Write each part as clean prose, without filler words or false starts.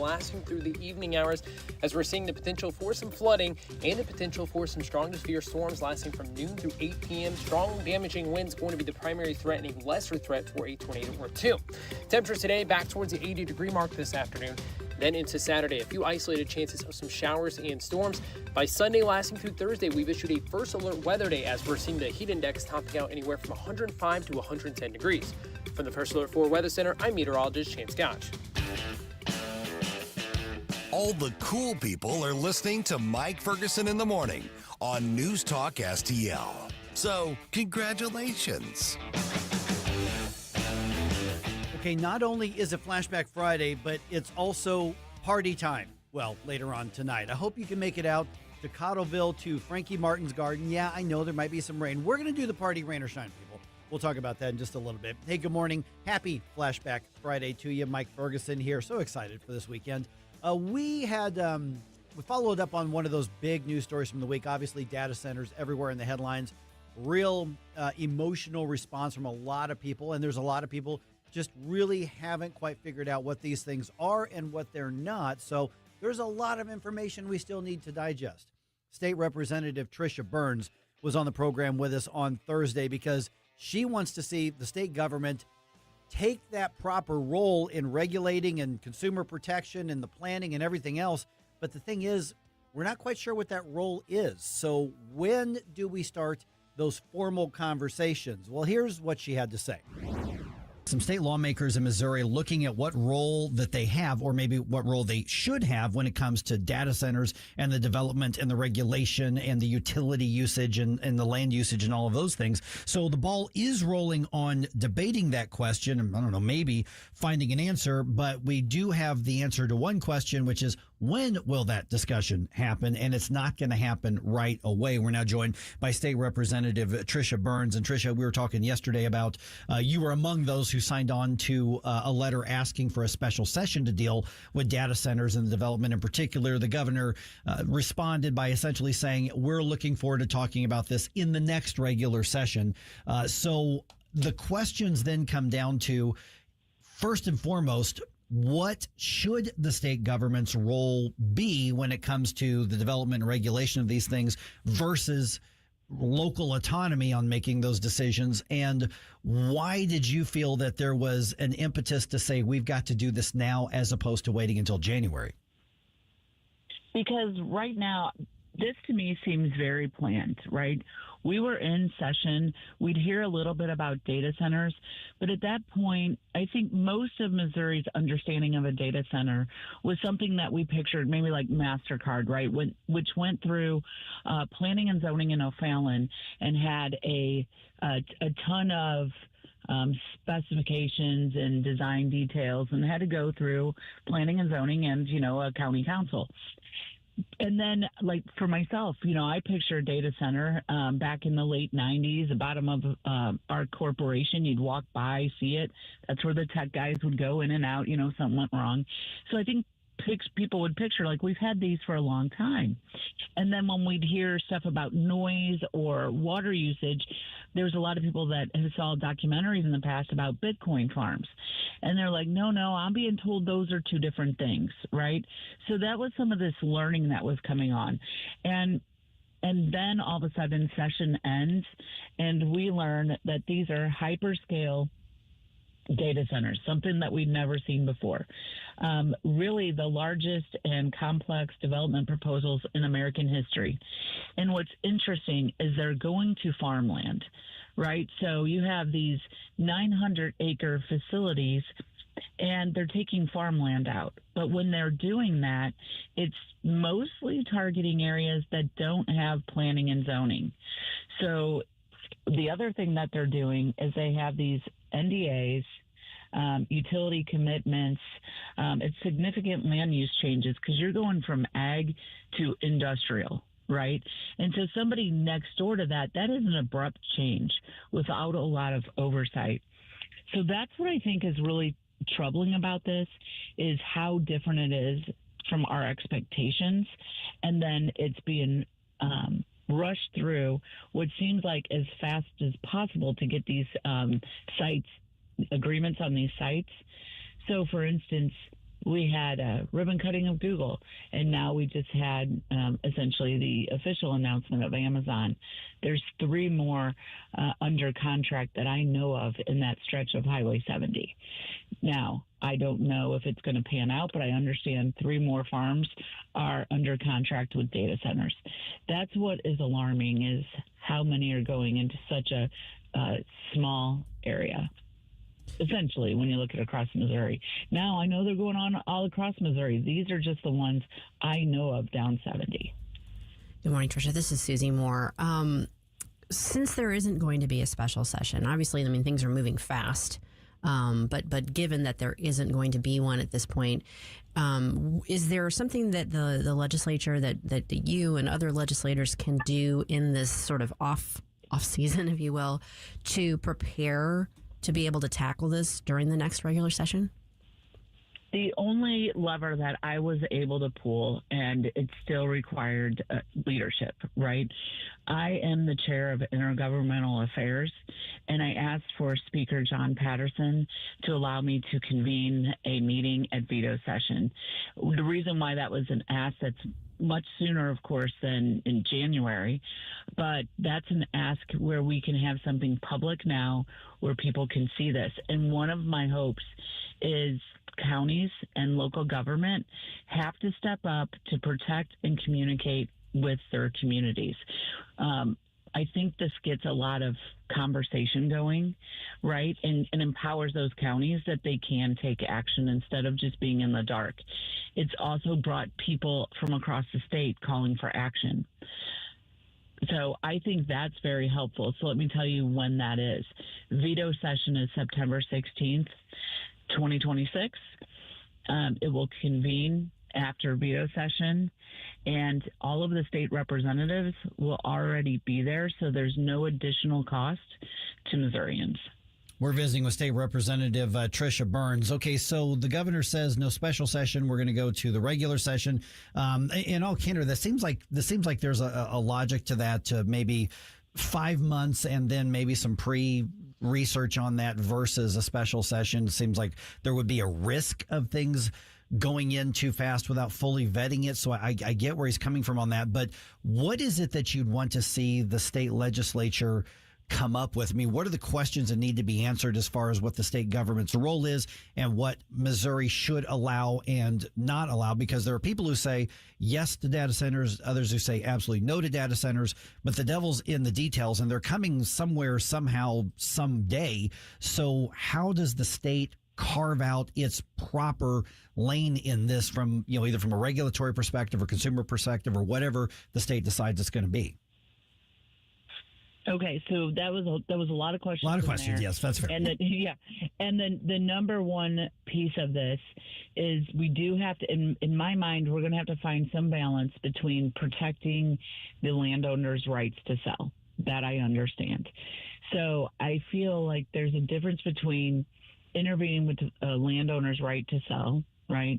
lasting through the evening hours as we're seeing the potential for some flooding and the potential for some strong to severe storms lasting from noon through 8 p.m. Strong damaging winds going to be the primary threat and a lesser threat for a tornado or two. Temperatures today back towards the 80-degree mark this afternoon. Then into Saturday, a few isolated chances of some showers and storms. By Sunday, lasting through Thursday, we've issued a first alert weather day as we're seeing the heat index topping out anywhere from 105 to 110 degrees. From the First Alert 4 Weather Center, I'm meteorologist Chance Gotch. All the cool people are listening to Mike Ferguson in the morning on News Talk STL. So, congratulations. Okay, not only is it Flashback Friday, but it's also party time. Well, later on tonight. I hope you can make it out to Cottleville to Frankie Martin's garden. Yeah, I know there might be some rain. We're going to do the party, rain or shine, people. We'll talk about that in just a little bit. Hey, good morning. Happy Flashback Friday to you. Mike Ferguson here. So excited for this weekend. We followed up on one of those big news stories from the week. Obviously, data centers everywhere in the headlines. Real emotional response from a lot of people. And there's a lot of people just really haven't quite figured out what these things are and what they're not. So there's a lot of information we still need to digest. State Representative Tricia Burns was on the program with us on Thursday because she wants to see the state government take that proper role in regulating and consumer protection and the planning and everything else. But the thing is, we're not quite sure what that role is. So when do we start those formal conversations? Well, here's what she had to say. Some state lawmakers in Missouri looking at what role that they have, or maybe what role they should have when it comes to data centers and the development and the regulation and the utility usage and the land usage and all of those things. So the ball is rolling on debating that question. And I don't know, maybe finding an answer, but we do have the answer to one question, which is when will that discussion happen? And it's not going to happen right away. We're now joined by State Representative Tricia Burns. And Tricia, we were talking yesterday about you were among those who signed on to a letter asking for a special session to deal with data centers and the development in particular. The governor responded by essentially saying, we're looking forward to talking about this in the next regular session. So the questions then come down to, first and foremost, what should the state government's role be when it comes to the development and regulation of these things versus local autonomy on making those decisions? And why did you feel that there was an impetus to say we've got to do this now as opposed to waiting until January? Because right now, this to me seems very planned, right? We were in session. We'd hear a little bit about data centers, but at that point, I think most of Missouri's understanding of a data center was something that we pictured maybe like MasterCard, right? Which went through planning and zoning in O'Fallon and had a ton of specifications and design details and had to go through planning and zoning and, a county council. And then, like, for myself, I picture a data center back in the late 90s, the bottom of our corporation. You'd walk by, see it. That's where the tech guys would go in and out, something went wrong. So I think people would picture, like, we've had these for a long time. And then when we'd hear stuff about noise or water usage, there's a lot of people that have saw documentaries in the past about Bitcoin farms. And they're like, no, I'm being told those are two different things, right? So that was some of this learning that was coming on. And then all of a sudden session ends and we learn that these are hyperscale data centers, something that we'd never seen before. Really the largest and complex development proposals in American history. And what's interesting is they're going to farmland, right? So you have these 900-acre facilities and they're taking farmland out. But when they're doing that, it's mostly targeting areas that don't have planning and zoning. So the other thing that they're doing is they have these NDAs, utility commitments. It's significant land use changes because you're going from ag to industrial, right? And so somebody next door to that is an abrupt change without a lot of oversight. So that's what I think is really troubling about this, is how different it is from our expectations. And then it's being rushed through what seems like as fast as possible to get these agreements on these sites. So, for instance, We had a ribbon cutting of Google, and now we just had essentially the official announcement of Amazon. There's 3 more under contract that I know of in that stretch of Highway 70. Now, I don't know if it's going to pan out, but I understand 3 more farms are under contract with data centers. That's what is alarming, is how many are going into such a small area. Essentially, when you look at across Missouri. Now, I know they're going on all across Missouri. These are just the ones I know of down 70. Good morning, Tricia. This is Susie Moore. Since there isn't going to be a special session, obviously, I mean, things are moving fast. But given that there isn't going to be one at this point, is there something that the legislature, that you and other legislators can do in this sort of off season, if you will, to prepare to be able to tackle this during the next regular session? The only lever that I was able to pull, and it still required leadership, right? I am the chair of Intergovernmental Affairs, and I asked for Speaker John Patterson to allow me to convene a meeting at veto session. The reason why that was an ask, that's much sooner, of course, than in January, but that's an ask where we can have something public now where people can see this. And one of my hopes is counties and local government have to step up to protect and communicate with their communities. I think this gets a lot of conversation going, right? And empowers those counties that they can take action instead of just being in the dark. It's also brought people from across the state calling for action. So I think that's very helpful. So let me tell you when that is. Veto session is September 16th, 2026. It will convene after veto session, and all of the state representatives will already be there, so there's no additional cost to Missourians. We're visiting with State Representative Tricia Burns. Okay, so the governor says no special session. We're going to go to the regular session. In all candor, this seems like there's a logic to that, to maybe 5 months and then maybe some research on that versus a special session. It seems like there would be a risk of things going in too fast without fully vetting it. So I get where he's coming from on that. But what is it that you'd want to see the state legislature come up with? I mean, what are the questions that need to be answered as far as what the state government's role is and what Missouri should allow and not allow? Because there are people who say yes to data centers, others who say absolutely no to data centers, but the devil's in the details, and they're coming somewhere, somehow, someday. So how does the state carve out its proper lane in this from, either from a regulatory perspective or consumer perspective or whatever the state decides it's going to be? Okay, so that was a lot of questions. A lot of questions, yes, that's fair. And then the number one piece of this is we do have to, in my mind, we're going to have to find some balance between protecting the landowner's rights to sell. That I understand. So I feel like there's a difference between intervening with a landowner's right to sell, right?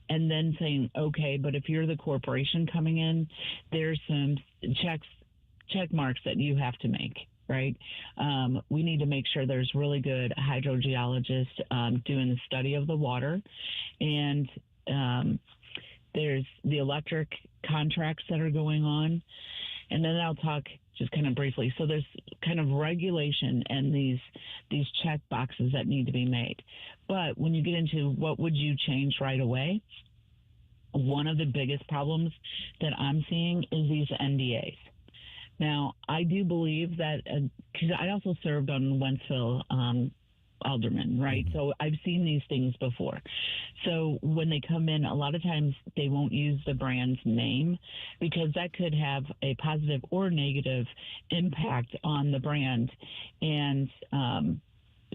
And then saying, okay, but if you're the corporation coming in, there's some check marks that you have to make, right? We need to make sure there's really good hydrogeologists doing the study of the water. And there's the electric contracts that are going on. And then I'll talk just kind of briefly. So there's kind of regulation and these check boxes that need to be made. But when you get into what would you change right away, one of the biggest problems that I'm seeing is these NDAs. Now, I do believe that, because I also served on Wentzville alderman, right? So I've seen these things before. So when they come in, a lot of times they won't use the brand's name because that could have a positive or negative impact on the brand. And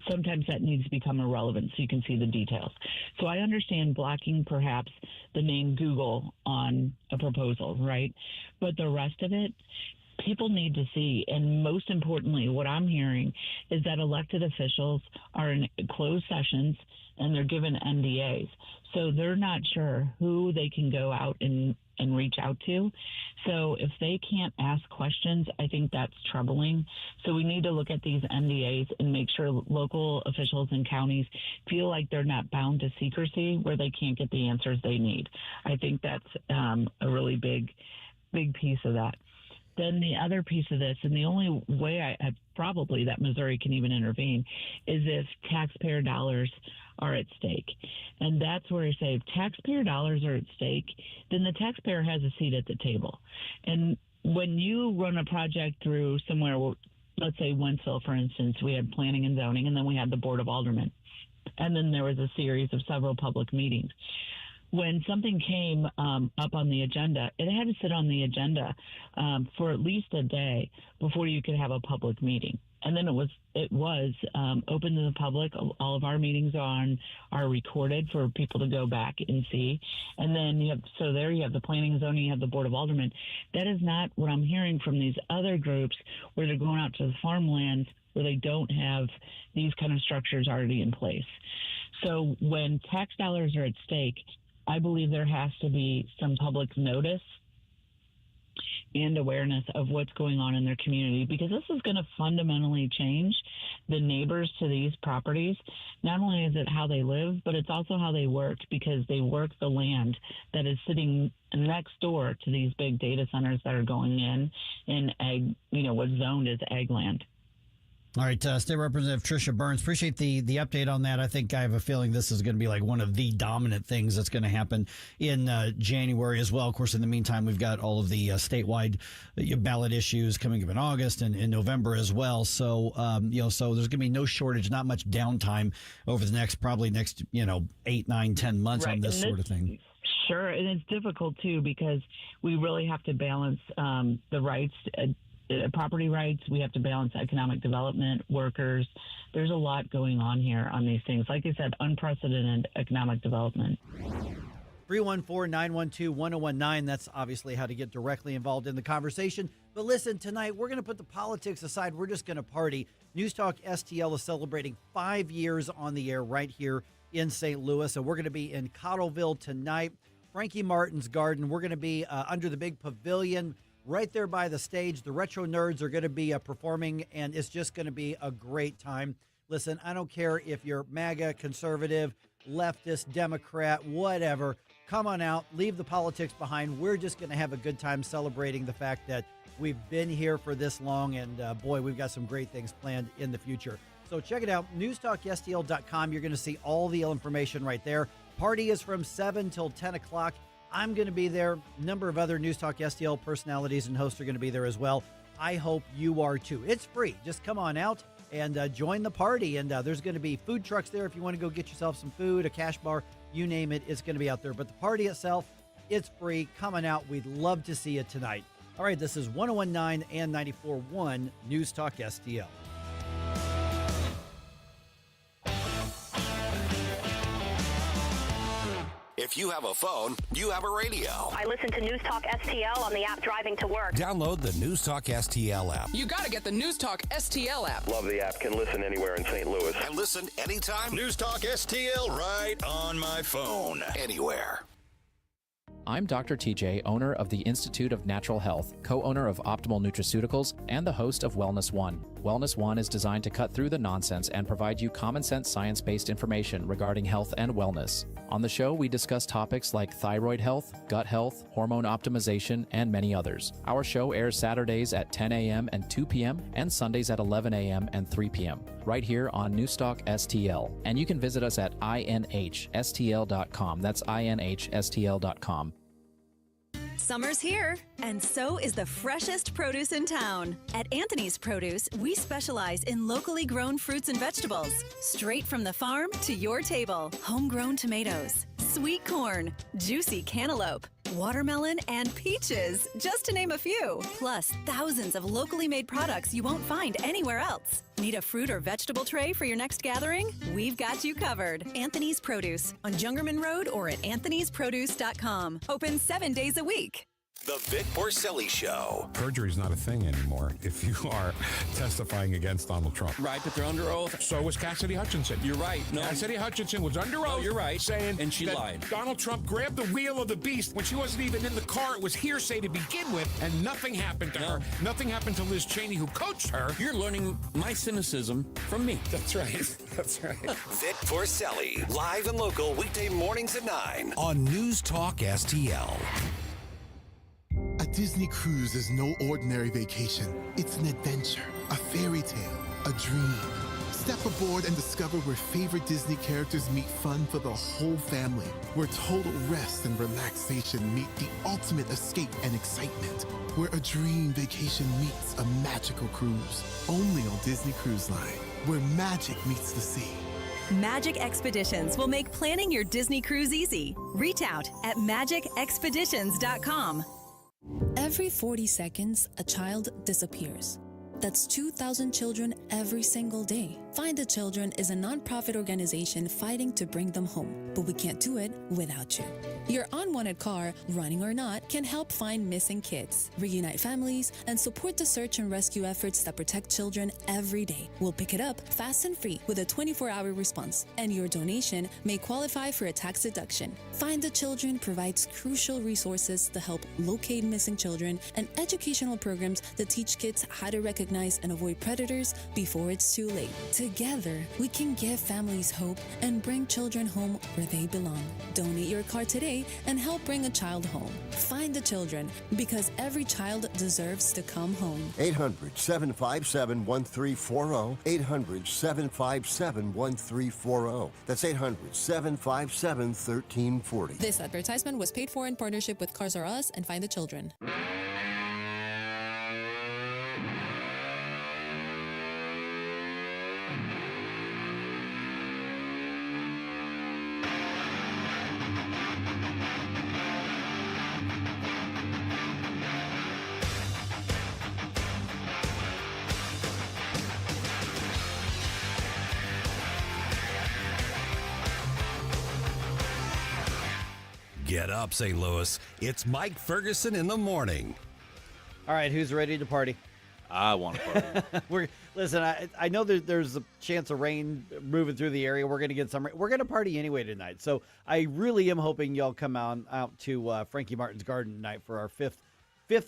sometimes that needs to become irrelevant so you can see the details. So I understand blocking perhaps the name Google on a proposal, right? But the rest of it, people need to see. And most importantly, what I'm hearing is that elected officials are in closed sessions and they're given NDAs. So they're not sure who they can go out and reach out to. So if they can't ask questions, I think that's troubling. So we need to look at these NDAs and make sure local officials and counties feel like they're not bound to secrecy where they can't get the answers they need. I think that's a really big piece of that. Then the other piece of this, and the only way I probably that Missouri can even intervene, is if taxpayer dollars are at stake. And that's where I say if taxpayer dollars are at stake, then the taxpayer has a seat at the table. And when you run a project through somewhere, let's say Wentzville, for instance, we had planning and zoning, and then we had the Board of Aldermen. And then there was a series of several public meetings. When something came up on the agenda, it had to sit on the agenda for at least a day before you could have a public meeting. And then it was open to the public. All of our meetings are recorded for people to go back and see. And then you have the planning and zoning, you have the Board of Aldermen. That is not what I'm hearing from these other groups where they're going out to the farmlands where they don't have these kind of structures already in place. So when tax dollars are at stake, I believe there has to be some public notice and awareness of what's going on in their community, because this is going to fundamentally change the neighbors to these properties. Not only is it how they live, but it's also how they work, because they work the land that is sitting next door to these big data centers that are going in ag, what's zoned as ag land. All right, State Representative Tricia Burns, appreciate the update on that. I think I have a feeling this is going to be like one of the dominant things that's going to happen in January as well. Of course, in the meantime, we've got all of the statewide ballot issues coming up in August and in November as well. So, so there's going to be no shortage, not much downtime over the next 8, 9, 10 months on this sort of thing. Sure, and it's difficult too because we really have to balance the rights. Property rights, we have to balance economic development, workers. There's a lot going on here on these things. Like I said, unprecedented economic development. 314-912-1019. That's obviously how to get directly involved in the conversation. But listen, tonight we're going to put the politics aside. We're just going to party. News Talk STL is celebrating 5 years on the air right here in St. Louis. So we're going to be in Cottleville tonight. Frankie Martin's Garden. We're going to be under the big pavilion right there by the stage. The Retro Nerds are going to be performing, and it's just going to be a great time. Listen, I don't care if you're MAGA, conservative, leftist, Democrat, whatever. Come on out. Leave the politics behind. We're just going to have a good time celebrating the fact that we've been here for this long, and boy, we've got some great things planned in the future. So check it out, newstalkstl.com. You're going to see all the information right there. Party is from 7 till 10 o'clock. I'm going to be there. A number of other News Talk STL personalities and hosts are going to be there as well. I hope you are too. It's free. Just come on out and join the party. And there's going to be food trucks there if you want to go get yourself some food, a cash bar, you name it. It's going to be out there. But the party itself, it's free. Come on out. We'd love to see you tonight. All right, this is 101.9 and 94.1 News Talk STL. If you have a phone, you have a radio. I listen to News Talk STL on the app driving to work. Download the News Talk STL app. You got to get the News Talk STL app. Love the app. Can listen anywhere in St. Louis. And listen anytime. News Talk STL right on my phone. Anywhere. I'm Dr. TJ, owner of the Institute of Natural Health, co-owner of Optimal Nutraceuticals, and the host of Wellness One. Wellness One is designed to cut through the nonsense and provide you common-sense science-based information regarding health and wellness. On the show, we discuss topics like thyroid health, gut health, hormone optimization, and many others. Our show airs Saturdays at 10 a.m. and 2 p.m. and Sundays at 11 a.m. and 3 p.m. right here on NewsTalk STL. And you can visit us at inhstl.com. That's inhstl.com. Summer's here, and so is the freshest produce in town. At Anthony's Produce, we specialize in locally grown fruits and vegetables, straight from the farm to your table. Homegrown tomatoes, sweet corn, juicy cantaloupe, watermelon, and peaches, just to name a few. Plus, thousands of locally made products you won't find anywhere else. Need a fruit or vegetable tray for your next gathering? We've got you covered. Anthony's Produce on Jungerman Road or at anthonysproduce.com. Open 7 days a week. The Vic Porcelli Show. Perjury is not a thing anymore if you are testifying against Donald Trump. Right, but they're under oath. So was Cassidy Hutchinson. You're right. No. Cassidy Hutchinson was under oath. No, you're right. Saying and she that lied. Donald Trump grabbed the wheel of the beast when she wasn't even in the car. It was hearsay to begin with, and nothing happened to her. Nothing happened to Liz Cheney, who coached her. You're learning my cynicism from me. That's right. That's right. Vic Porcelli, live and local, weekday mornings at 9 on News Talk STL. A Disney cruise is no ordinary vacation. It's an adventure, a fairy tale, a dream. Step aboard and discover where favorite Disney characters meet fun for the whole family, where total rest and relaxation meet the ultimate escape and excitement, where a dream vacation meets a magical cruise. Only on Disney Cruise Line, where magic meets the sea. Magic Expeditions will make planning your Disney cruise easy. Reach out at magicexpeditions.com. Every 40 seconds, a child disappears. That's 2,000 children every single day. Find the Children is a nonprofit organization fighting to bring them home, but we can't do it without you. Your unwanted car, running or not, can help find missing kids, reunite families, and support the search and rescue efforts that protect children every day. We'll pick it up fast and free with a 24-hour response, and your donation may qualify for a tax deduction. Find the Children provides crucial resources to help locate missing children and educational programs that teach kids how to recognize and avoid predators before it's too late. Together, we can give families hope and bring children home where they belong. Donate your car today and help bring a child home. Find the Children, because every child deserves to come home. 800-757-1340. 800-757-1340. That's 800-757-1340. This advertisement was paid for in partnership with Cars R Us and Find the Children. Get up, St. Louis. It's Mike Ferguson in the morning. All right, who's ready to party? I want to party. Listen, I know there's a chance of rain moving through the area. We're going to get some rain. We're going to party anyway tonight. So I really am hoping y'all come out to Frankie Martin's Garden tonight for our fifth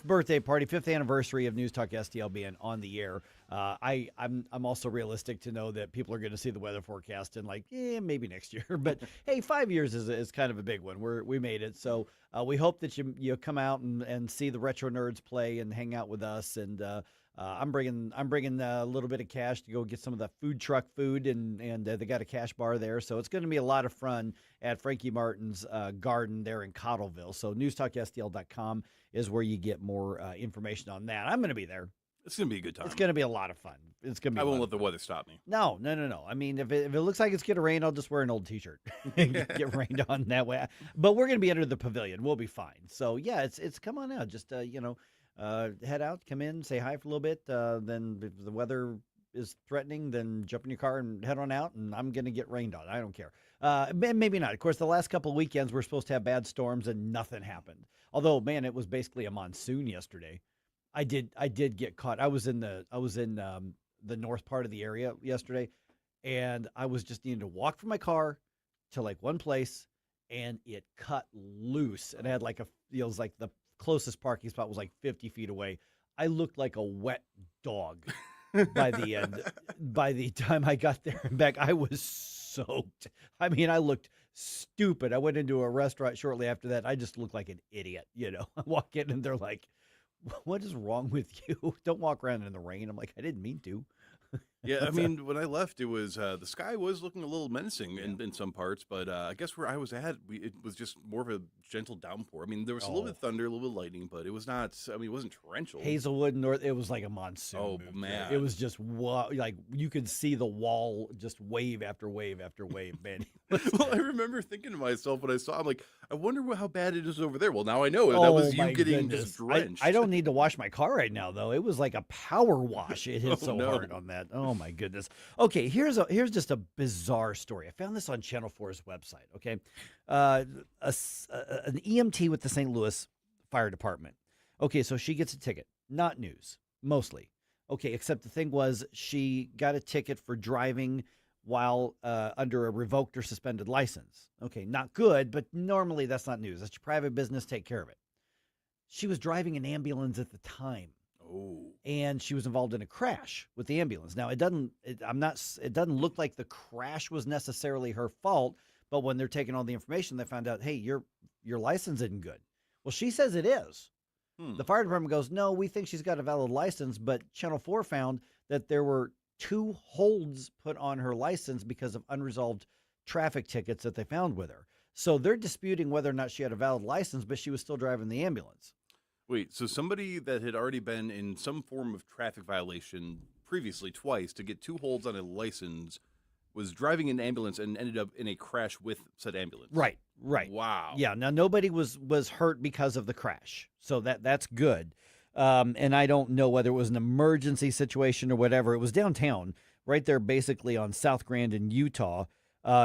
birthday party, 5th anniversary of News Talk STL being on the air. I'm also realistic to know that people are going to see the weather forecast and maybe next year. But hey, 5 years is kind of a big one. We made it, so we hope that you come out and see the retro nerds play and hang out with us. And I'm bringing a little bit of cash to go get some of the food truck food, and they got a cash bar there, so it's going to be a lot of fun at Frankie Martin's Garden there in Cottleville. So NewsTalkSTL.com is where you get more information on that. I'm going to be there. It's going to be a good time. It's going to be a lot of fun. It's going to be. I won't let the weather stop me. No. I mean, if it looks like it's going to rain, I'll just wear an old T-shirt and get rained on that way. But we're going to be under the pavilion. We'll be fine. So yeah, it's come on out. Just head out, come in, say hi for a little bit. Then if the weather is threatening, then jump in your car and head on out. And I'm going to get rained on. I don't care. Maybe not. Of course, the last couple of weekends we're supposed to have bad storms and nothing happened. Although, man, it was basically a monsoon yesterday. I did get caught. I was in the north part of the area yesterday, and I was just needing to walk from my car to one place, and it cut loose. And I had it was like the closest parking spot was 50 feet away. I looked like a wet dog by the end. By the time I got there and back, I was soaked. I mean, I looked stupid. I went into a restaurant shortly after that. I just looked like an idiot. I walk in and they're like, "What is wrong with you? Don't walk around in the rain." I'm like, I didn't mean to. Yeah, I mean, when I left, it was the sky was looking a little menacing in some parts, but I guess where I was at, it was just more of a gentle downpour. I mean, there was a little bit of thunder, a little bit of lightning, but it was not. I mean, it wasn't torrential. Hazelwood North, it was like a monsoon. Oh man, it was just you could see the wall just wave after wave after wave, man. Well, I remember thinking to myself when I saw, I'm like, I wonder how bad it is over there. Well, now I know that was you getting just drenched. I don't need to wash my car right now, though. It was like a power wash. It hit hard on that. Oh my goodness. Okay, here's just a bizarre story. I found this on Channel 4's website. Okay, an EMT with the St. Louis Fire Department Okay, so she gets a ticket. Not news, mostly. Okay, except the thing was she got a ticket for driving while under a revoked or suspended license. Okay, not good, but normally that's not news. That's your private business. Take care of it. She was driving an ambulance at the time. Oh. And she was involved in a crash with the ambulance. Now, it doesn't look like the crash was necessarily her fault, but when they're taking all the information, they found out, hey, your license isn't good. Well, she says it is. The fire department goes, no, we think she's got a valid license, but Channel 4 found that there were 2 holds put on her license because of unresolved traffic tickets that they found with her. So they're disputing whether or not she had a valid license, but she was still driving the ambulance. Wait, so somebody that had already been in some form of traffic violation previously twice to get 2 holds on a license was driving an ambulance and ended up in a crash with said ambulance. Right. Wow. Yeah, now nobody was hurt because of the crash. So that's good. And I don't know whether it was an emergency situation or whatever. It was downtown, right there basically on South Grand in Utah.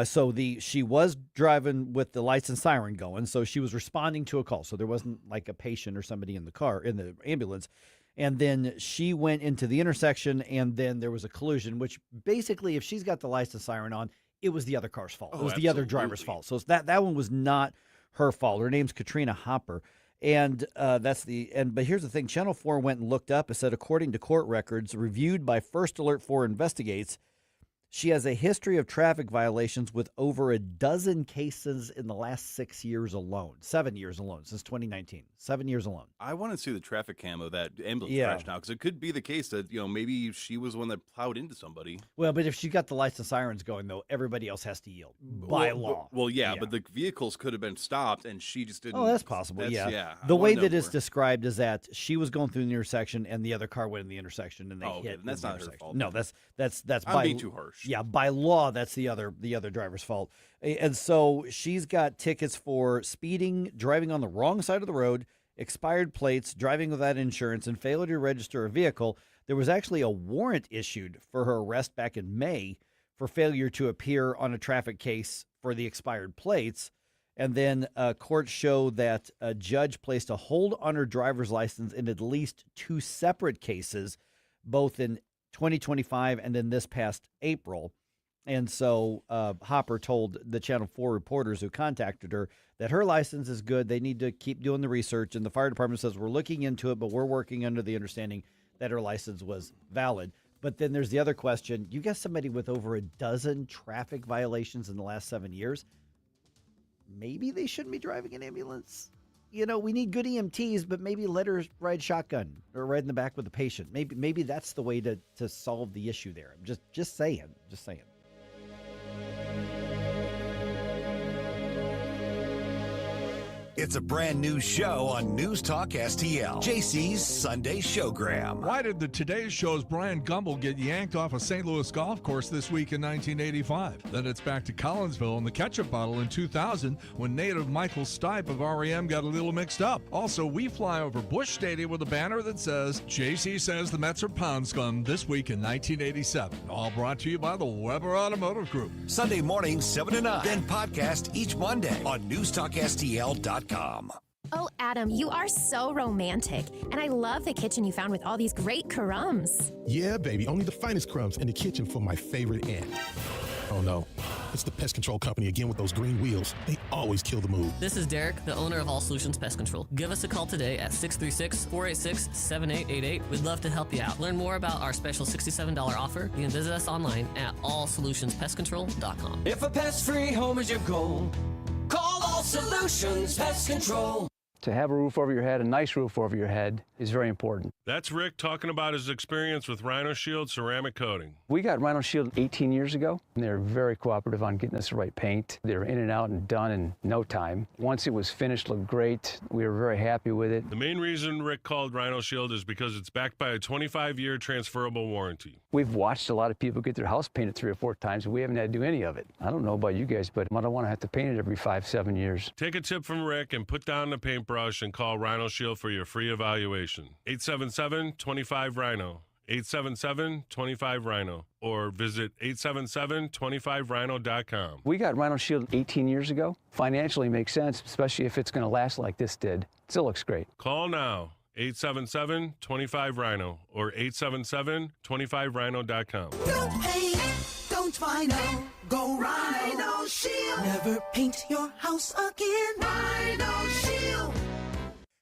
So she was driving with the lights and siren going, so she was responding to a call. So there wasn't like a patient or somebody in the ambulance. And then she went into the intersection, and then there was a collision, which basically, if she's got the lights and siren on, it was the other car's fault. It was the other driver's fault. So that one was not her fault. Her name's Katrina Hopper. And but here's the thing. Channel 4 went and looked up and said, according to court records reviewed by First Alert 4 Investigates, she has a history of traffic violations with over a dozen cases in the last 7 years alone, since 2019. 7 years alone. I want to see the traffic cam of that ambulance crash now, because it could be the case that, maybe she was the one that plowed into somebody. Well, but if she got the lights and sirens going, though, everybody else has to yield by law. But the vehicles could have been stopped, and she just didn't. Oh, that's possible, The way that it's described is that she was going through the intersection, and the other car went in the intersection, and they hit. And that's not her fault. No, that's I'm being too harsh. Yeah, by law, that's the other driver's fault. And so she's got tickets for speeding, driving on the wrong side of the road, expired plates, driving without insurance, and failure to register a vehicle. There was actually a warrant issued for her arrest back in May for failure to appear on a traffic case for the expired plates. And then courts show that a judge placed a hold on her driver's license in at least 2 separate cases, both in 2025 and then this past April. And so Hopper told the Channel 4 reporters who contacted her that her license is good. They need to keep doing the research. And the fire department says, we're looking into it, but we're working under the understanding that her license was valid. But then there's the other question. You got somebody with over a dozen traffic violations in the last 7 years. Maybe they shouldn't be driving an ambulance. We need good EMTs, but maybe let her ride shotgun or ride in the back with the patient. Maybe that's the way to solve the issue there. I'm just saying. It's a brand new show on News Talk STL. JC's Sunday Showgram. Why did the Today Show's Brian Gumbel get yanked off a St. Louis golf course this week in 1985? Then it's back to Collinsville and the ketchup bottle in 2000 when native Michael Stipe of REM got a little mixed up. Also, we fly over Busch Stadium with a banner that says, JC says the Mets are pound scum this week in 1987. All brought to you by the Weber Automotive Group. Sunday morning, 7 to 9. Then podcast each Monday on NewsTalkSTL.com. Oh, Adam, you are so romantic. And I love the kitchen you found with all these great crumbs. Yeah, baby. Only the finest crumbs in the kitchen for my favorite aunt. Oh, no. It's the pest control company again with those green wheels. They always kill the mood. This is Derek, the owner of All Solutions Pest Control. Give us a call today at 636-486-7888. We'd love to help you out. Learn more about our special $67 offer. You can visit us online at allsolutionspestcontrol.com. If a pest-free home is your goal, call All Solutions Pest Control. To have a roof over your head, a nice roof over your head, is very important. That's Rick talking about his experience with Rhino Shield ceramic coating. We got Rhino Shield 18 years ago, and they're very cooperative on getting us the right paint. They were in and out and done in no time. Once it was finished, looked great. We were very happy with it. The main reason Rick called Rhino Shield is because it's backed by a 25-year transferable warranty. We've watched a lot of people get their house painted 3 or 4 times, and we haven't had to do any of it. I don't know about you guys, but I don't want to have to paint it every 5-7 years. Take a tip from Rick and put down the paintbrush and call Rhino Shield for your free evaluation. 877-25-RHINO. 877-25-RHINO. Or visit 877-25rhino.com. We got Rhino Shield 18 years ago. Financially makes sense, especially if it's going to last like this did. Still looks great. Call now. 877-25-RHINO or 877-25rhino.com. Don't paint, don't vinyl, go Rhino Shield. Never paint your house again. Rhino Shield.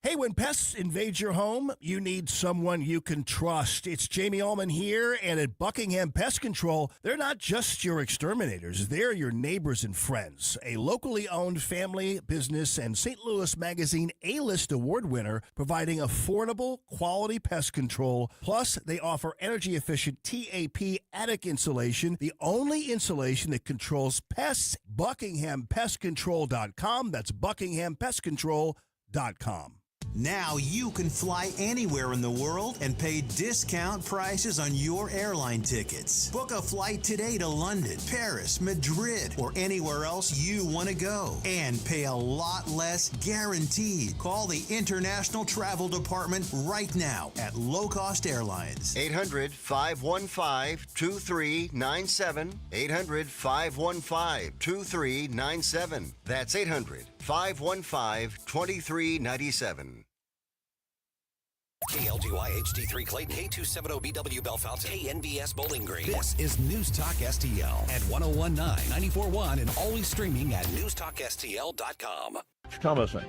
Hey, when pests invade your home, you need someone you can trust. It's Jamie Allman here, and at Buckingham Pest Control, they're not just your exterminators, they're your neighbors and friends. A locally owned family business and St. Louis Magazine A-List award winner, providing affordable, quality pest control. Plus, they offer energy-efficient TAP attic insulation, the only insulation that controls pests. BuckinghamPestControl.com. That's BuckinghamPestControl.com. Now you can fly anywhere in the world and pay discount prices on your airline tickets. Book a flight today to London, Paris, Madrid, or anywhere else you want to go. And pay a lot less guaranteed. Call the International Travel Department right now at Low Cost Airlines. 800-515-2397. 800-515-2397. That's 800-515-2397. KLGY HD3 Clayton, K270BW Bellefonte, KNBS Bowling Green. This is News Talk STL at 1019, 94.1, and always streaming at NewsTalkSTL.com. Thomason.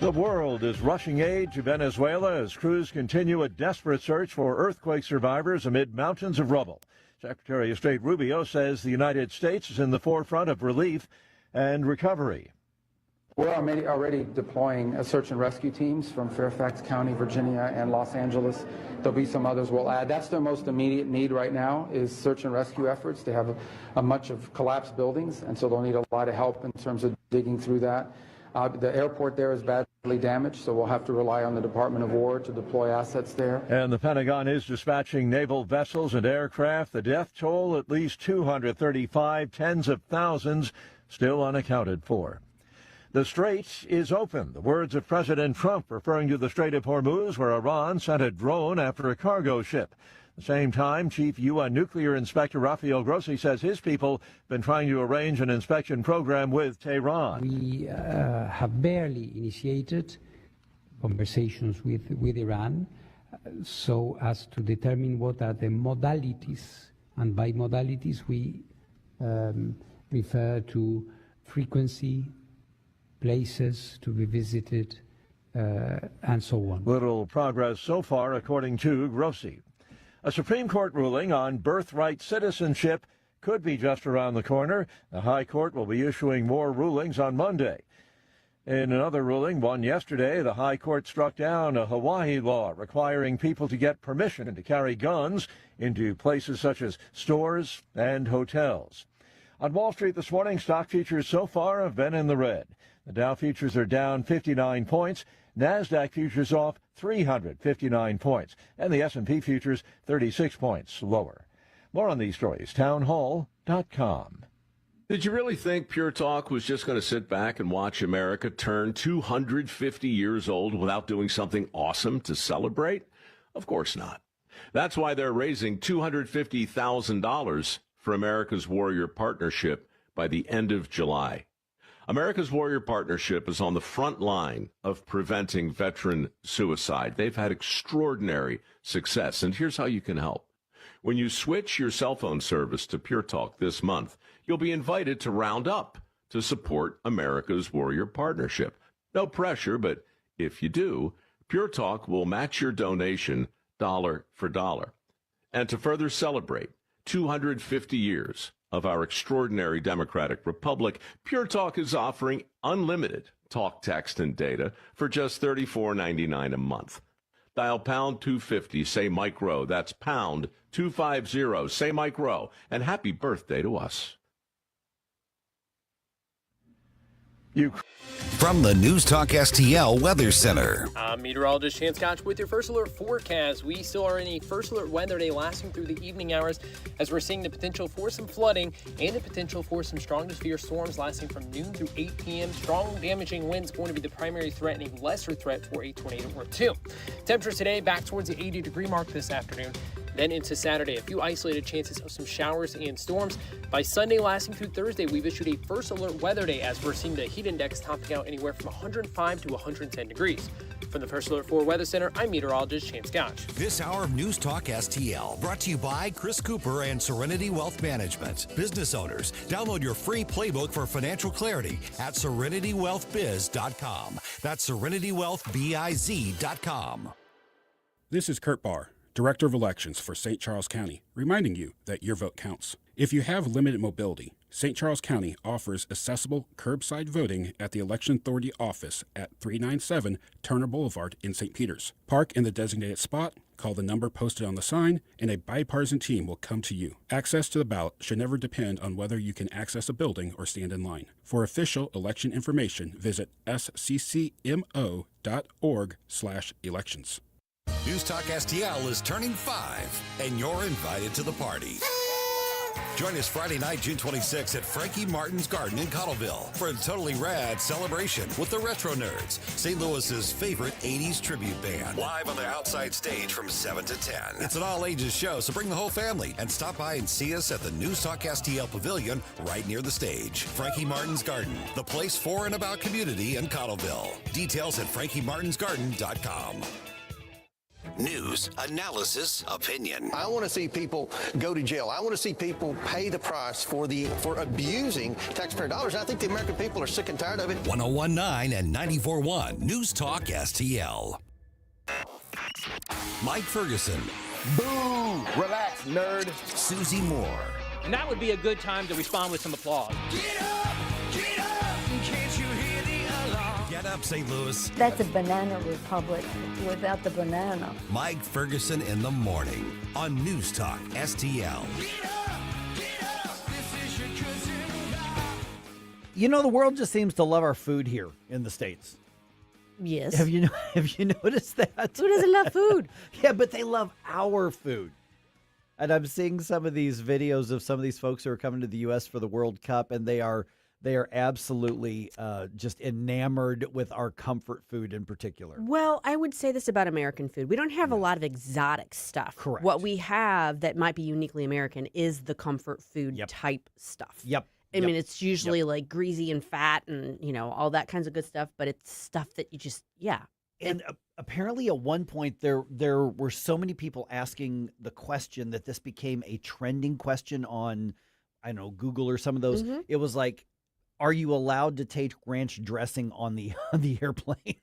The world is rushing aid to Venezuela as crews continue a desperate search for earthquake survivors amid mountains of rubble. Secretary of State Rubio says the United States is in the forefront of relief and recovery. We're already deploying search and rescue teams from Fairfax County, Virginia, and Los Angeles. There'll be some others we'll add. That's their most immediate need right now is search and rescue efforts. They have a much of collapsed buildings, and so they'll need a lot of help in terms of digging through that. The airport there is badly damaged, so we'll have to rely on the Department of War to deploy assets there. And the Pentagon is dispatching naval vessels and aircraft. The death toll, at least 235, tens of thousands still unaccounted for. The Strait is open. The words of President Trump referring to the Strait of Hormuz, where Iran sent a drone after a cargo ship. At the same time, Chief UN Nuclear Inspector Rafael Grossi says his people have been trying to arrange an inspection program with Tehran. We have barely initiated conversations with Iran so as to determine what are the modalities. And by modalities, we refer to frequency, places to be visited, and so on. Little progress so far, according to Grossi. A Supreme Court ruling on birthright citizenship could be just around the corner. The High Court will be issuing more rulings on Monday. In another ruling, one yesterday, the High Court struck down a Hawaii law requiring people to get permission to carry guns into places such as stores and hotels. On Wall Street this morning, stock futures so far have been in the red. The Dow futures are down 59 points. NASDAQ futures off 359 points. And the S&P futures 36 points lower. More on these stories, townhall.com. Did you really think Pure Talk was just going to sit back and watch America turn 250 years old without doing something awesome to celebrate? Of course not. That's why they're raising $250,000 for America's Warrior Partnership by the end of July. America's Warrior Partnership is on the front line of preventing veteran suicide. They've had extraordinary success, and here's how you can help. When you switch your cell phone service to Pure Talk this month, you'll be invited to round up to support America's Warrior Partnership. No pressure, but if you do, Pure Talk will match your donation dollar for dollar. And to further celebrate 250 years of our extraordinary democratic republic, Pure Talk is offering unlimited talk, text, and data for just $34.99 a month. Dial pound 250, say Mike Rowe. That's pound 250, say Mike Rowe. And happy birthday to us. From the News Talk STL Weather Center. I'm meteorologist Chance Koch with your first alert forecast. We still are in a first alert weather day lasting through the evening hours as we're seeing the potential for some flooding and the potential for some strong to severe storms lasting from noon through 8 p.m. Strong damaging winds going to be the primary threat and a lesser threat for a tornado or two. Temperatures today back towards the 80-degree mark this afternoon. Then into Saturday, a few isolated chances of some showers and storms. By Sunday, lasting through Thursday, we've issued a first alert weather day as we're seeing the heat index topping out anywhere from 105 to 110 degrees. From the First Alert 4 Weather Center, I'm meteorologist Chance Gotch. This hour of News Talk STL brought to you by Chris Cooper and Serenity Wealth Management. Business owners, download your free playbook for financial clarity at SerenityWealthBiz.com. That's SerenityWealthBiz.com. This is Kurt Barr, Director of Elections for St. Charles County, reminding you that your vote counts. If you have limited mobility, St. Charles County offers accessible curbside voting at the Election Authority office at 397 Turner Boulevard in St. Peters. Park in the designated spot, call the number posted on the sign, and a bipartisan team will come to you. Access to the ballot should never depend on whether you can access a building or stand in line. For official election information, visit sccmo.org/elections. News Talk STL is turning 5, and you're invited to the party. Join us Friday night, June 26th at Frankie Martin's Garden in Cottleville for a totally rad celebration with the Retro Nerds, St. Louis's favorite 80s tribute band. Live on the outside stage from 7 to 10. It's an all-ages show, so bring the whole family and stop by and see us at the News Talk STL Pavilion right near the stage. Frankie Martin's Garden, the place for and about community in Cottleville. Details at frankiemartinsgarden.com. News, analysis, opinion. I want to see people go to jail. I want to see people pay the price for abusing taxpayer dollars. I think the American people are sick and tired of it. 1019 and 94.1 News Talk STL. Mike Ferguson. Boo! Relax, nerd. Susie Moore. And that would be a good time to respond with some applause. Get up, can't you hear the alarm? Get up, St. Louis. That's a banana republic without the banana. Mike Ferguson in the morning on News Talk STL. You know, the world just seems to love our food here in the States. Yes. Have you noticed that? Who doesn't love food? Yeah, but they love our food. And I'm seeing some of these videos of some of these folks who are coming to the U.S. for the World Cup, and they are absolutely just enamored with our comfort food in particular. Well, I would say this about American food. We don't have a lot of exotic stuff. Correct. What we have that might be uniquely American is the comfort food type stuff. Yep. I mean, it's usually like greasy and fat and, all that kinds of good stuff, but it's stuff that you just, And apparently at one point there were so many people asking the question that this became a trending question on, I don't know, Google or some of those. Mm-hmm. It was like, are you allowed to take ranch dressing on the airplane?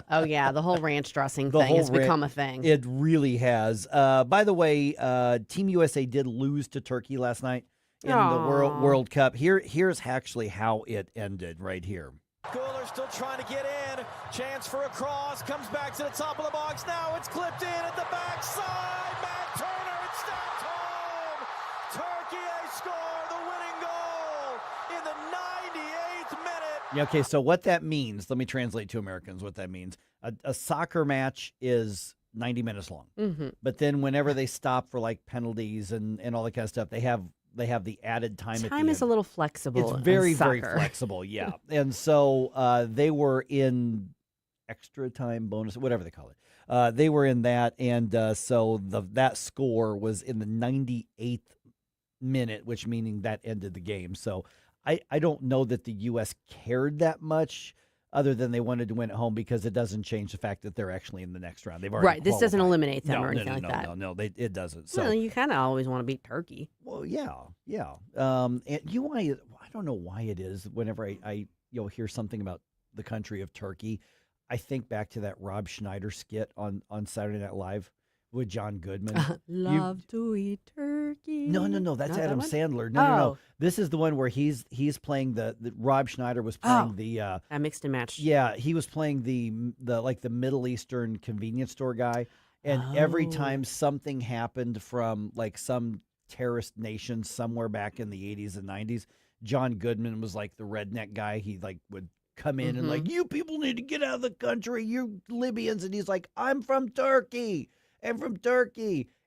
Oh, yeah. The whole ranch dressing thing has become a thing. It really has. By the way, Team USA did lose to Turkey last night in the World Cup. Here's actually how it ended right here. Cooler still trying to get in. Chance for a cross. Comes back to the top of the box. Now it's clipped in at the backside. Matt Turner, it snapped home. Turkey score the winning goal in the 98th minute. Yeah, okay, so what that means, let me translate to Americans what that means. A soccer match is 90 minutes long. Mm-hmm. But then whenever they stop for like penalties and all that kind of stuff, they have the added time. Time is a little flexible. It's very, in very soccer. flexible, yeah. And so they were in extra time bonus, whatever they call it. They were in that, and so that score was in the 98th minute, which meaning that ended the game. So I don't know that the U.S. cared that much, other than they wanted to win at home, because it doesn't change the fact that they're actually in the next round. They've already Right. This doesn't qualified. eliminate them or anything like that. No, it doesn't. So Well, you kind of always want to beat Turkey. well, yeah. And I don't know why it is. Whenever I hear something about the country of Turkey, I think back to that Rob Schneider skit on Saturday Night Live with John Goodman. Love to eat turkey. No, that's Not Adam that one? Sandler. No. Oh. This is the one where he's playing the Rob Schneider was playing the I mixed and matched. yeah, he was playing the Middle Eastern convenience store guy, and every time something happened from like some terrorist nation somewhere back in the 80s and 90s, John Goodman was like the redneck guy. He like would come in and like, you people need to get out of the country, you Libyans, and he's like, I'm from Turkey.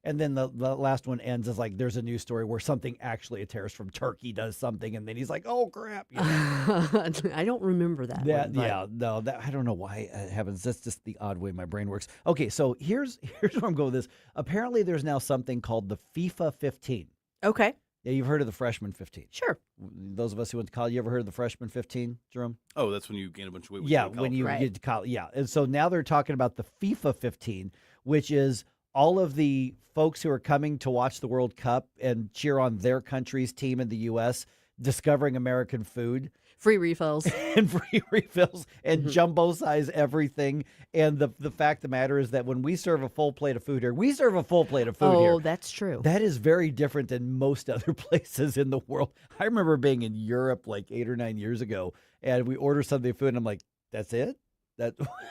And then the last one ends as like there's a news story where something actually, a terrorist from Turkey does something, and then he's like, oh, crap. You know? I don't remember that one, but- I don't know why it happens. That's just the odd way my brain works. Okay, so here's where I'm going with this. Apparently, there's now something called the FIFA 15. Okay. Yeah, you've heard of the freshman 15. Sure. Those of us who went to college, you ever heard of the freshman 15, Jerome? Oh, that's when you gain a bunch of weight. Yeah, when you get to college. Yeah. And so now they're talking about the FIFA 15, which is all of the folks who are coming to watch the World Cup and cheer on their country's team in the U.S., discovering American food. Free refills. And free refills and jumbo size everything. And the fact of the matter is that when we serve a full plate of food here, we serve a full plate of food here. Oh, that's true. That is very different than most other places in the world. I remember being in Europe like 8 or 9 years ago, and we order something food, and I'm like, that's it?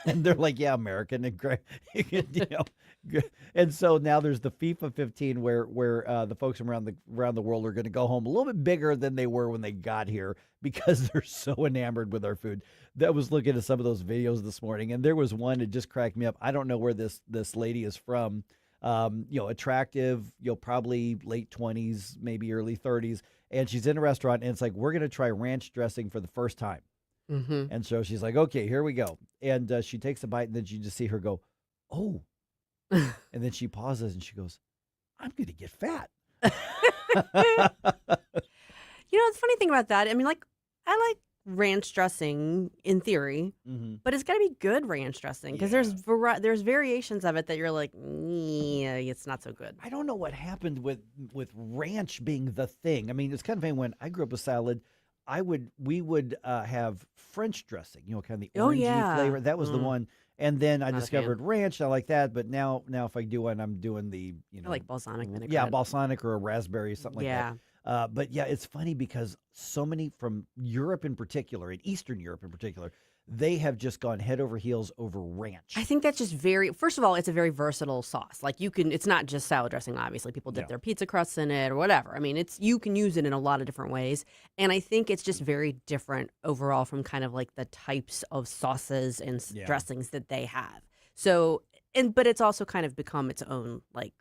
And they're like, yeah, American and great, you know. And so now there's the FIFA 15 where the folks from around the world are going to go home a little bit bigger than they were when they got here because they're so enamored with our food. That was looking at some of those videos this morning, and there was one that just cracked me up. I don't know where this lady is from. Attractive, probably late 20s, maybe early 30s, and she's in a restaurant, and it's like, we're going to try ranch dressing for the first time. Mm-hmm. And so she's like, okay, here we go. And she takes a bite, and then you just see her go, oh. And then she pauses, and she goes, I'm going to get fat. The funny thing about that, I mean, like, I like ranch dressing in theory, but it's got to be good ranch dressing because there's variations of it that you're like, yeah, it's not so good. I don't know what happened with ranch being the thing. I mean, it's kind of funny when I grew up with salad. We would have French dressing, kind of the orangey flavor. That was the one. And then I discovered ranch. I like that. But now if I do one, I'm doing the, I like balsamic vinaigrette. Yeah, balsamic or a raspberry, something like that. But yeah, it's funny because so many from Europe in particular, and Eastern Europe in particular, they have just gone head over heels over ranch. I think that's just first of all, it's a very versatile sauce. Like it's not just salad dressing, obviously. People dip their pizza crusts in it or whatever. I mean, you can use it in a lot of different ways. And I think it's just very different overall from kind of like the types of sauces and dressings that they have. So, but it's also kind of become its own like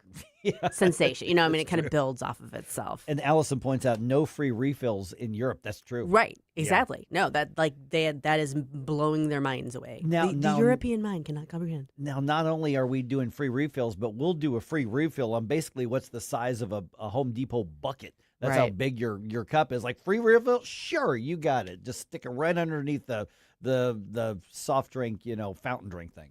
sensation. I mean, it kind of builds off of itself. And Allison points out no free refills in Europe. That's true. Right. Exactly. Yeah. No, that is blowing their minds away. Now, the European mind cannot comprehend. Now, not only are we doing free refills, but we'll do a free refill on basically what's the size of a Home Depot bucket. That's how big your cup is. Like, free refill? Sure, you got it. Just stick it right underneath the soft drink, fountain drink thing.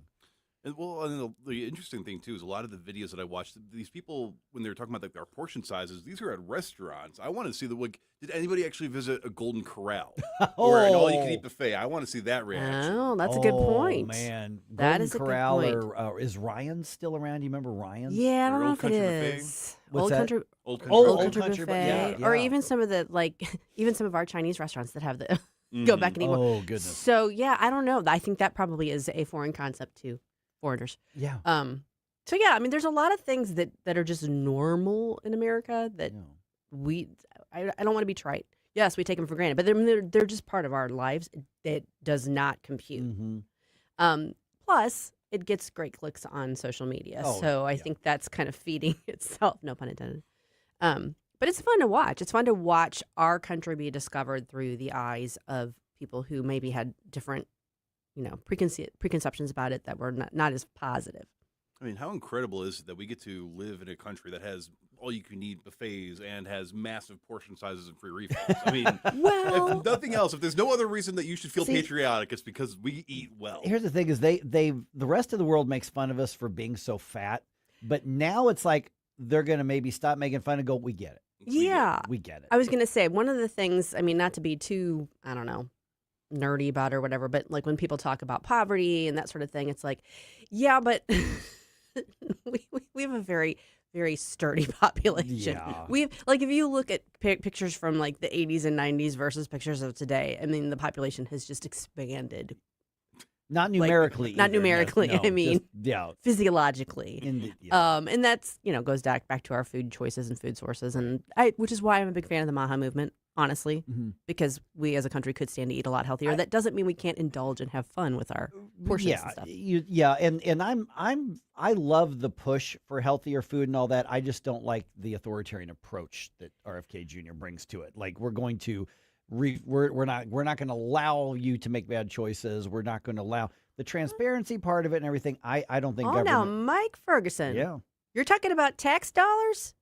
And the interesting thing too is a lot of the videos that I watched, these people when they were talking about like their portion sizes, these are at restaurants. I want to see did anybody actually visit a Golden Corral or an all-you-can-eat buffet? I want to see that reaction. Oh, that's a good point. Oh man, that is Corral a good point. Or is Ryan still around? Do you remember Ryan? Yeah, I don't know if it is. What's that? Old Buffet, Country Buffet, or even some of even some of our Chinese restaurants that have the go back and eat. Oh goodness. So yeah, I don't know. I think that probably is a foreign concept too. Foreigners. Yeah. So yeah, I mean, there's a lot of things that are just normal in America that I don't want to be trite. Yes, we take them for granted, but they're just part of our lives. That does not compute. Plus, it gets great clicks on social media, so I think that's kind of feeding itself. No pun intended. But it's fun to watch. It's fun to watch our country be discovered through the eyes of people who maybe had different preconceptions about it that were not as positive. I mean, how incredible is it that we get to live in a country that has all-you-can-eat buffets and has massive portion sizes and free refills? I mean, if nothing else, if there's no other reason that you should feel patriotic, it's because we eat well. Here's the thing: is the rest of the world makes fun of us for being so fat, but now it's like they're going to maybe stop making fun and go, "We get it." Yeah, we get it. I was going to say one of the things. I mean, not to be too, I don't know, nerdy about it or whatever, but like when people talk about poverty and that sort of thing, it's like, yeah, but we have a very, very sturdy population. Yeah. We've if you look at pictures from like the 80s and 90s versus pictures of today, I mean, the population has just expanded. Not numerically. Not numerically. No, I mean, just, physiologically. And that's, goes back to our food choices and food sources. And which is why I'm a big fan of the Maha movement. honestly, because we as a country could stand to eat a lot healthier. That doesn't mean we can't indulge and have fun with our portions and stuff. And I love the push for healthier food and all that. I just don't like the authoritarian approach that RFK Jr. brings to it. Like we're going to we're not going to allow you to make bad choices. We're not going to allow the transparency part of it and everything. I don't think government. Now, Mike Ferguson. Yeah. You're talking about tax dollars?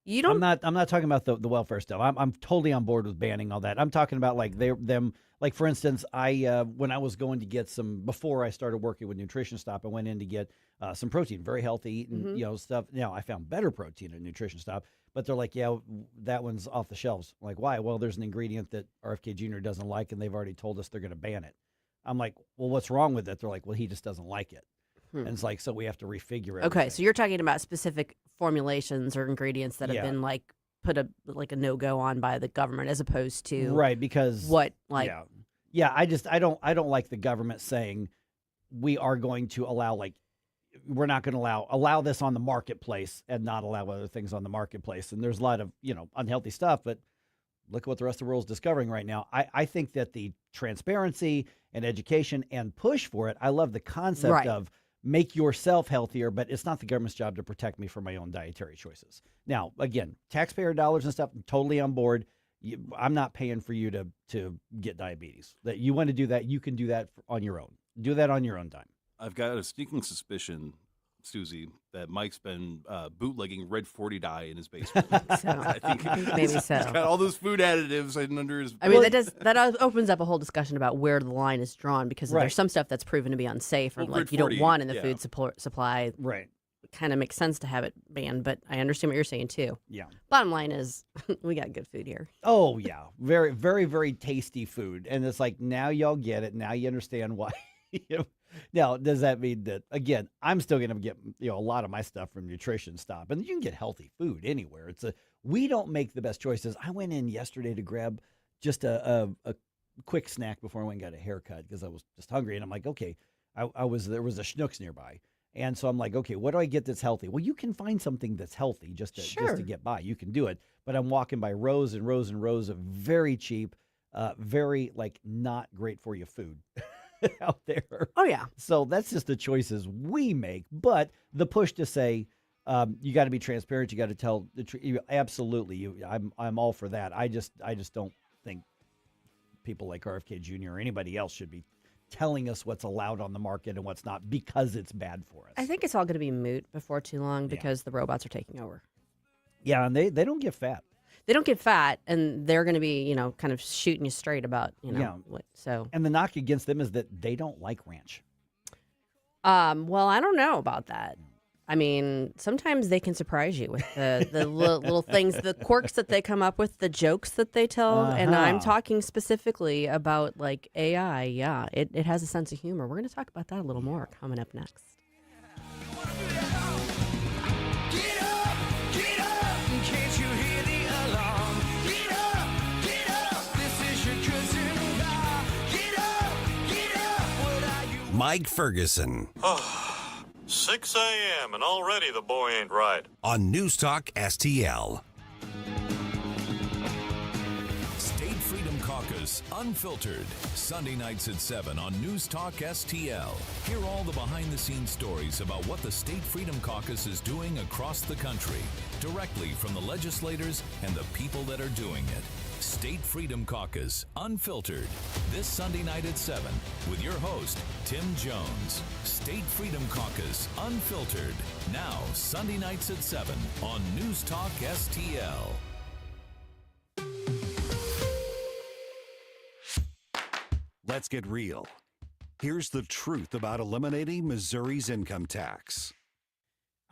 You don't. I'm not talking about the welfare stuff. I'm totally on board with banning all that. I'm talking about like them. Like for instance, when I was going to get before I started working with Nutrition Stop, I went in to get some protein, very healthy eating, stuff. Now I found better protein at Nutrition Stop, but they're like, yeah, that one's off the shelves. I'm like, why? Well, there's an ingredient that RFK Jr. doesn't like, and they've already told us they're going to ban it. I'm like, well, what's wrong with it? They're like, well, he just doesn't like it. And it's like, so we have to refigure it. Okay, so you're talking about specific formulations or ingredients that have been like put a no-go on by the government, as opposed to because I don't like the government saying we are going to allow we're not going to allow this on the marketplace and not allow other things on the marketplace. And there's a lot of unhealthy stuff, but look at what the rest of the world is discovering right now. I think that the transparency and education and push for it. I love the concept of make yourself healthier, but it's not the government's job to protect me from my own dietary choices. Now, again, taxpayer dollars and stuff, I'm totally on board. I'm not paying for you to get diabetes. That you want to do that, you can do that on your own. Do that on your own time. I've got a sneaking suspicion, Susie, that Mike's been bootlegging Red 40 dye in his basement. I think maybe so. He's got all those food additives hidden under his. I mean, that opens up a whole discussion about where the line is drawn, because there's some stuff that's proven to be unsafe or you don't want in the food supply. Right. It kind of makes sense to have it banned, but I understand what you're saying too. Yeah. Bottom line is, we got good food here. Oh yeah, very, very, very tasty food, and it's like now y'all get it. Now you understand why. Now, does that mean that, again, I'm still going to get a lot of my stuff from Nutrition Stop, and you can get healthy food anywhere. We don't make the best choices. I went in yesterday to grab just a quick snack before I went and got a haircut because I was just hungry, and I'm like, okay, there was a Schnucks nearby, and so I'm like, okay, what do I get that's healthy? Well, you can find something that's healthy just to get by. You can do it, but I'm walking by rows and rows and rows of very cheap, very not great for you food. Out there. Oh yeah. So that's just the choices we make. But the push to say you got to be transparent, you got to tell the truth. Absolutely, I'm all for that. I just don't think people like RFK Jr. or anybody else should be telling us what's allowed on the market and what's not because it's bad for us. I think it's all going to be moot before too long because the robots are taking over. Yeah, and they don't get fat. They don't get fat, and they're going to be, kind of shooting you straight about, so. And the knock against them is that they don't like ranch. Well, I don't know about that. I mean, sometimes they can surprise you with the little things, the quirks that they come up with, the jokes that they tell. And I'm talking specifically about AI. Yeah, it has a sense of humor. We're going to talk about that a little more coming up next. Mike Ferguson. 6 a.m. and already the boy ain't right. On NewsTalkSTL. State Freedom Caucus Unfiltered. Sunday nights at 7 on NewsTalkSTL. Hear all the behind-the-scenes stories about what the State Freedom Caucus is doing across the country. Directly from the legislators and the people that are doing it. State Freedom Caucus Unfiltered. This Sunday night at 7 with your host, Tim Jones. State Freedom Caucus Unfiltered. Now, Sunday nights at 7 on NewsTalkSTL. Let's get real. Here's the truth about eliminating Missouri's income tax.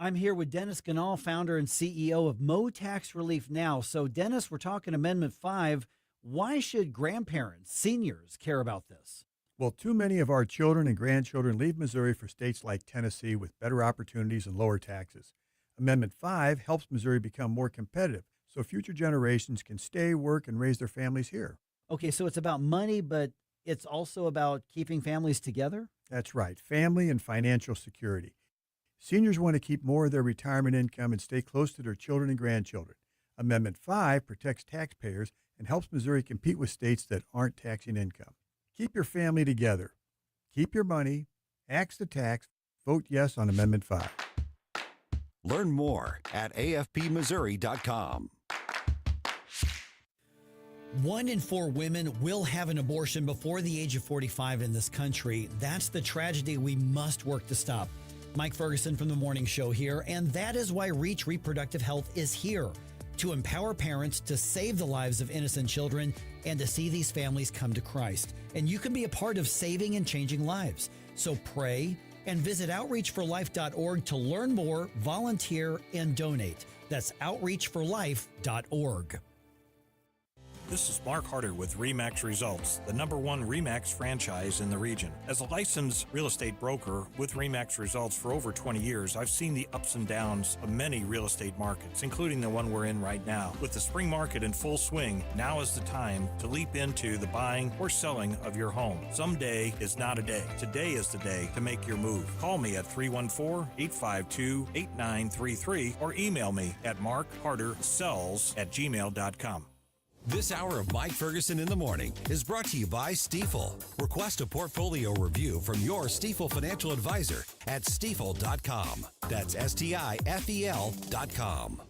I'm here with Dennis Ganal, founder and CEO of Mo Tax Relief Now. So, Dennis, we're talking Amendment 5. Why should grandparents, seniors, care about this? Well, too many of our children and grandchildren leave Missouri for states like Tennessee with better opportunities and lower taxes. Amendment 5 helps Missouri become more competitive so future generations can stay, work, and raise their families here. Okay, so it's about money, but it's also about keeping families together? That's right, family and financial security. Seniors want to keep more of their retirement income and stay close to their children and grandchildren. Amendment 5 protects taxpayers and helps Missouri compete with states that aren't taxing income. Keep your family together. Keep your money. Axe the tax. Vote yes on Amendment 5. Learn more at afpmissouri.com. 1 in 4 women will have an abortion before the age of 45 in this country. That's the tragedy we must work to stop. Mike Ferguson from The Morning Show here, and that is why Reach Reproductive Health is here, to empower parents to save the lives of innocent children and to see these families come to Christ. And you can be a part of saving and changing lives. So pray and visit outreachforlife.org to learn more, volunteer, and donate. That's outreachforlife.org. This is Mark Harder with RE/MAX Results, the #1 RE/MAX franchise in the region. As a licensed real estate broker with RE/MAX Results for over 20 years, I've seen the ups and downs of many real estate markets, including the one we're in right now. With the spring market in full swing, now is the time to leap into the buying or selling of your home. Someday is not a day. Today is the day to make your move. Call me at 314-852-8933 or email me at markhardersells@gmail.com. This hour of Mike Ferguson in the Morning is brought to you by Stifel. Request a portfolio review from your Stifel financial advisor at stifel.com. That's STIFEL.com.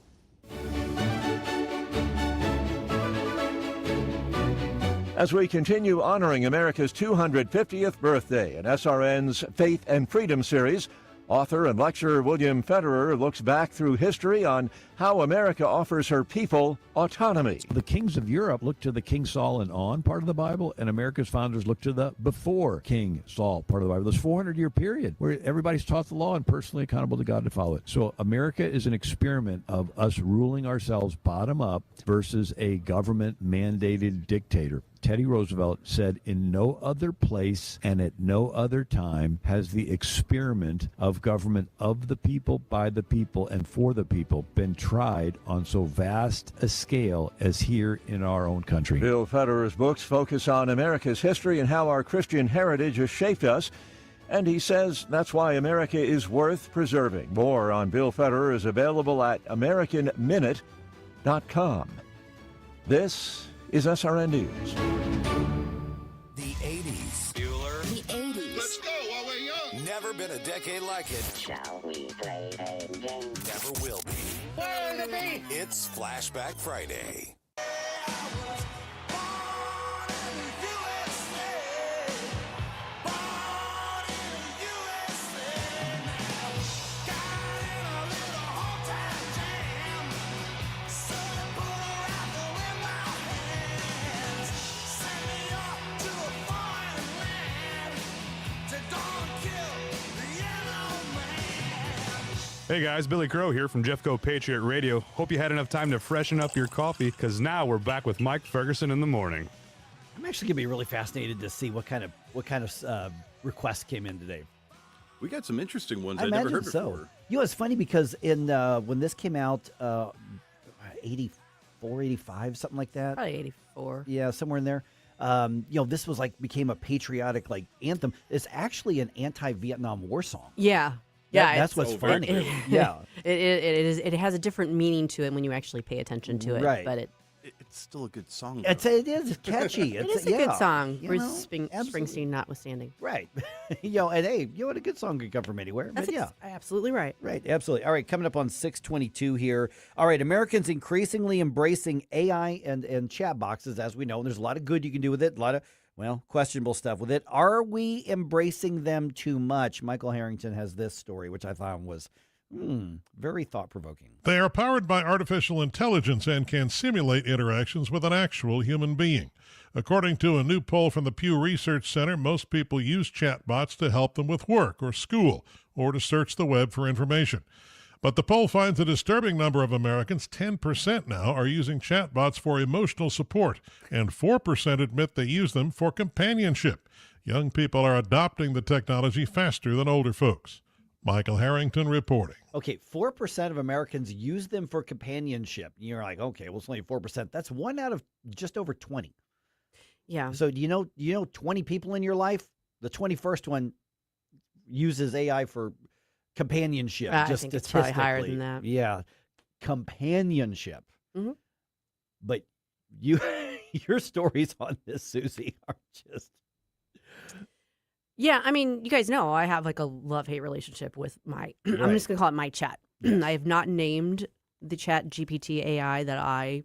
As we continue honoring America's 250th birthday in SRN's Faith and Freedom series, author and lecturer William Federer looks back through history on how America offers her people autonomy. The kings of Europe look to the King Saul and on part of the Bible, and America's founders look to the before King Saul part of the Bible. This 400-year period where everybody's taught the law and personally accountable to God to follow it. So America is an experiment of us ruling ourselves bottom up versus a government-mandated dictator. Teddy Roosevelt said, in no other place and at no other time has the experiment of government of the people, by the people, and for the people been tried on so vast a scale as here in our own country. Bill Federer's books focus on America's history and how our Christian heritage has shaped us. And he says that's why America is worth preserving. More on Bill Federer is available at AmericanMinute.com. This is SRN News. The 80s. Bueller. The 80s. Let's go while we're young. Never been a decade like it. Shall we play a game? Never will be. Where will it be? It's Flashback Friday. Hey guys, Billy Crow here from Jeffco Patriot Radio. Hope you had enough time to freshen up your coffee, because now we're back with Mike Ferguson in the morning. I'm actually going to be really fascinated to see what kind of requests came in today. We got some interesting ones I never heard so. before. You know, it's funny because in when this came out, 84, 85, something like that. Probably 84. Yeah, somewhere in there. This was became a patriotic anthem. It's actually an anti-Vietnam War song. Yeah. Yeah, that's what's funny. Yeah, it has a different meaning to it when you actually pay attention to it. Right. But it's still a good song. It is catchy. It is a good song. Absolutely. Springsteen notwithstanding. Right. And hey, a good song could come from anywhere. That's but yeah, absolutely right. Right. Absolutely. All right. Coming up on 6:22 here. All right. Americans increasingly embracing AI and chat boxes, as we know. And there's a lot of good you can do with it. A lot of questionable stuff with it. Are we embracing them too much? Michael Harrington has this story, which I thought was very thought-provoking. They are powered by artificial intelligence and can simulate interactions with an actual human being. According to a new poll from the Pew Research Center, most people use chatbots to help them with work or school or to search the web for information. But the poll finds a disturbing number of Americans, 10% now, are using chatbots for emotional support, and 4% admit they use them for companionship. Young people are adopting the technology faster than older folks. Michael Harrington reporting. Okay, 4% of Americans use them for companionship. You're like, okay, well, it's only 4%. That's 1 out of just over 20. Yeah. So do you know 20 people in your life? The 21st one uses AI for companionship. I just think it's probably higher than statistically. that. Yeah, companionship. Mm-hmm. But you Your stories on this, Susie, are just... Yeah, I mean, you guys know I have like a love-hate relationship with my, I'm just going to call it my chat. I have not named the chat GPT AI that I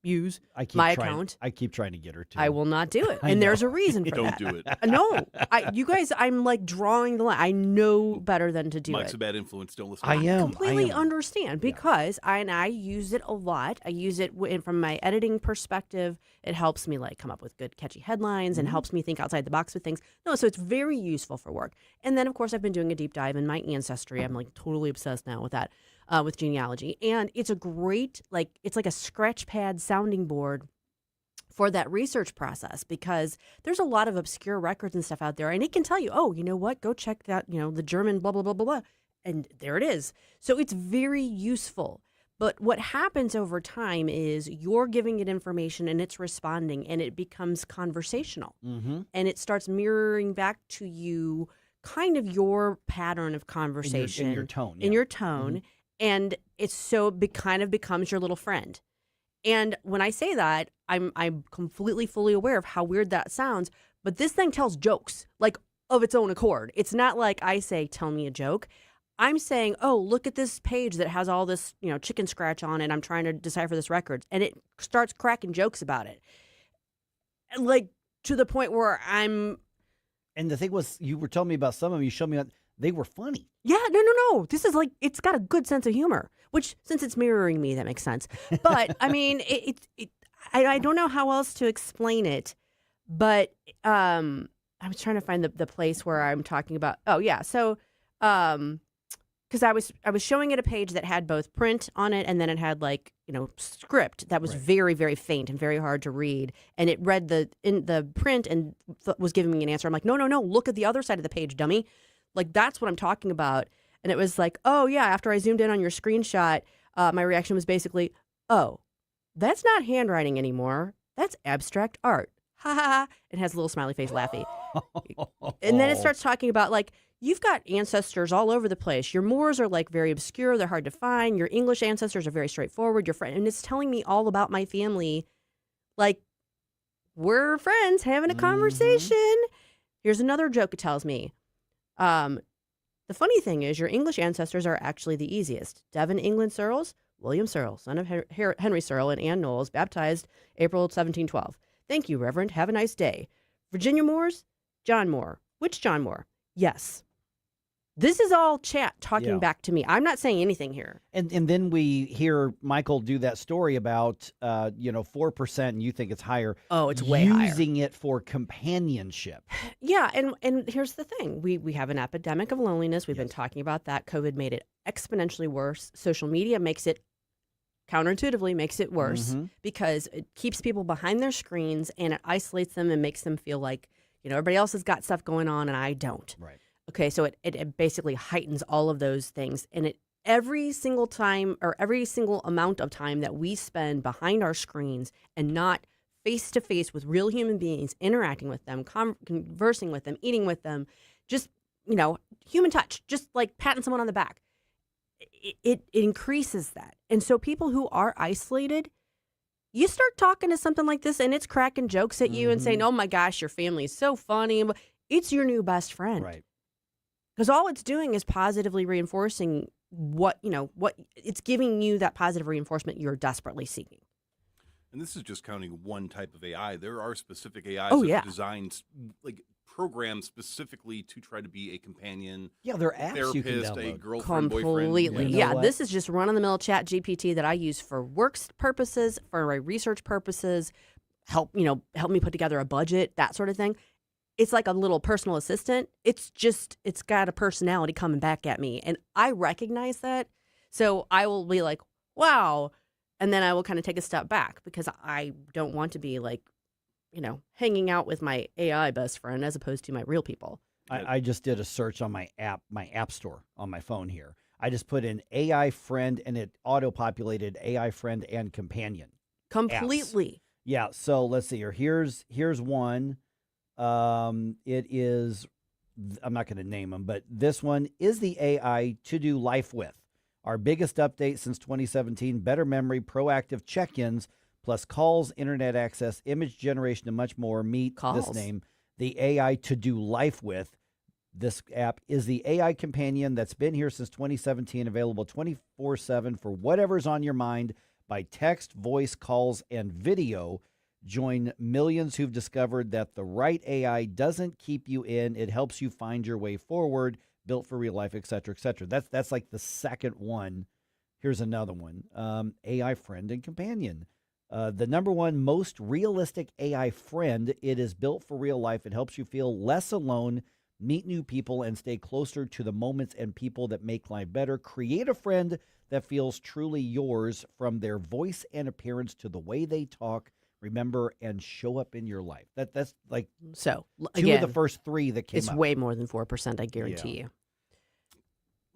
use, account. I keep trying to get her to. I will not do it. And there's a reason for Don't that. do it. No, you guys, I'm like drawing the line. I know better than to do Mike's it. a bad influence. Don't listen. I am. Completely understand because I use it a lot. I use it from my editing perspective. It helps me like come up with good catchy headlines and helps me think outside the box with things. No, so it's very useful for work. And then of course I've been doing a deep dive in my ancestry. I'm like totally obsessed now with that, with genealogy. And it's a great, it's like a scratch pad sounding board for that research process because there's a lot of obscure records and stuff out there. And it can tell you, oh, you know what? Go check that, the German blah, blah, blah, blah, blah. And there it is. So it's very useful. But what happens over time is you're giving it information and it's responding and it becomes conversational. And it starts mirroring back to you kind of your pattern of conversation. In your tone. In your tone. And it's kind of becomes your little friend. And when I say that, I'm completely fully aware of how weird that sounds. But this thing tells jokes, like of its own accord. It's not like I say, tell me a joke. I'm saying, oh, look at this page that has all this, chicken scratch on it. I'm trying to decipher this record. And it starts cracking jokes about it. Like to the point where I'm... And the thing was, you were telling me about some of them. You showed me they were funny. Yeah, no. This is it's got a good sense of humor, which since it's mirroring me, that makes sense. But I mean, I don't know how else to explain it, but I was trying to find the place where I'm talking about. Oh yeah. So, because I was showing it a page that had both print on it and then it had script that was very, very faint and very hard to read. And it read in the print and was giving me an answer. I'm like, no, look at the other side of the page, dummy. Like, that's what I'm talking about. And it was like, oh, yeah, after I zoomed in on your screenshot, my reaction was basically, oh, that's not handwriting anymore. That's abstract art. Ha ha ha. It has a little smiley face laughy. And then it starts talking about, you've got ancestors all over the place. Your Moors are, very obscure. They're hard to find. Your English ancestors are very straightforward. Your friend, and it's telling me all about my family. We're friends having a conversation. Here's another joke it tells me. The funny thing is your English ancestors are actually the easiest. Devon, England Searles, William Searle, son of Henry Searle and Anne Knowles, baptized April 1712. Thank you, Reverend. Have a nice day. Virginia Moores, John Moore. Which John Moore? Yes. This is all chat talking back to me. I'm not saying anything here. And then we hear Michael do that story about 4%, and you think it's higher. Oh, it's way higher. Using it for companionship. Yeah, and here's the thing. We have an epidemic of loneliness. We've been talking about that. COVID made it exponentially worse. Social media makes it counterintuitively makes it worse because it keeps people behind their screens and it isolates them and makes them feel like, everybody else has got stuff going on and I don't. Right. Okay, so it basically heightens all of those things. And every single time or every single amount of time that we spend behind our screens and not face-to-face with real human beings, interacting with them, conversing with them, eating with them, just, human touch, just like patting someone on the back, it increases that. And so people who are isolated, you start talking to something like this and it's cracking jokes at you and saying, oh my gosh, your family is so funny. It's your new best friend. Right. Because all it's doing is positively reinforcing what it's giving you that positive reinforcement you're desperately seeking. And this is just counting one type of AI. There are specific AIs that are designed, programmed specifically to try to be a companion. Yeah, they're apps therapist, you can download. A girlfriend, Completely. boyfriend. Yeah, this is just run-of-the-mill chat GPT that I use for works purposes, for my research purposes, help me put together a budget, that sort of thing. It's like a little personal assistant. It's got a personality coming back at me. And I recognize that. So I will be like, wow. And then I will kind of take a step back because I don't want to be hanging out with my AI best friend as opposed to my real people. I just did a search on my app store on my phone here. I just put in AI friend and it auto-populated AI friend and companion. Completely. Apps. Yeah. So let's see here. Here's one. It is, I'm not going to name them, but this one is the AI to do life with. Our biggest update since 2017, better memory, proactive check-ins, plus calls, internet access, image generation, and much more. Meet this name, the AI to do life with. This app is the AI companion that's been here since 2017, available 24/7 for whatever's on your mind by text, voice, calls, and video. Join millions who've discovered that the right AI doesn't keep you in. It helps you find your way forward, built for real life, et cetera, et cetera. That's like the second one. Here's another one, AI friend and companion. The number one most realistic AI friend. It is built for real life. It helps you feel less alone, meet new people, and stay closer to the moments and people that make life better. Create a friend that feels truly yours, from their voice and appearance to the way they talk, remember, and show up in your life. That's like so. Two Again, of the first three that came it's up. way more than 4%, I guarantee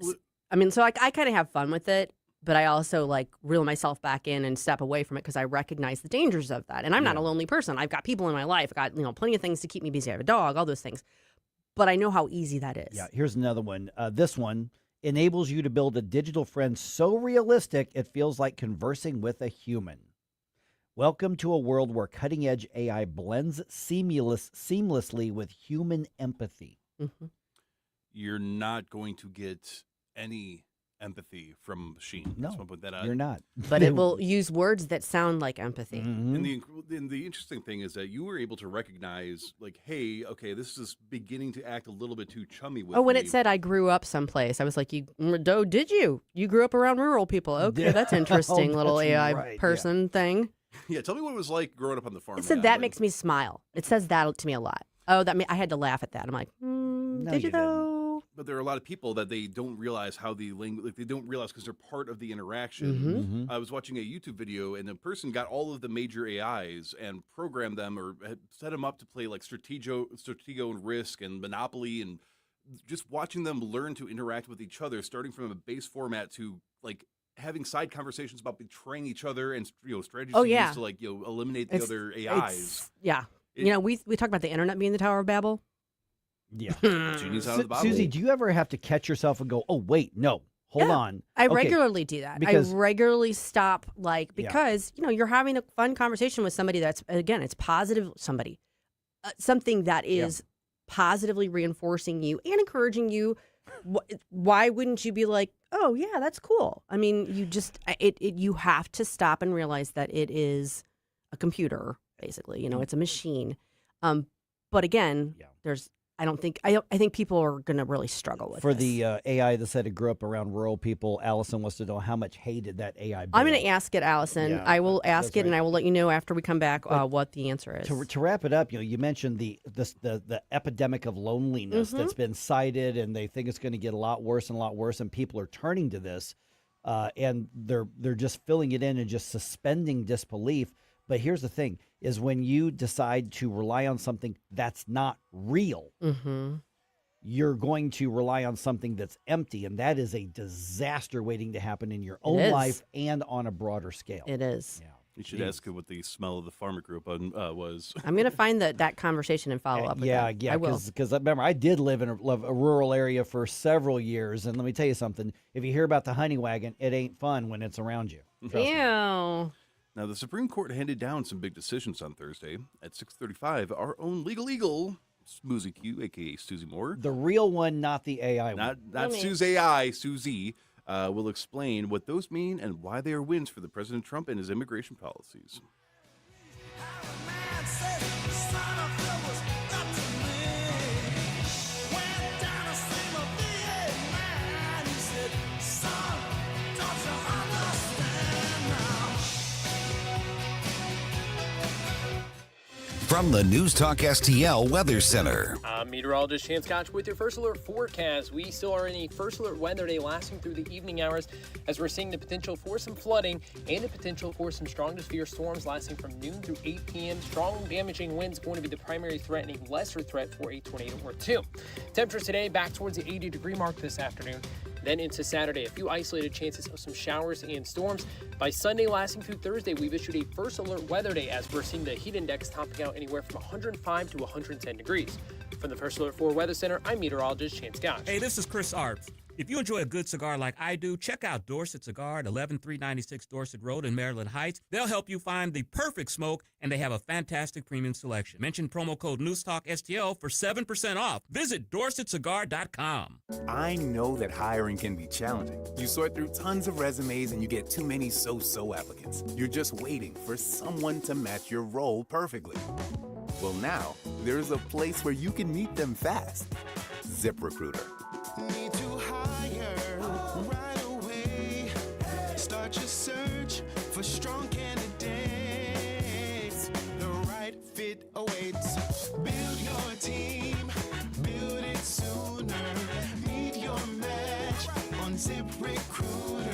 you. I mean, so I kind of have fun with it, but I also like reel myself back in and step away from it because I recognize the dangers of that. And I'm not a lonely person. I've got people in my life. I've got plenty of things to keep me busy. I have a dog, all those things. But I know how easy that is. Yeah, here's another one. This one enables you to build a digital friend so realistic it feels like conversing with a human. Welcome to a world where cutting-edge AI blends seamlessly with human empathy. Mm-hmm. You're not going to get any empathy from a machine. No, Just wanna put that out. you're not. But it will use words that sound like empathy. And the interesting thing is that you were able to recognize, like, hey, okay, this is beginning to act a little bit too chummy with When me. it said I grew up someplace, I was like, did you? You grew up around rural people. Okay, that's interesting, little AI person thing. Yeah, tell me what it was like growing up on the farm. It said that makes me smile. It says that to me a lot. Oh, I had to laugh at that. I'm like, did you though? But there are a lot of people that they don't realize how the language, like they don't realize because they're part of the interaction. I was watching a YouTube video and a person got all of the major AIs and programmed them or had set them up to play like Stratego and Risk and Monopoly, and just watching them learn to interact with each other, starting from a base format to like having side conversations about betraying each other and strategies to use to like eliminate the other AIs. We talk about the internet being the Tower of Babel. Yeah. Genius out of the bottle. Susie, do you ever have to catch yourself and go, oh, wait, no, hold on. I Okay. regularly do that. Because- I regularly stop, because, you're having a fun conversation with somebody that's, again, it's positive, something that is positively reinforcing you and encouraging you. Why wouldn't you be like, oh, yeah, that's cool? I mean, you have to stop and realize that it is a computer, basically. It's a machine. But again, I think people are going to really struggle with For this. the AI that said it grew up around rural people, Allison wants to know how much hay did that AI build? I'm going to ask it, Allison. Yeah, I will ask it, and I will let you know after we come back what the answer is. To wrap it up, you mentioned the epidemic of loneliness that's been cited, and they think it's going to get a lot worse and a lot worse, and people are turning to this, and they're just filling it in and just suspending disbelief. But here's the thing, is when you decide to rely on something that's not real, you're going to rely on something that's empty, and that is a disaster waiting to happen in your own life and on a broader scale. It is. Yeah. You should ask her what the smell of the farmer group was. I'm going to find that conversation and follow up with that. Yeah, I will. because remember, I did live in a rural area for several years, and let me tell you something, if you hear about the honey wagon, it ain't fun when it's around you. Trust me. Ew. Now, the Supreme Court handed down some big decisions on Thursday. At 6:35, our own legal eagle, Smoozy Q, a.k.a. Susie Moore. The real one, not the AI one. Not Susie AI, Susie, will explain what those mean and why they are wins for the President Trump and his immigration policies. From the News Talk STL Weather Center. I'm meteorologist Chance Koch with your first alert forecast. We still are in a first alert weather day lasting through the evening hours as we're seeing the potential for some flooding and the potential for some strong to severe storms lasting from noon through 8 p.m. Strong damaging winds going to be the primary threat and a lesser threat for a tornado or two. Temperatures today back towards the 80-degree mark this afternoon. Then into Saturday, a few isolated chances of some showers and storms. By Sunday, lasting through Thursday, we've issued a first alert weather day as we're seeing the heat index topping out anywhere from 105 to 110 degrees. From the First Alert 4 Weather Center, I'm meteorologist Chance Koch. Hey, this is Chris Arps. If you enjoy a good cigar like I do, check out Dorset Cigar at 11396 Dorset Road in Maryland Heights. They'll help you find the perfect smoke, and they have a fantastic premium selection. Mention promo code NewsTalkSTL for 7% off. Visit DorsetCigar.com. I know that hiring can be challenging. You sort through tons of resumes and you get too many so-so applicants. You're just waiting for someone to match your role perfectly. Well, now, there's a place where you can meet them fast. ZipRecruiter. Need to hire right away. Start your search for strong candidates. The right fit awaits. Build your team. Build it sooner. Meet your match on ZipRecruiter.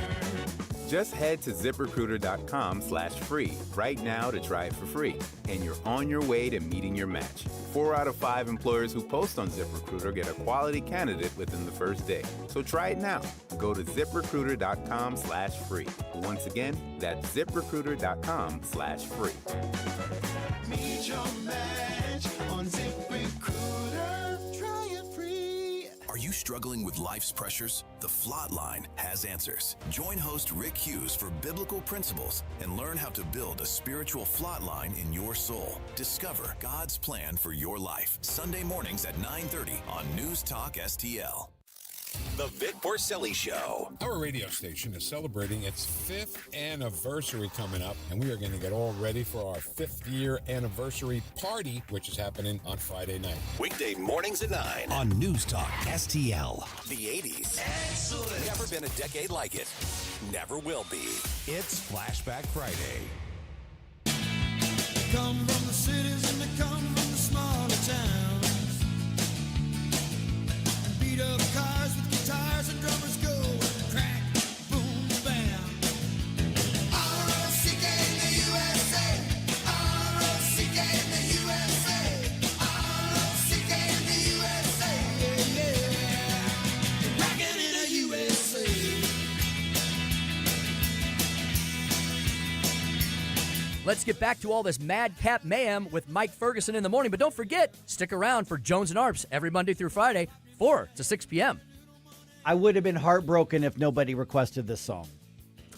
Just head to ZipRecruiter.com/free right now to try it for free. And you're on your way to meeting your match. 4 out of 5 employers who post on ZipRecruiter get a quality candidate within the first day. So try it now. Go to ZipRecruiter.com/free. Once again, that's ZipRecruiter.com/free. Meet your match on ZipRecruiter. Try it free. Are you struggling with life's pressures? The Flot Line has answers. Join host Rick Hughes for biblical principles and learn how to build a spiritual flot line in your soul. Discover God's plan for your life. Sunday mornings at 9:30 on News Talk STL. The Vic Porcelli Show. Our radio station is celebrating its 5th anniversary coming up, and we are going to get all ready for our 5th year anniversary party, which is happening on Friday night. Weekday mornings at 9 On News Talk STL. The 80s. Excellent. Never been a decade like it. Never will be. It's Flashback Friday. Come from the cities and they come from the smaller towns. Beat up cars with guitars and drummers go crack, boom, bam. R-O-C-K in the USA. R-O-C-K in the USA. R-O-C-K in the USA. Yeah, yeah. Rockin' in the USA. Let's get back to all this madcap mayhem with Mike Ferguson in the morning. But don't forget, stick around for Jones and Arps every Monday through Friday, 4 to 6 p.m. I would have been heartbroken if nobody requested this song.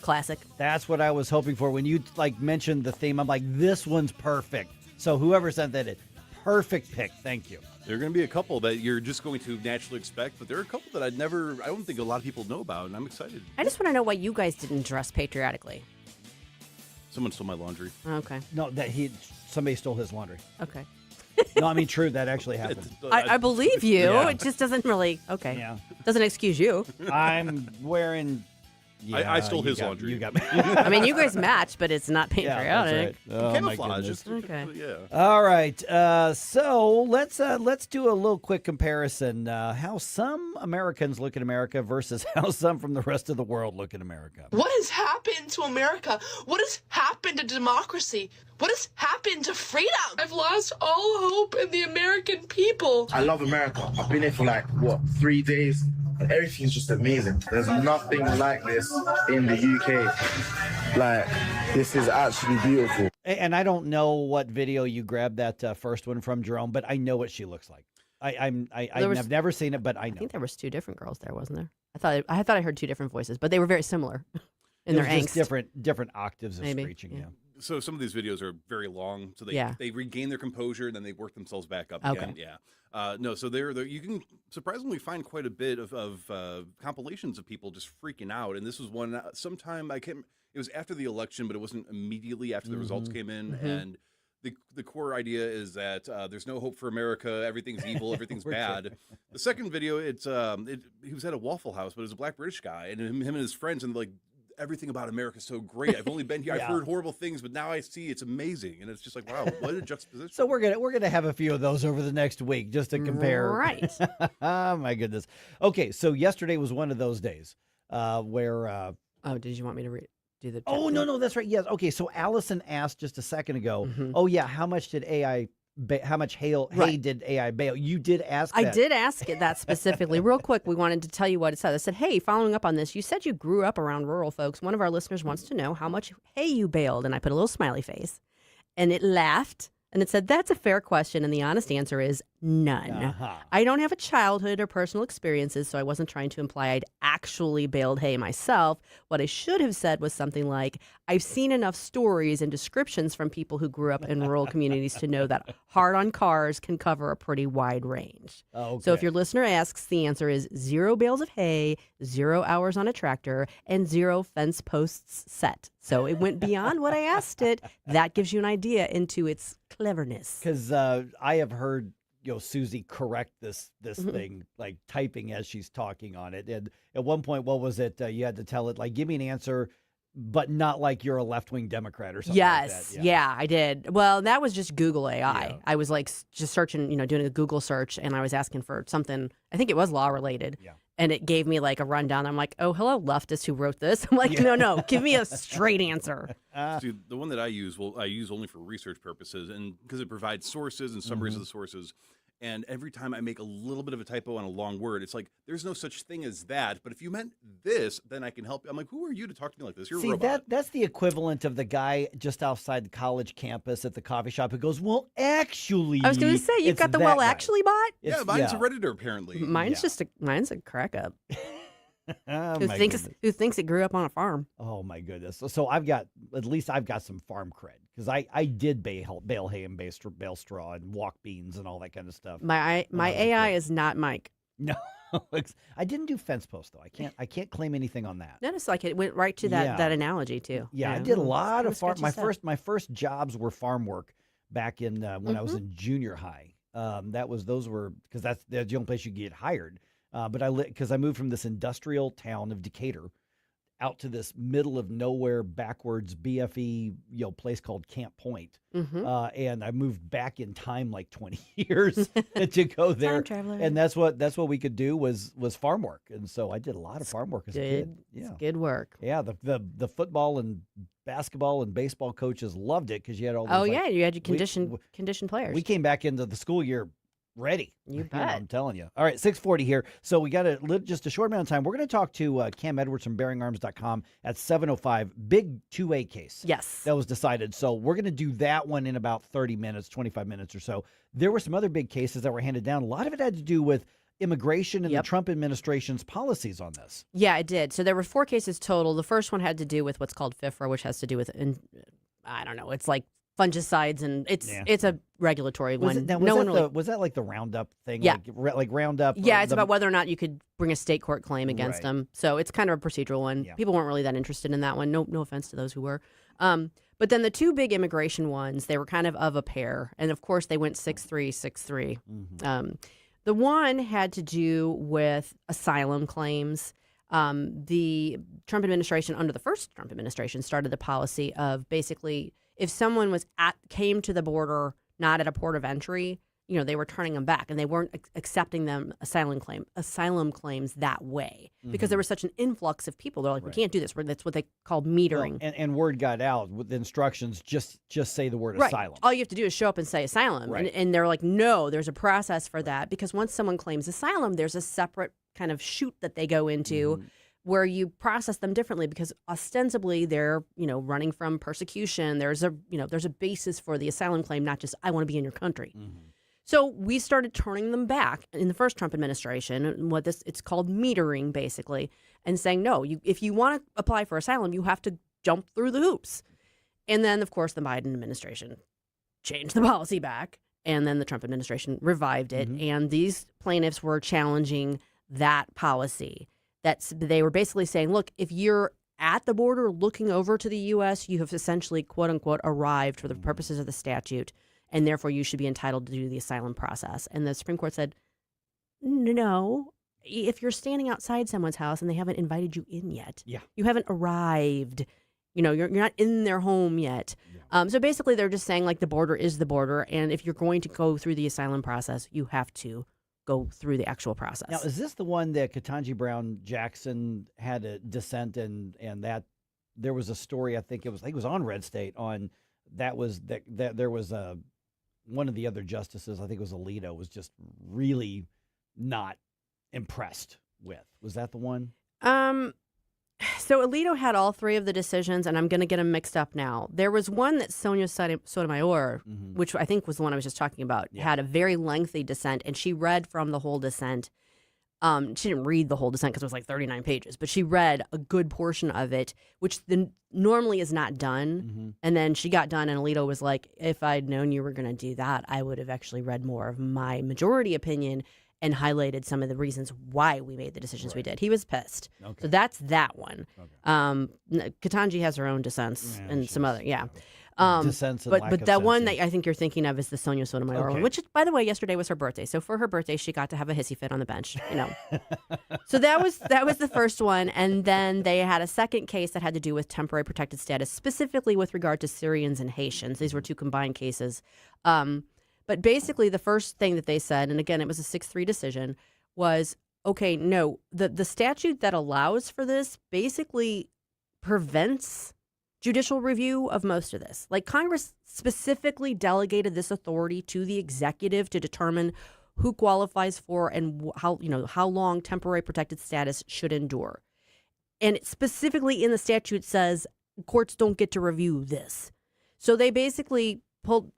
Classic. That's what I was hoping for. When you mentioned the theme, I'm like, this one's perfect. So whoever sent that in, perfect pick. Thank you. There are going to be a couple that you're just going to naturally expect, but there are a couple that I don't think a lot of people know about, and I'm excited. I just want to know why you guys didn't dress patriotically. Someone stole my laundry. Okay. No, somebody stole his laundry. Okay. No, I mean, true. That actually happened. I believe you. Yeah. It just doesn't really. Okay. Yeah. Doesn't excuse you. I'm wearing. Yeah, I stole his laundry. You got me. I mean, you guys match, but it's not Yeah, patriotic. that's right. Oh, my Camouflage. goodness. Okay. Yeah. All right. So let's do a little quick comparison. How some Americans look at America versus how some from the rest of the world look at America. What has happened to America? What has happened to democracy? What has happened to freedom? I've lost all hope in the American people. I love America. I've been here for 3 days. And everything's just amazing. There's nothing like this in the UK. This is actually beautiful. And I don't know what video you grabbed that first one from, Jerome, but I know what she looks like. I've never seen it, but I know. I think there was 2 different girls there, wasn't there? I thought I heard 2 different voices, but they were very similar in their angst. Just different octaves of screeching. Yeah. So some of these videos are very long, so they regain their composure and then they work themselves back up Okay. again. Yeah. So they're you can surprisingly find quite a bit of compilations of people just freaking out. And this was one sometime it was after the election, but it wasn't immediately after the results came in. Mm-hmm. And the core idea is that there's no hope for America. Everything's evil. Everything's bad. The second video, he was at a Waffle House, but it was a black British guy, and him and his friends, and everything about America is so great. I've only been here. I've heard horrible things, but now I see it's amazing, and it's just like, wow, what a juxtaposition. So we're gonna have a few of those over the next week just to compare. Right. Oh my goodness. Okay, so yesterday was one of those days where. Did you want me to read? Do the? Oh no, that's right. Yes. Okay, so Allison asked just a second ago. Mm-hmm. Oh yeah, how much did AI? How much hay did AI bail? You did ask that. I did ask it that specifically. Real quick, we wanted to tell you what it said. I said, hey, following up on this, you said you grew up around rural folks. One of our listeners wants to know how much hay you baled. And I put a little smiley face. And it laughed. And it said, that's a fair question. And the honest answer is None. Uh-huh. I don't have a childhood or personal experiences, so I wasn't trying to imply I'd actually baled hay myself. What I should have said was something like, I've seen enough stories and descriptions from people who grew up in rural communities to know that hard on cars can cover a pretty wide range. Okay. So if your listener asks, the answer is 0 bales of hay, 0 hours on a tractor, and 0 fence posts set. So it went beyond what I asked it. That gives you an idea into its cleverness. Because I have heard Susie correct this Mm-hmm. thing, like typing as she's talking on it. And at one point, what was it? You had to tell it, like, give me an answer, but not like you're a left-wing Democrat or something like Yes. that. Yeah, I did. Well, that was just Google AI. Yeah. I was like just searching, doing a Google search, and I was asking for something, I think it was law related. Yeah. And it gave me like a rundown. I'm like, oh, hello, leftist who wrote this. I'm like, no, give me a straight answer. See, the one that I use, I use only for research purposes, and because it provides sources and summaries of the sources. And every time I make a little bit of a typo on a long word, it's like, there's no such thing as that. But if you meant this, then I can help you. I'm like, who are you to talk to me like this? You're a robot. That's the equivalent of the guy just outside the college campus at the coffee shop who goes, well, actually. I was going to say, you've it's got the that well guy. actually bot? Yeah, mine's a Redditor, apparently. Mine's mine's a crack up. Oh, who my thinks goodness. who thinks it grew up on a farm. Oh my goodness! So I've got some farm cred because I did bale hay and bale straw and walk beans and all that kind of stuff. My AI is not Mike. No, I didn't do fence post though. I can't claim anything on that. Notice like it went right to that analogy too. Yeah, I did a lot of farm. My first jobs were farm work back in when I was in junior high. Those were because that's the only place you get hired. But because I moved from this industrial town of Decatur out to this middle of nowhere, backwards BFE, place called Camp Point. And I moved back in time like 20 years to go there. Time traveler. And that's what we could do was farm work. And so I did a lot of farm work as a kid. Yeah. It's good work. Yeah, the football and basketball and baseball coaches loved it because you had all those. Oh yeah, you had your conditioned players. We came back into the school year ready. You know, bet. I'm telling you. All right, 6:40 here. So we got just a short amount of time. We're going to talk to Cam Edwards from BearingArms.com at 7:05. Big 2A case. Yes. That was decided. So we're going to do that one in about 30 minutes, 25 minutes or so. There were some other big cases that were handed down. A lot of it had to do with immigration and the Trump administration's policies on this. Yeah, it did. So there were 4 cases total. The first one had to do with what's called FIFRA, which has to do with, I don't know, it's like fungicides, and it's a regulatory one. Was that like the Roundup thing? Yeah. Like Roundup? Yeah, it's about whether or not you could bring a state court claim against Right. them. So it's kind of a procedural one. Yeah. People weren't really that interested in that one. No offense to those who were. But then the 2 big immigration ones, they were kind of a pair. And of course, they went 6-3, 6-3. The one had to do with asylum claims. The Trump administration, under the first Trump administration, started the policy of basically if someone came to the border not at a port of entry, they were turning them back, and they weren't accepting them asylum claims that way because there was such an influx of people. They're like, we can't do this. That's what they called metering. Well, and word got out with the instructions. Just say the word Right. asylum. All you have to do is show up and say asylum, Right. and they're like, no, there's a process for that because once someone claims asylum, there's a separate kind of chute that they go into. Where you process them differently because ostensibly they're, running from persecution. There's a basis for the asylum claim, not just I want to be in your country. So we started turning them back in the first Trump administration. It's called metering basically, and saying no, if you want to apply for asylum, you have to jump through the hoops. And then of course the Biden administration changed the policy back, and then the Trump administration revived it, and these plaintiffs were challenging that policy. They were basically saying, look, if you're at the border looking over to the U.S., you have essentially, quote unquote, arrived for the purposes of the statute, and therefore you should be entitled to do the asylum process. And the Supreme Court said, no, if you're standing outside someone's house and they haven't invited you in yet, you haven't arrived, you're not in their home yet. So basically they're just saying like the border is the border, and if you're going to go through the asylum process, you have to go through the actual process. Now, is this the one that Ketanji Brown Jackson had a dissent and that there was a story, I think it was on Red State on that there was one of the other justices, I think it was Alito, was just really not impressed with. Was that the one? So Alito had all three of the decisions, and I'm going to get them mixed up now. There was one that Sonia Sotomayor, which I think was the one I was just talking about, had a very lengthy dissent, and she read from the whole dissent. She didn't read the whole dissent because it was like 39 pages, but she read a good portion of it, which normally is not done. And then she got done, and Alito was like, if I'd known you were going to do that, I would have actually read more of my majority opinion and highlighted some of the reasons why we made the decisions we did. He was pissed. So that's that one. Ketanji has her own dissents and some other, Dissents and but lack but of that one sense, that I think you're thinking of is the Sonia Sotomayor one, which, by the way, yesterday was her birthday. So for her birthday, she got to have a hissy fit on the bench, So that was the first one, and then they had a second case that had to do with temporary protected status, specifically with regard to Syrians and Haitians. These were two combined cases. But basically, the first thing that they said, and again, it was a 6-3 decision, was, okay, no, the statute that allows for this basically prevents judicial review of most of this. Like, Congress specifically delegated this authority to the executive to determine who qualifies for and how long temporary protected status should endure. And it specifically in the statute says courts don't get to review this. So they basically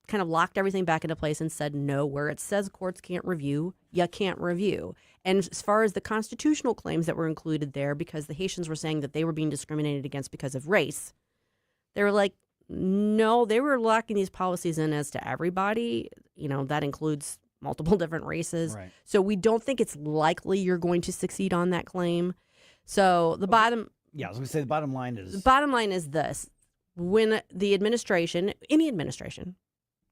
kind of locked everything back into place and said, no, where it says courts can't review, you can't review. And as far as the constitutional claims that were included there, because the Haitians were saying that they were being discriminated against because of race, they were like, no, they were locking these policies in as to everybody. That includes multiple different races. Right. So we don't think it's likely you're going to succeed on that claim. So the bottom... Yeah, I was going to say the bottom line is... The bottom line is this. When the administration, any administration,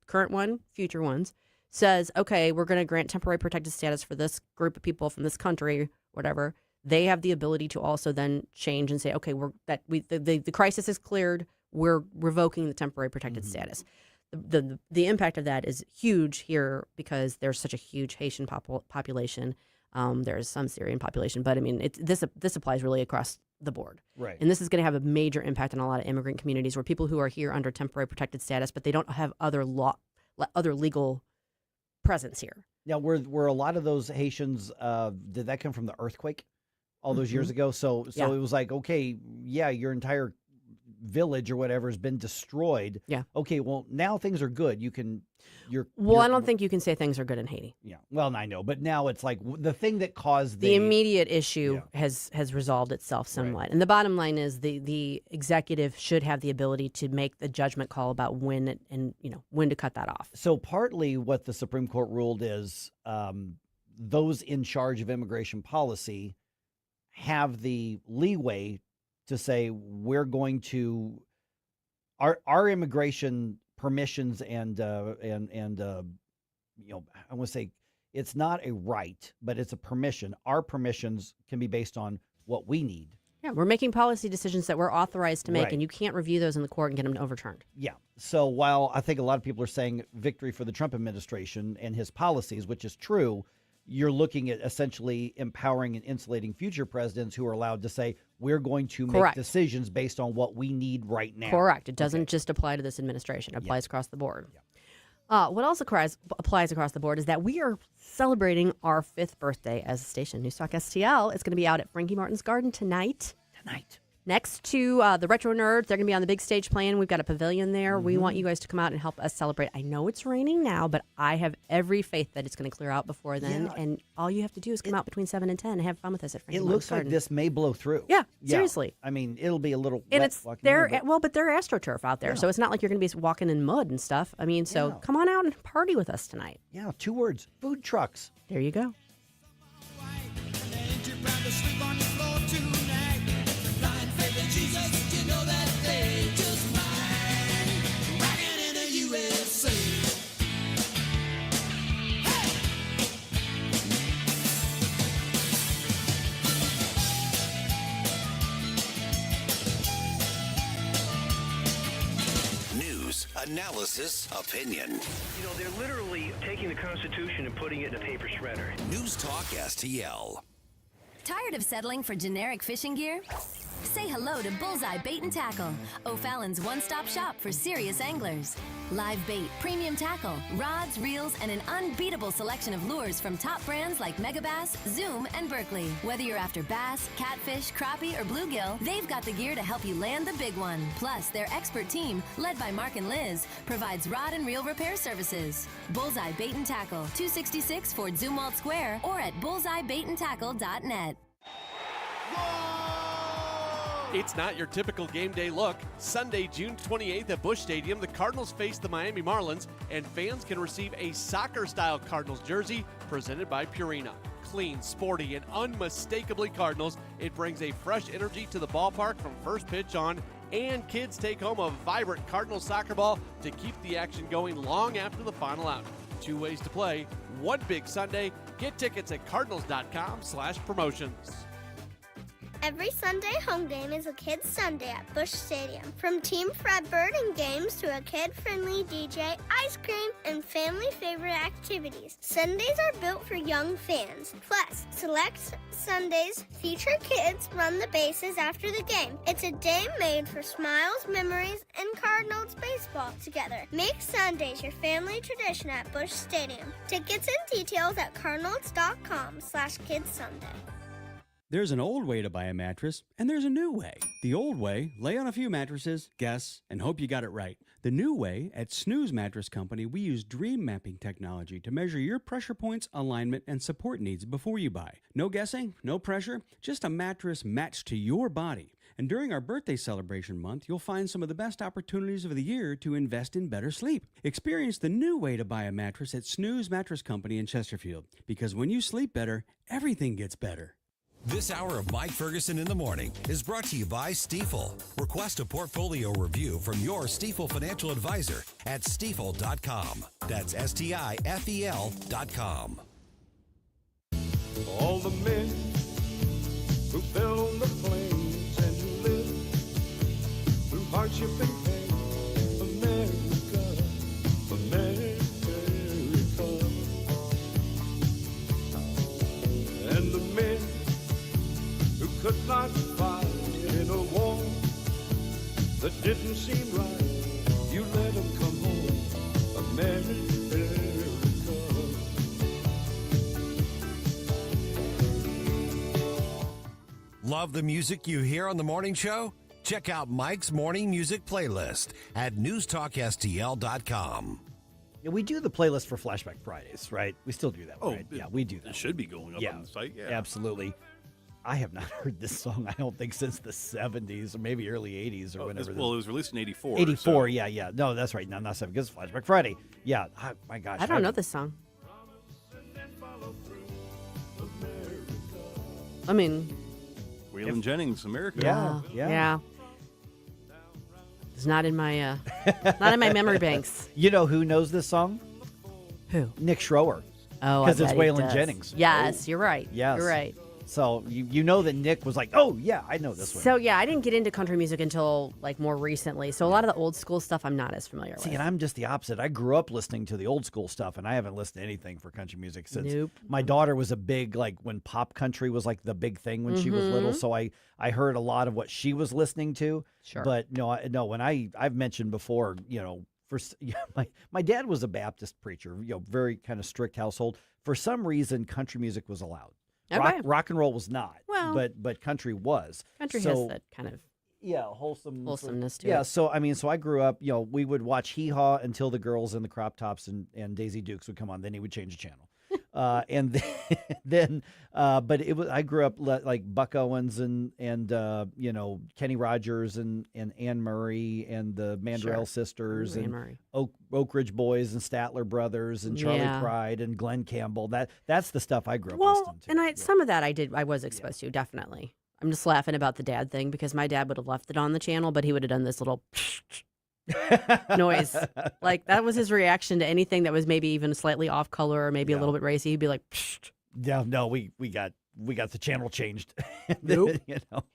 current one, future ones, says, okay, we're going to grant temporary protected status for this group of people from this country, whatever, they have the ability to also then change and say, okay, the crisis is cleared, we're revoking the temporary protected status. The impact of that is huge here because there's such a huge Haitian population. There's some Syrian population, but I mean, this applies really across the board. Right. And this is going to have a major impact on a lot of immigrant communities where people who are here under temporary protected status, but they don't have other legal presence here. Now, were a lot of those Haitians, did that come from the earthquake all those years ago? So it was like, okay, yeah, your entire village or whatever has been destroyed. Yeah. Okay, well, now things are good. I don't think you can say things are good in Haiti. Yeah. Well, I know, but now it's like the thing that caused the immediate issue has resolved itself somewhat. Right. And the bottom line is the executive should have the ability to make the judgment call about when to cut that off. So partly what the Supreme Court ruled is those in charge of immigration policy have the leeway to say we're going to our immigration permissions and I want to say it's not a right, but it's a permission. Our permissions can be based on what we need. Yeah, we're making policy decisions that we're authorized to make, and you can't review those in the court and get them overturned. Yeah. So while I think a lot of people are saying victory for the Trump administration and his policies, which is true, you're looking at essentially empowering and insulating future presidents who are allowed to say, we're going to make decisions based on what we need right now. Correct. It doesn't just apply to this administration. It applies across the board. What else applies across the board is that we are celebrating our 5th birthday as a station. NewsTalkSTL. It's going to be out at Frankie Martin's Garden tonight. Next to the Retro Nerds, they're going to be on the big stage playing. We've got a pavilion there. We want you guys to come out and help us celebrate. I know it's raining now, but I have every faith that it's going to clear out before then. Yeah. And all you have to do is come out between 7 and 10 and have fun with us at Frankie Martin's Garden. Like this may blow through. Yeah, seriously. I mean, it'll be a little and wet it's but they're AstroTurf out there, Yeah. so it's not like you're going to be walking in mud and stuff. I mean, so come on out and party with us tonight. Yeah, 2 words: food trucks. There you go. Jesus, you know that they just mine, rockin' in the USA. News, analysis, opinion. They're literally taking the Constitution and putting it in a paper shredder. News Talk STL. Tired of settling for generic fishing gear? Say hello to Bullseye Bait and Tackle, O'Fallon's one-stop shop for serious anglers. Live bait, premium tackle, rods, reels, and an unbeatable selection of lures from top brands like Megabass, Zoom, and Berkley. Whether you're after bass, catfish, crappie, or bluegill, they've got the gear to help you land the big one. Plus, their expert team, led by Mark and Liz, provides rod and reel repair services. Bullseye Bait and Tackle, 266 Fort Zumwalt Square, or at bullseyebaitandtackle.net. It's not your typical game day look. Sunday, June 28th at Busch Stadium, the Cardinals face the Miami Marlins, and fans can receive a soccer-style Cardinals jersey presented by Purina. Clean, sporty, and unmistakably Cardinals, it brings a fresh energy to the ballpark from first pitch on, and kids take home a vibrant Cardinals soccer ball to keep the action going long after the final out. 2 ways to play, one big Sunday. Get tickets at cardinals.com/promotions. Every Sunday home game is a kids' Sunday at Busch Stadium. From Team Fred birding games to a kid-friendly DJ, ice cream, and family-favorite activities. Sundays are built for young fans. Plus, select Sundays feature kids run the bases after the game. It's a day made for smiles, memories, and Cardinals baseball together. Make Sundays your family tradition at Busch Stadium. Tickets and details at cardinals.com/kidssunday. There's an old way to buy a mattress, and there's a new way. The old way, lay on a few mattresses, guess, and hope you got it right. The new way, at Snooze Mattress Company, we use dream mapping technology to measure your pressure points, alignment, and support needs before you buy. No guessing, no pressure, just a mattress matched to your body. And during our birthday celebration month, you'll find some of the best opportunities of the year to invest in better sleep. Experience the new way to buy a mattress at Snooze Mattress Company in Chesterfield, because when you sleep better, everything gets better. This hour of Mike Ferguson in the Morning is brought to you by Stifel. Request a portfolio review from your Stifel financial advisor at stifel.com. That's STIFEL.com. All the men who fell on the plains and who lived through hardship and pain. America, America. And the men who could not fight in a war that didn't seem right. You let them come home, America. Love the music you hear on the morning show? Check out Mike's morning music playlist at NewsTalkSTL.com. Yeah, we do the playlist for Flashback Fridays, right? We still do that, right? Yeah, we do that. It should be going up on the site, yeah. Absolutely. I have not heard this song, I don't think, since the 70s or maybe early 80s or whenever. Well, it was released in 84. 84, so. yeah. No, that's right. No, not 7, because it's Flashback Friday. Yeah, my gosh. I don't know this song. I mean... Waylon Jennings, America. Yeah. It's not in my memory banks. You know who knows this song? Who? Nick Schroer. Oh, because it's Waylon Jennings. Yes, you're right. Yes. You're right. So you know that Nick was like, oh, yeah, I know this one. So, yeah, I didn't get into country music until, like, more recently. So a lot of the old school stuff I'm not as familiar with. See, and I'm just the opposite. I grew up listening to the old school stuff, and I haven't listened to anything for country music since. Nope. My daughter was a big, like, when pop country was, like, the big thing when she was little. So I heard a lot of what she was listening to. Sure. But, no, when I've mentioned before, my dad was a Baptist preacher, very kind of strict household. For some reason, country music was allowed. Okay. Rock and roll was not, well, but country was. Country has that kind of wholesomeness to it. Yeah, so I grew up. We would watch Hee Haw until the girls in the crop tops and Daisy Dukes would come on. Then he would change the channel, and then but it was. I grew up like Buck Owens and Kenny Rogers and Anne Murray and the Mandrell sisters and Oak Ridge Boys and Statler Brothers and Charlie Pride and Glenn Campbell. That's the stuff I grew up listening to. And some of that I was exposed to, definitely. I'm just laughing about the dad thing because my dad would have left it on the channel, but he would have done this little noise. Like, that was his reaction to anything that was maybe even slightly off color or maybe a little bit racy. He'd be like, psh. Yeah, no, we got the channel changed. Nope.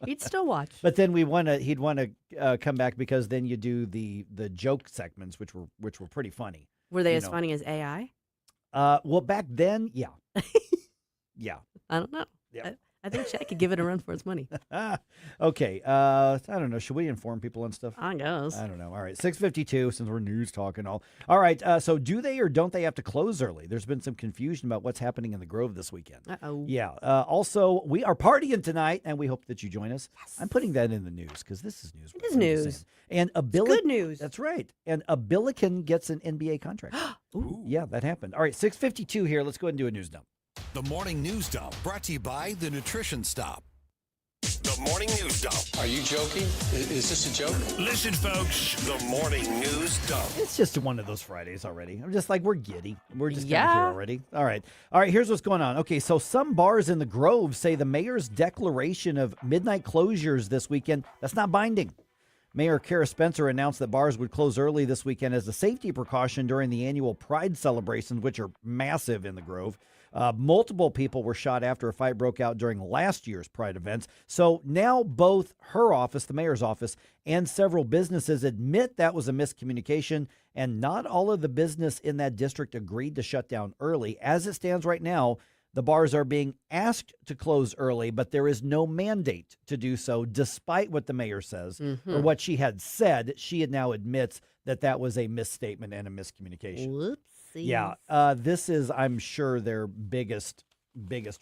He'd still watch. But then he'd want to come back because then you do the joke segments, which were pretty funny. Were they as funny as AI? Well, back then, yeah. Yeah. I don't know. Yeah. I think Shaq could give it a run for its money. Okay. I don't know. Should we inform people on stuff? I guess. I don't know. All right. 6:52, since we're news talking all. All right. So do they or don't they have to close early? There's been some confusion about what's happening in the Grove this weekend. Uh-oh. Yeah. Also, we are partying tonight, and we hope that you join us. Yes. I'm putting that in the news because this is news. It is news. And good news. That's right. And a Billiken gets an NBA contract. Ooh. Yeah, that happened. All right. 6:52 here. Let's go ahead and do a news dump. The Morning News Dump, brought to you by the Nutrition Stop. The Morning News Dump. Are you joking? Is this a joke? Listen, folks. The Morning News Dump. It's just one of those Fridays already. I'm just like, we're giddy. We're just kind of Yeah. here already. All right. All right, here's what's going on. Okay, so some bars in the Grove say the mayor's declaration of midnight closures this weekend, that's not binding. Mayor Kara Spencer announced that bars would close early this weekend as a safety precaution during the annual Pride celebrations, which are massive in the Grove. Multiple people were shot after a fight broke out during last year's Pride events. So now both her office, the mayor's office, and several businesses admit that was a miscommunication, and not all of the business in that district agreed to shut down early. As it stands right now, the bars are being asked to close early, but there is no mandate to do so, despite what the mayor says or what she had said. She now admits that that was a misstatement and a miscommunication. Whoopsie. Yeah, this is, I'm sure, their biggest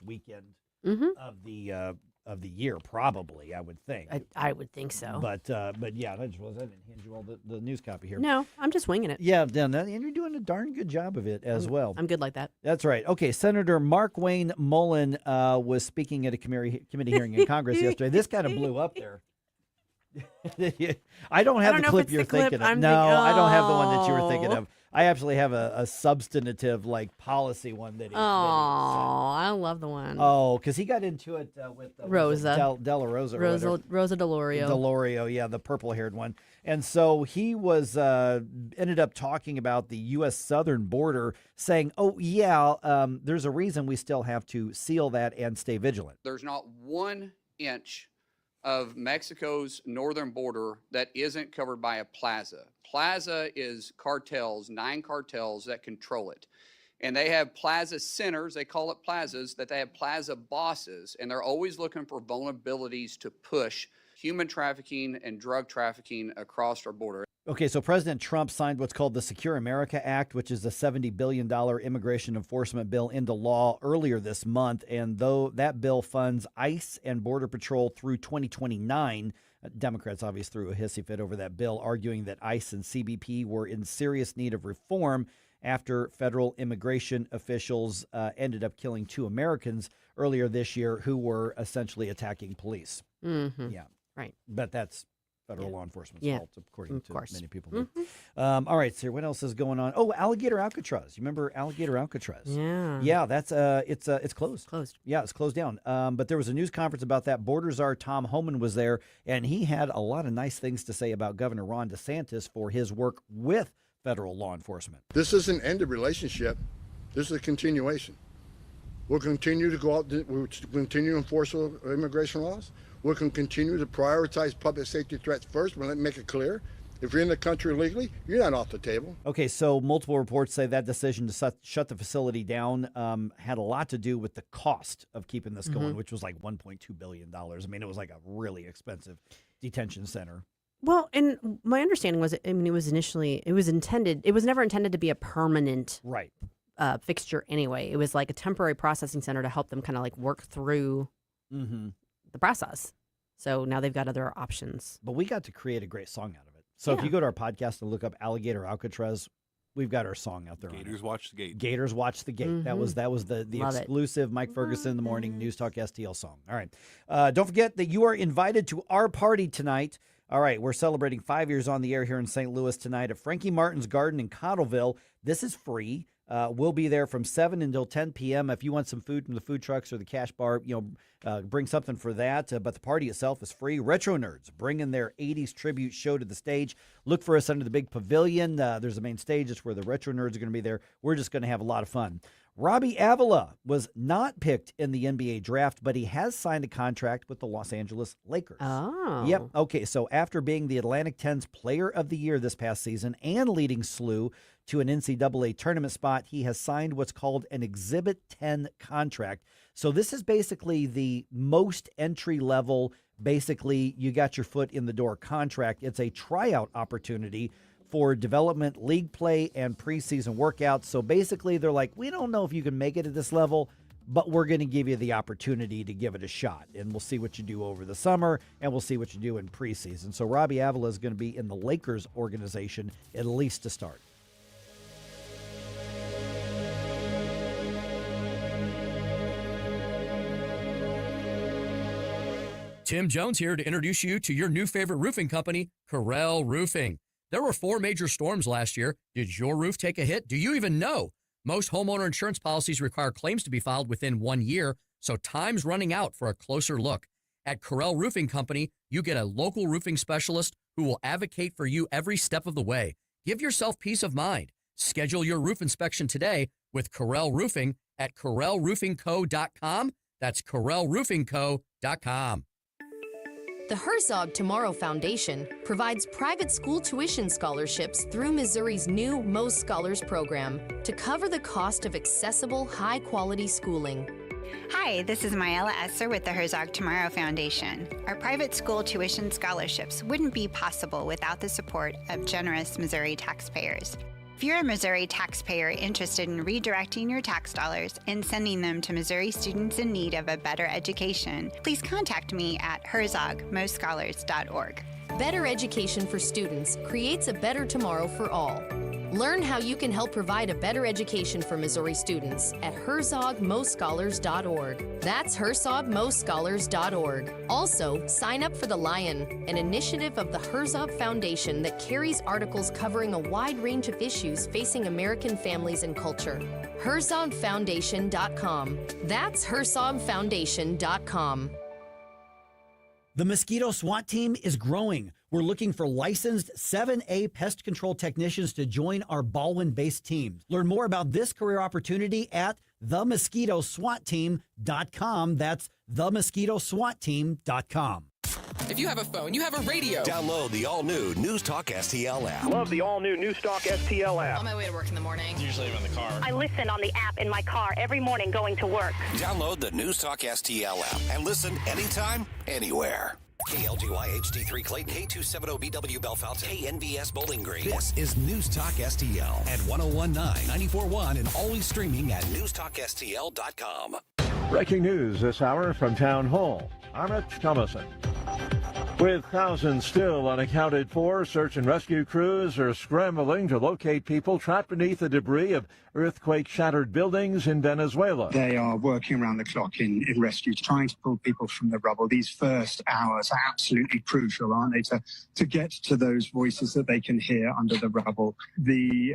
weekend of the year, probably. I would think. I would think so. But yeah, I didn't hand you all the news copy here. No, I'm just winging it. Yeah, and you're doing a darn good job of it as well. I'm good like that. That's right. Okay, Senator Mark Wayne Mullen was speaking at a committee hearing in Congress yesterday. This kind of blew up there. I don't have the clip you're thinking of. I don't have the one that you were thinking of. I actually have a substantive, policy one that he I love the one. Oh, because he got into it with Rosa. Della Rosa. Rosa DeLorio. DeLorio, yeah, the purple-haired one. And so he was ended up talking about the U.S. southern border, saying, there's a reason we still have to seal that and stay vigilant. There's not 1 inch of Mexico's northern border that isn't covered by a plaza. Plaza is cartels, 9 cartels that control it. And they have plaza centers, they call it plazas, that they have plaza bosses, and they're always looking for vulnerabilities to push human trafficking and drug trafficking across our border. Okay, so President Trump signed what's called the Secure America Act, which is a $70 billion immigration enforcement bill, into law earlier this month. And though that bill funds ICE and Border Patrol through 2029, Democrats obviously threw a hissy fit over that bill, arguing that ICE and CBP were in serious need of reform after federal immigration officials ended up killing 2 Americans earlier this year who were essentially attacking police. Mm-hmm. Yeah. Right. But that's federal law enforcement's fault, according to many people. Mm-hmm. All right, so what else is going on? Oh, Alligator Alcatraz. You remember Alligator Alcatraz? Yeah. Yeah, that's it's closed. Closed. Yeah, it's closed down. But there was a news conference about that. Border Czar Tom Homan was there, and he had a lot of nice things to say about Governor Ron DeSantis for his work with federal law enforcement. This isn't end of relationship. This is a continuation. We'll continue to go out. We'll continue to enforce immigration laws. We're going to continue to prioritize public safety threats first. We'll make it clear. If you're in the country illegally, you're not off the table. Okay, so multiple reports say that decision to shut the facility down had a lot to do with the cost of keeping this going, which was like $1.2 billion. I mean, it was like a really expensive detention center. Well, and my understanding was, it was never intended to be a permanent fixture anyway. It was like a temporary processing center to help them kind of work through the process. So now they've got other options. But we got to create a great song out of it. So if you go to our podcast and look up Alligator Alcatraz, we've got our song out there. Gators Watch the Gate. Gators Watch the Gate. That was the Love exclusive Mike Ferguson in the Morning News Talk STL song. All right. Don't forget that you are invited to our party tonight. All right, we're celebrating 5 years on the air here in St. Louis tonight at Frankie Martin's Garden in Cottleville. This is free. We'll be there from 7 until 10 p.m. If you want some food from the food trucks or the cash bar, bring something for that. But the party itself is free. Retro Nerds bringing their 80s tribute show to the stage. Look for us under the big pavilion. There's a main stage. It's where the Retro Nerds are going to be there. We're just going to have a lot of fun. Robbie Avila was not picked in the NBA draft, but he has signed a contract with the Los Angeles Lakers. Oh. Yep. Okay, so after being the Atlantic 10's Player of the Year this past season and leading SLU to an NCAA tournament spot, he has signed what's called an Exhibit 10 contract. So this is basically the most entry level, basically you got your foot in the door contract. It's a tryout opportunity for development, league play, and preseason workouts. So basically they're like, we don't know if you can make it at this level, but we're going to give you the opportunity to give it a shot. And we'll see what you do over the summer, and we'll see what you do in preseason. So Robbie Avila is going to be in the Lakers organization, at least to start. Tim Jones here to introduce you to your new favorite roofing company, Corel Roofing. There were 4 major storms last year. Did your roof take a hit? Do you even know? Most homeowner insurance policies require claims to be filed within 1 year, so time's running out for a closer look. At Corel Roofing Company, you get a local roofing specialist who will advocate for you every step of the way. Give yourself peace of mind. Schedule your roof inspection today with Corel Roofing at CorelRoofingCo.com. That's CorelRoofingCo.com. The Herzog Tomorrow Foundation provides private school tuition scholarships through Missouri's new Most Scholars program to cover the cost of accessible, high-quality schooling. Hi, this is Myella Esser with the Herzog Tomorrow Foundation. Our private school tuition scholarships wouldn't be possible without the support of generous Missouri taxpayers. If you're a Missouri taxpayer interested in redirecting your tax dollars and sending them to Missouri students in need of a better education, please contact me at herzogmostscholars.org. Better education for students creates a better tomorrow for all. Learn how you can help provide a better education for Missouri students at herzogmostscholars.org. That's herzogmostscholars.org. Also, sign up for The Lion, an initiative of the Herzog Foundation that carries articles covering a wide range of issues facing American families and culture. herzogfoundation.com. That's herzogfoundation.com. The Mosquito SWAT team is growing. We're looking for licensed 7A pest control technicians to join our Baldwin-based team. Learn more about this career opportunity at themosquitoswatteam.com. That's themosquitoswatteam.com. If you have a phone, you have a radio. Download the all-new NewsTalkSTL app. Love the all-new NewsTalkSTL app. On my way to work in the morning. Usually I'm in the car. I listen on the app in my car every morning going to work. Download the NewsTalkSTL app and listen anytime, anywhere. KLGY HD3 Clayton, K270BW Bellefonte, KNVS Bowling Green. This is NewsTalkSTL at 1019, 94.1, and always streaming at NewsTalkSTL.com. Breaking news this hour from Town Hall. I'm Rich Thomason. With thousands still unaccounted for, search and rescue crews are scrambling to locate people trapped beneath the debris of earthquake-shattered buildings in Venezuela. They are working around the clock in rescue, trying to pull people from the rubble. These first hours are absolutely crucial, aren't they, to get to those voices that they can hear under the rubble. The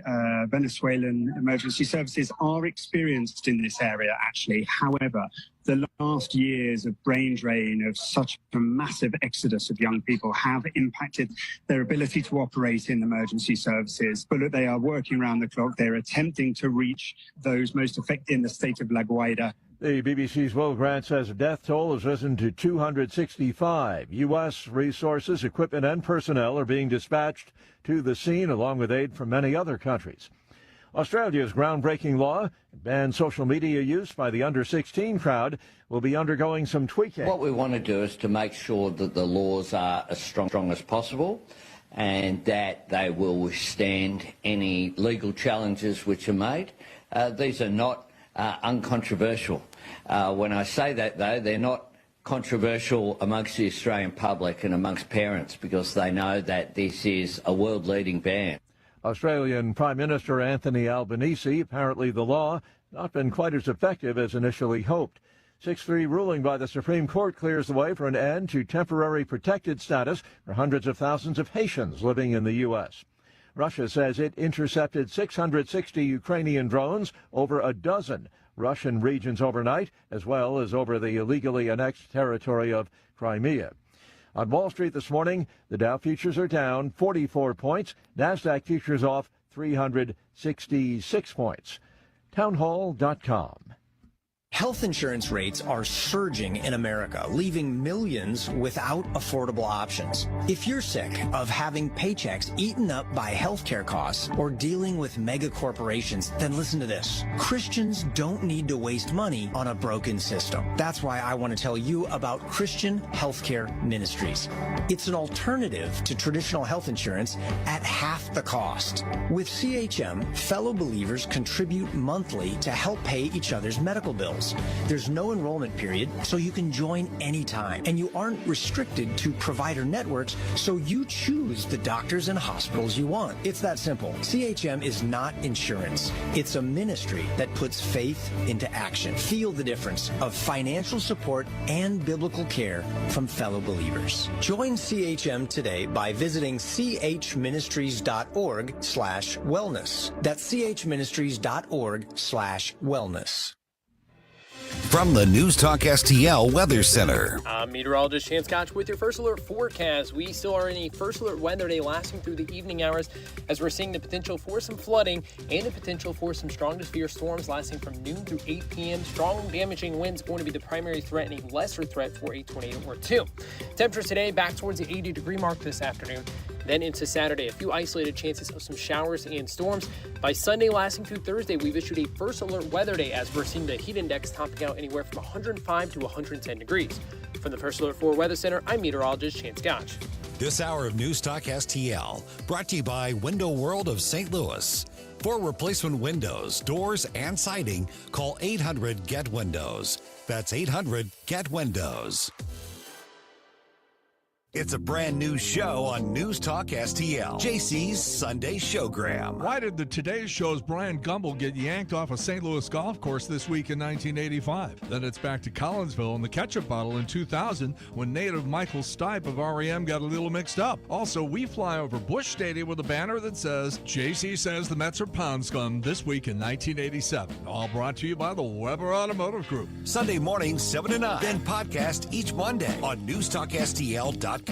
Venezuelan emergency services are experienced in this area, actually. However, the last years of brain drain, of such a massive exodus of young people, have impacted their ability to operate in emergency services. But they are working around the clock. They're attempting to reach those most affected in the state of La Guaira. The BBC's Will Grant says the death toll has risen to 265. U.S. resources, equipment, and personnel are being dispatched to the scene, along with aid from many other countries. Australia's groundbreaking law bans social media use by the under-16 crowd will be undergoing some tweaking. What we want to do is to make sure that the laws are as strong as possible and that they will withstand any legal challenges which are made. These are not uncontroversial. When I say that, though, they're not controversial amongst the Australian public and amongst parents because they know that this is a world-leading ban. Australian Prime Minister Anthony Albanese, apparently the law not been quite as effective as initially hoped. 6-3 ruling by the Supreme Court clears the way for an end to temporary protected status for hundreds of thousands of Haitians living in the U.S. Russia says it intercepted 660 Ukrainian drones over a dozen Russian regions overnight, as well as over the illegally annexed territory of Crimea. On Wall Street this morning, the Dow futures are down 44 points. NASDAQ futures off 366 points. townhall.com. Health insurance rates are surging in America, leaving millions without affordable options. If you're sick of having paychecks eaten up by healthcare costs or dealing with mega corporations, then listen to this. Christians don't need to waste money on a broken system. That's why I want to tell you about Christian Healthcare Ministries. It's an alternative to traditional health insurance at half the cost. With CHM, fellow believers contribute monthly to help pay each other's medical bills. There's no enrollment period, so you can join anytime. And you aren't restricted to provider networks, so you choose the doctors and hospitals you want. It's that simple. CHM is not insurance. It's a ministry that puts faith into action. Feel the difference of financial support and biblical care from fellow believers. Join CHM today by visiting chministries.org/wellness. That's chministries.org/wellness. From the News Talk STL Weather Center. I'm meteorologist Chance Koch with your first alert forecast. We still are in a first alert weather day lasting through the evening hours as we're seeing the potential for some flooding and the potential for some strong to severe storms lasting from noon through 8 p.m. Strong damaging winds going to be the primary threat and a lesser threat for a tornado or two. Temperatures today back towards the 80-degree mark this afternoon. Then into Saturday, a few isolated chances of some showers and storms. By Sunday, lasting through Thursday, we've issued a first alert weather day as we're seeing the heat index topping out anywhere from 105 to 110 degrees. From the First Alert 4 Weather Center, I'm meteorologist Chance Koch. This hour of News Talk STL brought to you by Window World of St. Louis. For replacement windows, doors, and siding, call 800-GET-WINDOWS. That's 800-GET-WINDOWS. It's a brand new show on News Talk STL. JC's Sunday Showgram. Why did the Today Show's Brian Gumbel get yanked off a St. Louis golf course this week in 1985? Then it's back to Collinsville and the ketchup bottle in 2000 when native Michael Stipe of REM got a little mixed up. Also, we fly over Busch Stadium with a banner that says, JC says the Mets are pound scum this week in 1987. All brought to you by the Weber Automotive Group. Sunday morning, 7 to 9. Then podcast each Monday on NewsTalkSTL.com.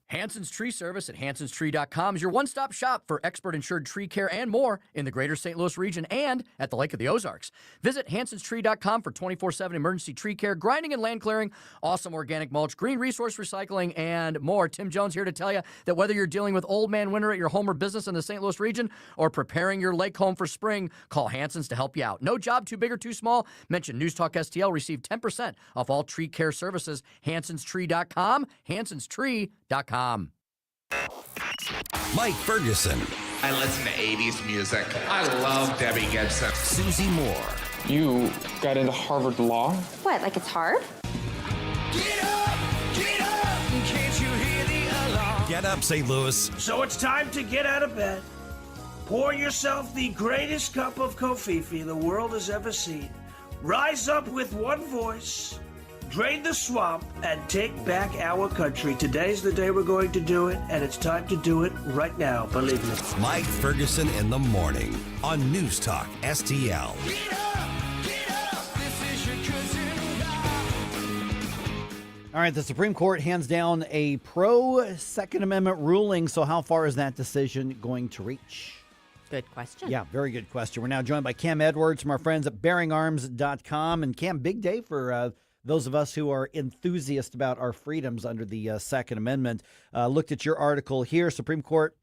Hanson's Tree Service at hansonstree.com is your one-stop shop for expert insured tree care and more in the greater St. Louis region and at the Lake of the Ozarks. Visit hansonstree.com for 24/7 emergency tree care, grinding and land clearing, awesome organic mulch, green resource recycling, and more. Tim Jones here to tell you that whether you're dealing with old man winter at your home or business in the St. Louis region or preparing your lake home for spring, call Hanson's to help you out. No job too big or too small. Mention News Talk STL. Receive 10% off all tree care services. hansonstree.com, hansonstree.com. Mike Ferguson. I listen to 80s music. I love Debbie Gibson. Susie Moore. You got into Harvard Law? What, like it's hard? Get up, can't you hear the alarm? Get up, St. Louis. So it's time to get out of bed. Pour yourself the greatest cup of Kofifi the world has ever seen. Rise up with one voice. Drain the swamp and take back our country. Today's the day we're going to do it, and it's time to do it right now, believe me. Mike Ferguson in the morning on News Talk STL. This is your All right, the Supreme Court hands down a pro-Second Amendment ruling. So how far is that decision going to reach? Good question. Yeah, very good question. We're now joined by Cam Edwards from our friends at BearingArms.com. And Cam, big day for those of us who are enthusiasts about our freedoms under the Second Amendment. Looked at your article here. Supreme Court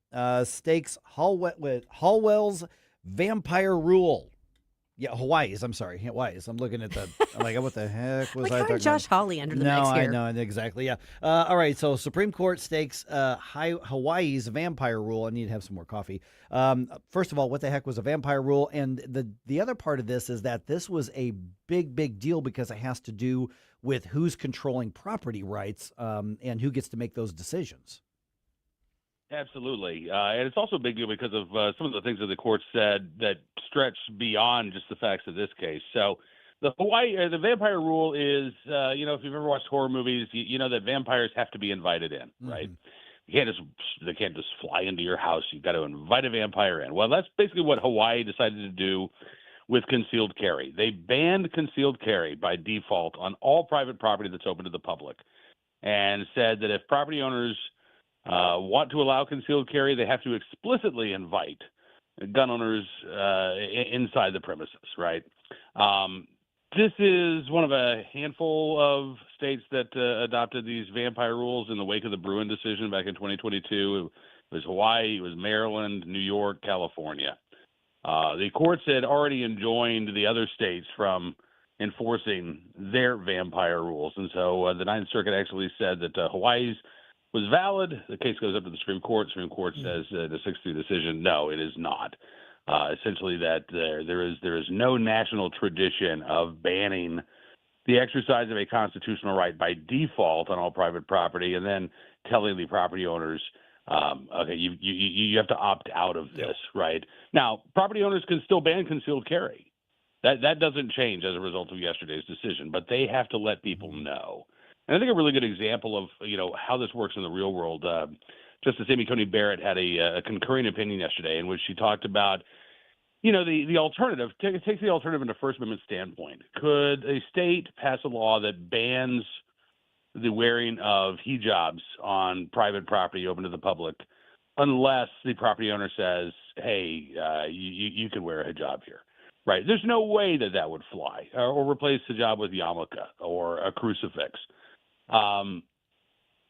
stakes Hallwell's vampire rule. Yeah, Hawaii's. I'm sorry, Hawaii's. I'm looking at the. I'm like, what the heck was I talking Josh about? Hawley under the mix here. No, I know exactly. Yeah. All right. So Supreme Court stakes Hawaii's vampire rule. I need to have some more coffee. First of all, what the heck was a vampire rule? And the other part of this is that this was a big deal because it has to do with who's controlling property rights and who gets to make those decisions. Absolutely. And it's also a big deal because of some of the things that the court said that stretch beyond just the facts of this case. So the the vampire rule is, if you've ever watched horror movies, you know that vampires have to be invited in, right? They can't just fly into your house. You've got to invite a vampire in. Well, that's basically what Hawaii decided to do with concealed carry. They banned concealed carry by default on all private property that's open to the public and said that if property owners want to allow concealed carry, they have to explicitly invite gun owners inside the premises, right? This is one of a handful of states that adopted these vampire rules in the wake of the Bruin decision back in 2022. It was Hawaii, it was Maryland, New York, California. The courts had already enjoined the other states from enforcing their vampire rules. And so the Ninth Circuit actually said that Hawaii's was valid. The case goes up to the Supreme Court. Supreme Court says the 6-3 decision, no, it is not. Essentially that there is no national tradition of banning the exercise of a constitutional right by default on all private property and then telling the property owners, okay, you have to opt out of this, right? Now, property owners can still ban concealed carry. That doesn't change as a result of yesterday's decision, but they have to let people know. And I think a really good example of how this works in the real world, Justice Amy Coney Barrett had a concurring opinion yesterday in which she talked about, the alternative, takes the alternative into First Amendment standpoint. Could a state pass a law that bans the wearing of hijabs on private property open to the public unless the property owner says, hey, you can wear a hijab here, right? There's no way that would fly, or replace hijab with yarmulke or a crucifix.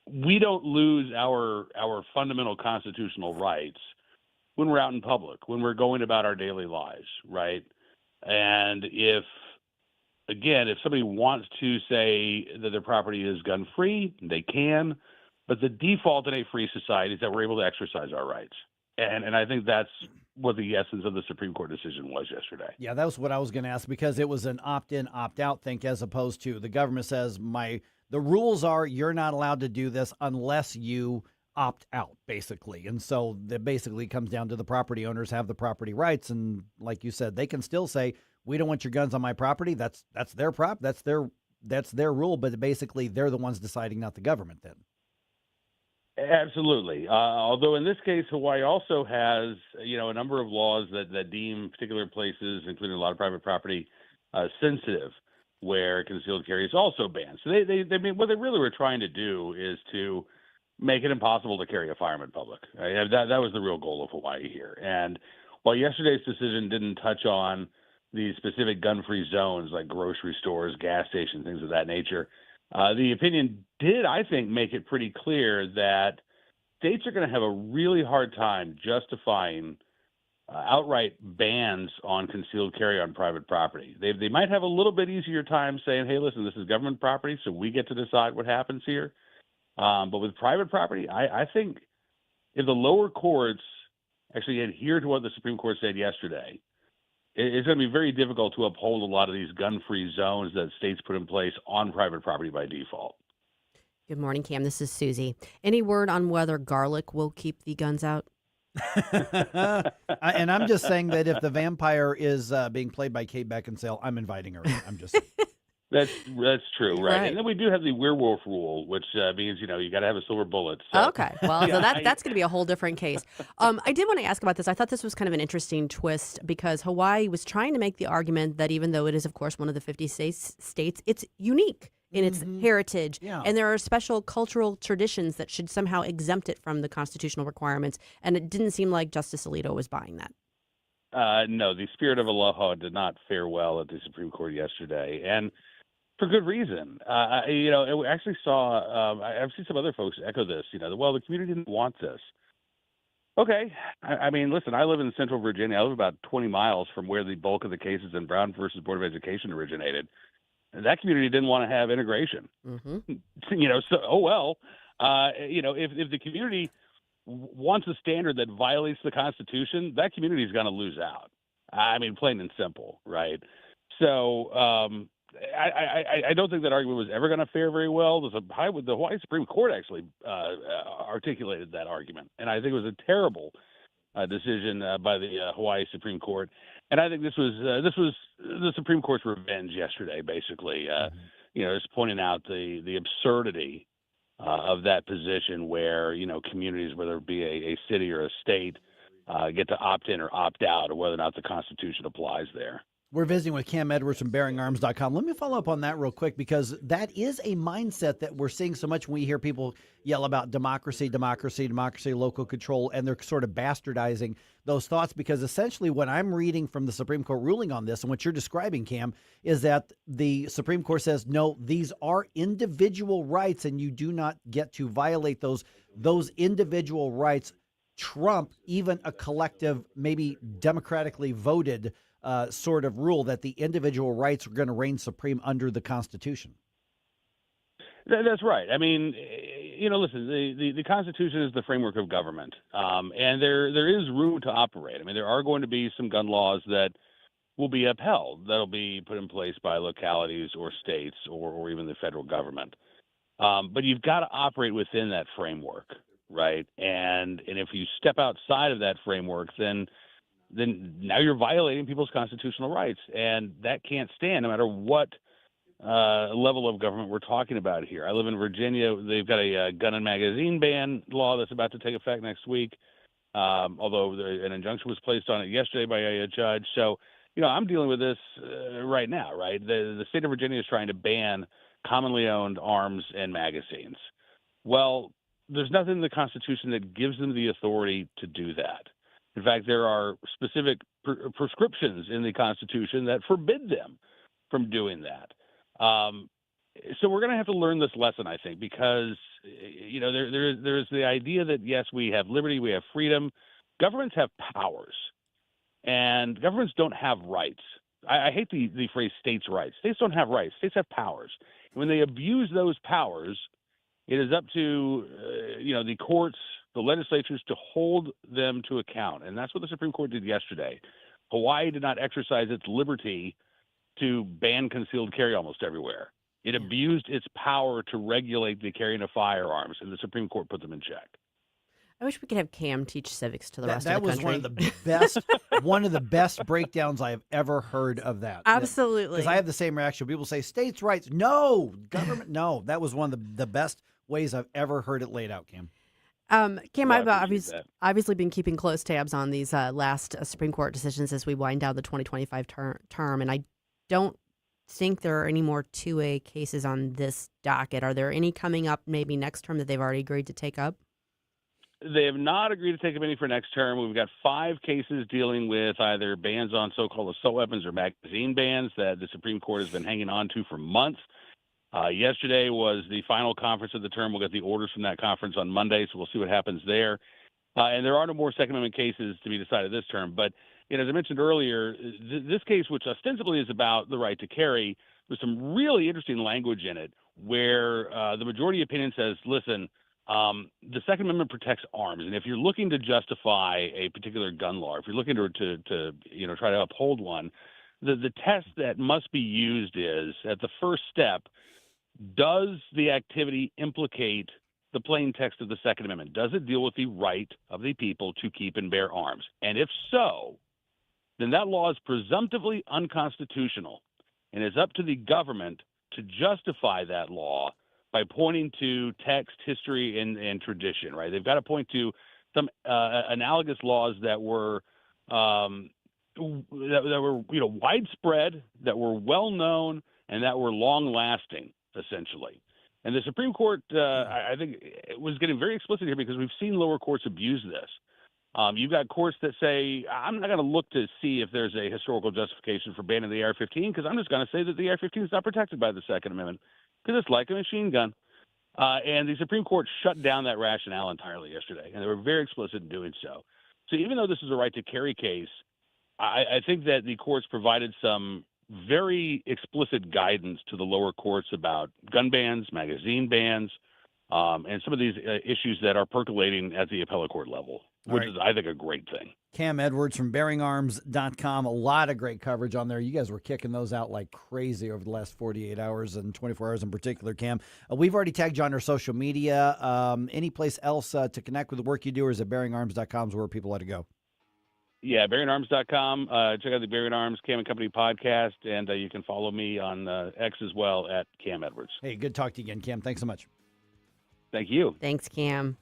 We don't lose our fundamental constitutional rights when we're out in public, when we're going about our daily lives, right? And if somebody wants to say that their property is gun-free, they can, but the default in a free society is that we're able to exercise our rights. And I think that's what the essence of the Supreme Court decision was yesterday. Yeah, that was what I was going to ask, because it was an opt-in, opt-out thing, as opposed to the government says the rules are you're not allowed to do this unless you opt out, basically. And so that basically comes down to the property owners have the property rights. And like you said, they can still say, we don't want your guns on my property. That's their that's their rule. But basically, they're the ones deciding, not the government then. Absolutely. Although in this case, Hawaii also has, a number of laws that deem particular places, including a lot of private property, sensitive, where concealed carry is also banned. So they mean, what they really were trying to do is to make it impossible to carry a firearm in public. Right? That was the real goal of Hawaii here. And while yesterday's decision didn't touch on the specific gun-free zones like grocery stores, gas stations, things of that nature, the opinion did, I think, make it pretty clear that states are going to have a really hard time justifying outright bans on concealed carry on private property. They might have a little bit easier time saying, hey, listen, this is government property, so we get to decide what happens here. But with private property, I think if the lower courts actually adhere to what the Supreme Court said yesterday, it's going to be very difficult to uphold a lot of these gun-free zones that states put in place on private property by default. Good morning, Cam. This is Susie. Any word on whether garlic will keep the guns out? And I'm just saying that if the vampire is being played by Kate Beckinsale, I'm inviting her in. I'm just That's true, right? And then we do have the werewolf rule, which means, you got to have a silver bullet. So. Okay. Well, so that's going to be a whole different case. I did want to ask about this. I thought this was kind of an interesting twist because Hawaii was trying to make the argument that even though it is, of course, one of the 50 states, it's unique in its heritage. Yeah. And there are special cultural traditions that should somehow exempt it from the constitutional requirements. And it didn't seem like Justice Alito was buying that. No, the spirit of aloha did not fare well at the Supreme Court yesterday. And for good reason. I actually saw, I've seen some other folks echo this, the community didn't want this. Okay. I mean, listen, I live in central Virginia. I live about 20 miles from where the bulk of the cases in Brown versus Board of Education originated. And that community didn't want to have integration. Mm-hmm. So, if the community wants a standard that violates the Constitution, that community is going to lose out. I mean, plain and simple, right? So, I don't think that argument was ever going to fare very well. The Hawaii Supreme Court actually articulated that argument, and I think it was a terrible decision by the Hawaii Supreme Court. And I think this was the Supreme Court's revenge yesterday, basically. Just pointing out the absurdity of that position, where communities, whether it be a city or a state, get to opt in or opt out, or whether or not the Constitution applies there. We're visiting with Cam Edwards from BearingArms.com. Let me follow up on that real quick, because that is a mindset that we're seeing so much when we hear people yell about democracy, local control, and they're sort of bastardizing those thoughts, because essentially what I'm reading from the Supreme Court ruling on this and what you're describing, Cam, is that the Supreme Court says, no, these are individual rights and you do not get to violate those individual rights trump even a collective, maybe democratically voted sort of rule that the individual rights are going to reign supreme under the Constitution. That's right. I mean, listen, the Constitution is the framework of government, and there is room to operate. I mean, there are going to be some gun laws that will be upheld, that'll be put in place by localities or states or even the federal government. But you've got to operate within that framework, right? And if you step outside of that framework, then now you're violating people's constitutional rights, and that can't stand no matter what level of government we're talking about here. I live in Virginia. They've got a gun and magazine ban law that's about to take effect next week, although an injunction was placed on it yesterday by a judge. So, I'm dealing with this right now, right? The state of Virginia is trying to ban commonly owned arms and magazines. Well, there's nothing in the Constitution that gives them the authority to do that. In fact, there are specific prescriptions in the Constitution that forbid them from doing that. So we're going to have to learn this lesson, I think, because, there's the idea that, yes, we have liberty, we have freedom. Governments have powers, and governments don't have rights. I hate the phrase states' rights. States don't have rights. States have powers. And when they abuse those powers, it is up to, the courts, the legislatures, to hold them to account. And that's what the Supreme Court did yesterday. Hawaii did not exercise its liberty to ban concealed carry almost everywhere. It abused its power to regulate the carrying of firearms, and the Supreme Court put them in check. I wish we could have Cam teach civics to the rest of the country. That was one of the best breakdowns I have ever heard of that. Absolutely. Because I have the same reaction. People say states' rights. No, government. No, that was one of the best ways I've ever heard it laid out, Cam. Cam, I've obviously been keeping close tabs on these last Supreme Court decisions as we wind down the 2025 term, and I don't think there are any more 2A cases on this docket. Are there any coming up maybe next term that they've already agreed to take up? They have not agreed to take up any for next term. We've got 5 cases dealing with either bans on so-called assault weapons or magazine bans that the Supreme Court has been hanging on to for months. Yesterday was the final conference of the term. We'll get the orders from that conference on Monday, so we'll see what happens there. And there are no more Second Amendment cases to be decided this term. But as I mentioned earlier, this case, which ostensibly is about the right to carry, there's some really interesting language in it where the majority opinion says, listen, the Second Amendment protects arms. And if you're looking to justify a particular gun law, if you're looking to try to uphold one, the test that must be used is, at the first step, does the activity implicate the plain text of the Second Amendment? Does it deal with the right of the people to keep and bear arms? And if so, then that law is presumptively unconstitutional, and it's up to the government to justify that law by pointing to text, history, and tradition, right? They've got to point to some analogous laws that were widespread, that were well known, and that were long lasting, essentially. And the Supreme Court, I think, was getting very explicit here because we've seen lower courts abuse this. You've got courts that say, I'm not going to look to see if there's a historical justification for banning the AR-15 because I'm just going to say that the AR-15 is not protected by the Second Amendment because it's like a machine gun. And the Supreme Court shut down that rationale entirely yesterday, and they were very explicit in doing so. So even though this is a right to carry case, I think that the courts provided some very explicit guidance to the lower courts about gun bans, magazine bans, and some of these issues that are percolating at the appellate court level, which is, I think, a great thing. Cam Edwards from BearingArms.com. A lot of great coverage on there. You guys were kicking those out like crazy over the last 48 hours and 24 hours in particular, Cam. We've already tagged you on our social media. Any place else to connect with the work you do, or is it BearingArms.com is where people let it go? Yeah, BearingArms.com. Check out the Bearing Arms Cam and Company podcast, and you can follow me on X as well at Cam Edwards. Hey, good talk to you again, Cam. Thanks so much. Thank you. Thanks, Cam.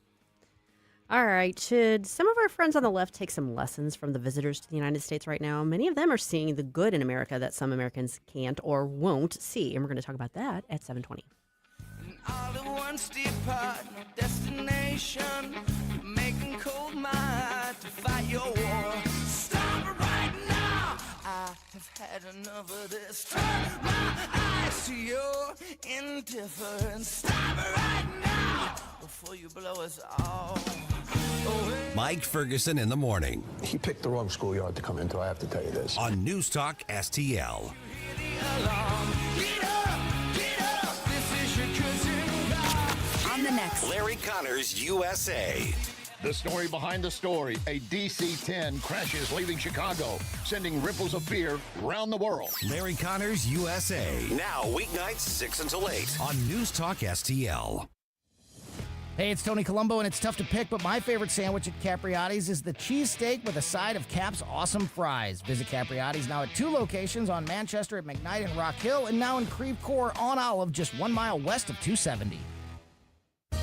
All right. Should some of our friends on the left take some lessons from the visitors to the United States right now? Many of them are seeing the good in America that some Americans can't or won't see. And we're going to talk about that at 7:20. All at once depart, no destination, making cold my heart to fight your war. Stop it right now! I have had enough of this. Turn my eyes to your indifference. Stop it right now before you blow us all away. Mike Ferguson in the morning. He picked the wrong schoolyard to come into, I have to tell you this. On News Talk STL. On the next, Larry Connors, USA. The story behind the story. A DC-10 crashes leaving Chicago, sending ripples of fear around the world. Larry Connors, USA. Now, weeknights 6 until 8 on News Talk STL. Hey, it's Tony Colombo, and it's tough to pick, but my favorite sandwich at Capriotti's is the cheesesteak with a side of Cap's awesome fries. Visit Capriotti's now at 2 locations on Manchester at McKnight and Rock Hill, and now in Creve Coeur on Olive, just 1 mile west of 270.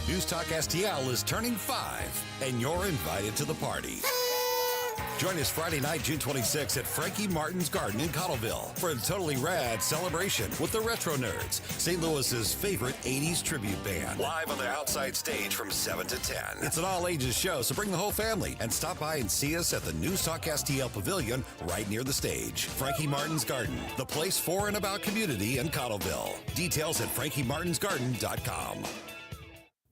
News Talk STL is turning 5, and you're invited to the party. Join us Friday night, June 26th at Frankie Martin's Garden in Cottleville for a totally rad celebration with the Retro Nerds, St. Louis's favorite 80s tribute band. Live on their outside stage from 7 to 10. It's an all-ages show, so bring the whole family and stop by and see us at the News Talk STL Pavilion right near the stage. Frankie Martin's Garden, the place for and about community in Cottleville. Details at frankiemartinsgarden.com.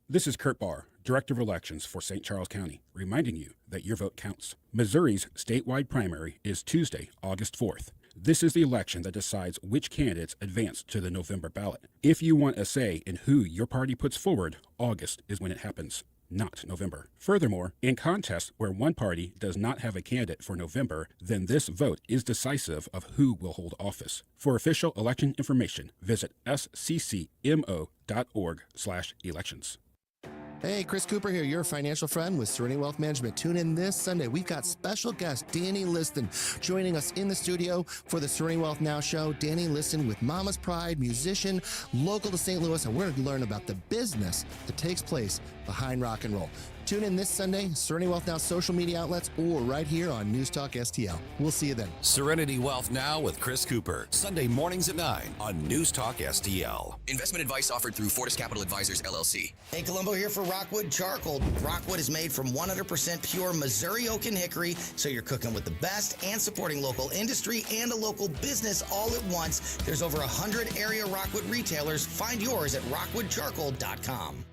This is Kurt Barr, Director of Elections for St. Charles County, reminding you that your vote counts. Missouri's statewide primary is Tuesday, August 4th. This is the election that decides which candidates advance to the November ballot. If you want a say in who your party puts forward, August is when it happens, not November. Furthermore, in contests where one party does not have a candidate for November, then this vote is decisive of who will hold office. For official election information, visit sccmo.org/elections. Hey, Chris Cooper here, your financial friend with Serenity Wealth Management. Tune in this Sunday. We've got special guest Danny Liston joining us in the studio for the Serenity Wealth Now show. Danny Liston with Mama's Pride, musician, local to St. Louis, and we're going to learn about the business that takes place behind rock and roll. Tune in this Sunday, Serenity Wealth Now social media outlets, or right here on News Talk STL. We'll see you then. Serenity Wealth Now with Chris Cooper, Sunday mornings at 9 on News Talk STL. Investment advice offered through Fortis Capital Advisors, LLC. Hey, Colombo here for Rockwood Charcoal. Rockwood is made from 100% pure Missouri oak and hickory, so you're cooking with the best and supporting local industry and a local business all at once. There's over 100 area Rockwood retailers. Find yours at rockwoodcharcoal.com.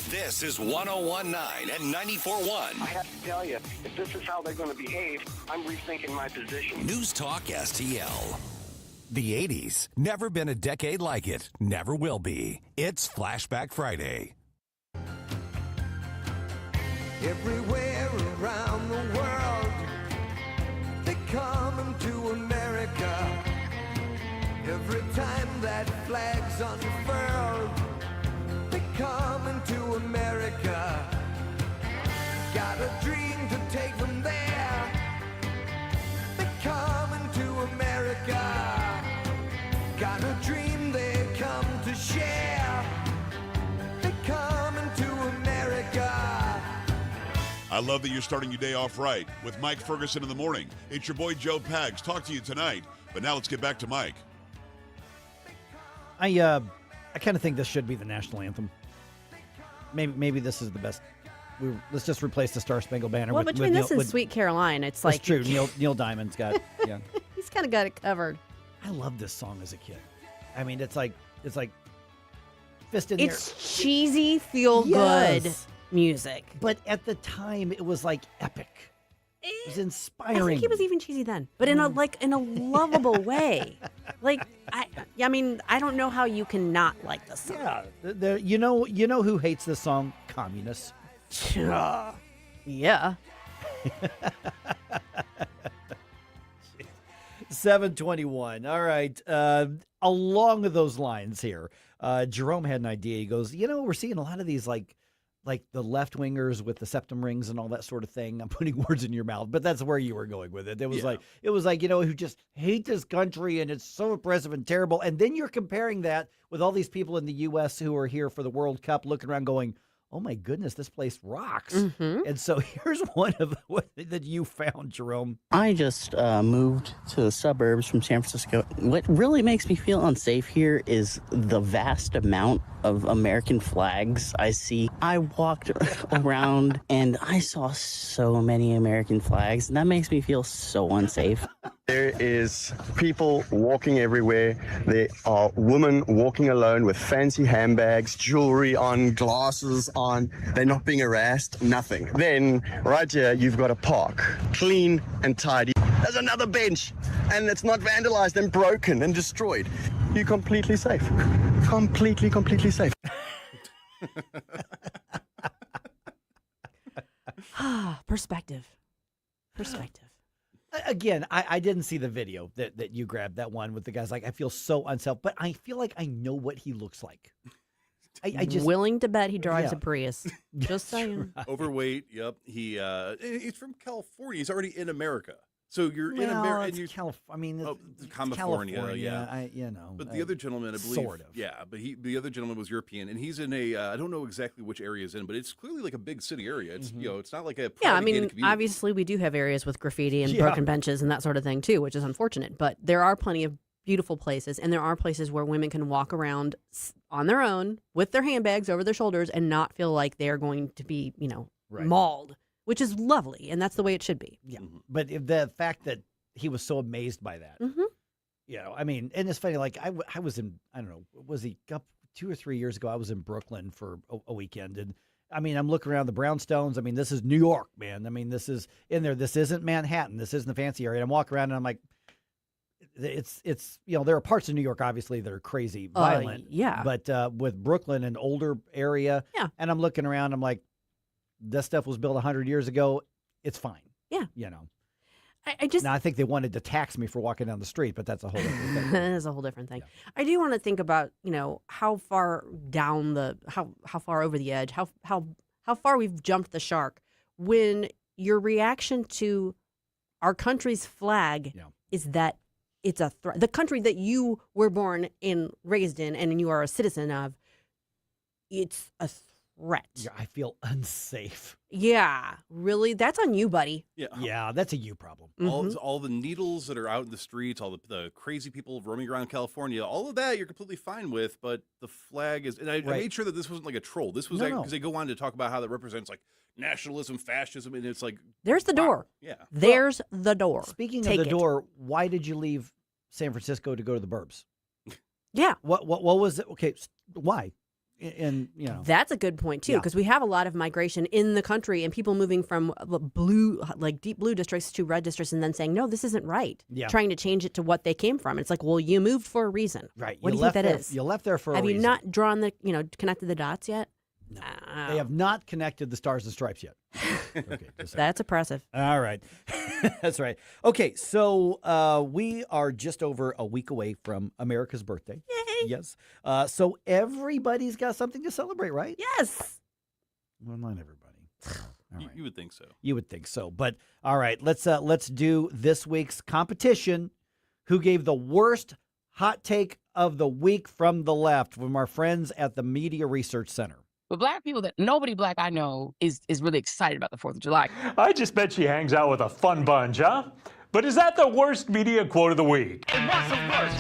This is 101.9 and 94.1. I have to tell you, if this is how they're going to behave, I'm rethinking my position. News Talk STL. The 80s. Never been a decade like it. Never will be. It's Flashback Friday. Everywhere around the world, they come to America. Every time that flag's unfurled, they come into America. Got a dream to take them there. They come into America. Got a dream they come to share. They come into America. I love that you're starting your day off right with Mike Ferguson in the morning. It's your boy Joe Pags. Talk to you tonight. But now let's get back to Mike. I kind of think this should be the national anthem. Maybe this is the best. Let's just replace the Star Spangled Banner. Well, between this and Sweet Caroline, it's like... That's true. Neil Diamond's got... Yeah. He's kind of got it covered. I loved this song as a kid. I mean, it's like fist in there. It's cheesy, feel-good music. But at the time, it was like epic. It was inspiring. I think he was even cheesy then, but in a lovable way. Like I mean, I don't know how you can not like this song. Yeah, you know who hates this song? Communists. Yeah. 7:21. All right. Along those lines here, Jerome had an idea. He goes, we're seeing a lot of these like the left-wingers with the septum rings and all that sort of thing. I'm putting words in your mouth, but that's where you were going with it. It was like, who just hate this country and it's so oppressive and terrible. And then you're comparing that with all these people in the U.S. who are here for the World Cup looking around going, oh my goodness, this place rocks. Mm-hmm. And so here's one of what that you found, Jerome. I just moved to the suburbs from San Francisco. What really makes me feel unsafe here is the vast amount of American flags I see. I walked around and I saw so many American flags, and that makes me feel so unsafe. There is people walking everywhere. There are women walking alone with fancy handbags, jewelry on, glasses on. They're not being harassed, nothing. Then, right here, you've got a park, clean and tidy. There's another bench, and it's not vandalized and broken and destroyed. You're completely safe. Completely safe. Perspective. Again, I didn't see the video that you grabbed, that one with the guys like, I feel so unself, but I feel like I know what he looks like. I just willing to bet he drives a Prius. Just saying. Overweight. Yep. He's from California. He's already in America. So you're in America. I mean, California. Yeah. But the other gentleman, I believe, sort of. Yeah, but the other gentleman was European, and he's in a. I don't know exactly which area he's in, but it's clearly like a big city area. It's it's not like a. Yeah, I mean, community. obviously we do have areas with graffiti and broken benches and that sort of thing too, which is unfortunate. But there are plenty of beautiful places, and there are places where women can walk around on their own with their handbags over their shoulders and not feel like they are going to be, mauled. Which is lovely, and that's the way it should be. Yeah, but the fact that he was so amazed by that, I mean, and it's funny. Like I was in, I don't know, was he up 2 or 3 years ago? I was in Brooklyn for a weekend, and I mean, I'm looking around the brownstones. I mean, this is New York, man. I mean, this is in there. This isn't Manhattan. This isn't the fancy area. And I'm walking around, and I'm like, it's there are parts of New York obviously that are crazy violent, but with Brooklyn, an older area, and I'm looking around, I'm like, this stuff was built 100 years ago. It's fine. Yeah. I just now I think they wanted to tax me for walking down the street, but that's a whole different thing. That is a whole different thing. Yeah. I do want to think about, how far down how far over the edge, how far we've jumped the shark when your reaction to our country's flag is that it's a threat. The country that you were born and raised in and you are a citizen of, it's a threat. Yeah, I feel unsafe. Yeah, really? That's on you, buddy. Yeah, that's a you problem. All the needles that are out in the streets, all the crazy people roaming around California, all of that you're completely fine with, but the flag is, and I made sure that this wasn't like a troll. This was because they go on to talk about how that represents like nationalism, fascism, and it's like, there's the door. Yeah. There's the door. Speaking of the door, why did you leave San Francisco to go to the burbs? Yeah. What was it? Okay, why? And that's a good point too, because we have a lot of migration in the country and people moving from deep blue districts to red districts and then saying, no, this isn't right. Yeah. Trying to change it to what they came from. It's like, well, you moved for a reason. Right. What do you think that is? You left there for a reason. Have you not drawn connected the dots yet? No. They have not connected the stars and stripes yet. Okay, that's impressive. All right. That's right. Okay, so we are just over a week away from America's birthday. Yay! Yes. So everybody's got something to celebrate, right? Yes. Well, not everybody. Right. You would think so. You would think so. But all right, let's do this week's competition. Who gave the worst hot take of the week from the left from our friends at the Media Research Center? But black people nobody black I know is really excited about the 4th of July. I just bet she hangs out with a fun bunch, huh? But is that the worst media quote of the week? It was, of course.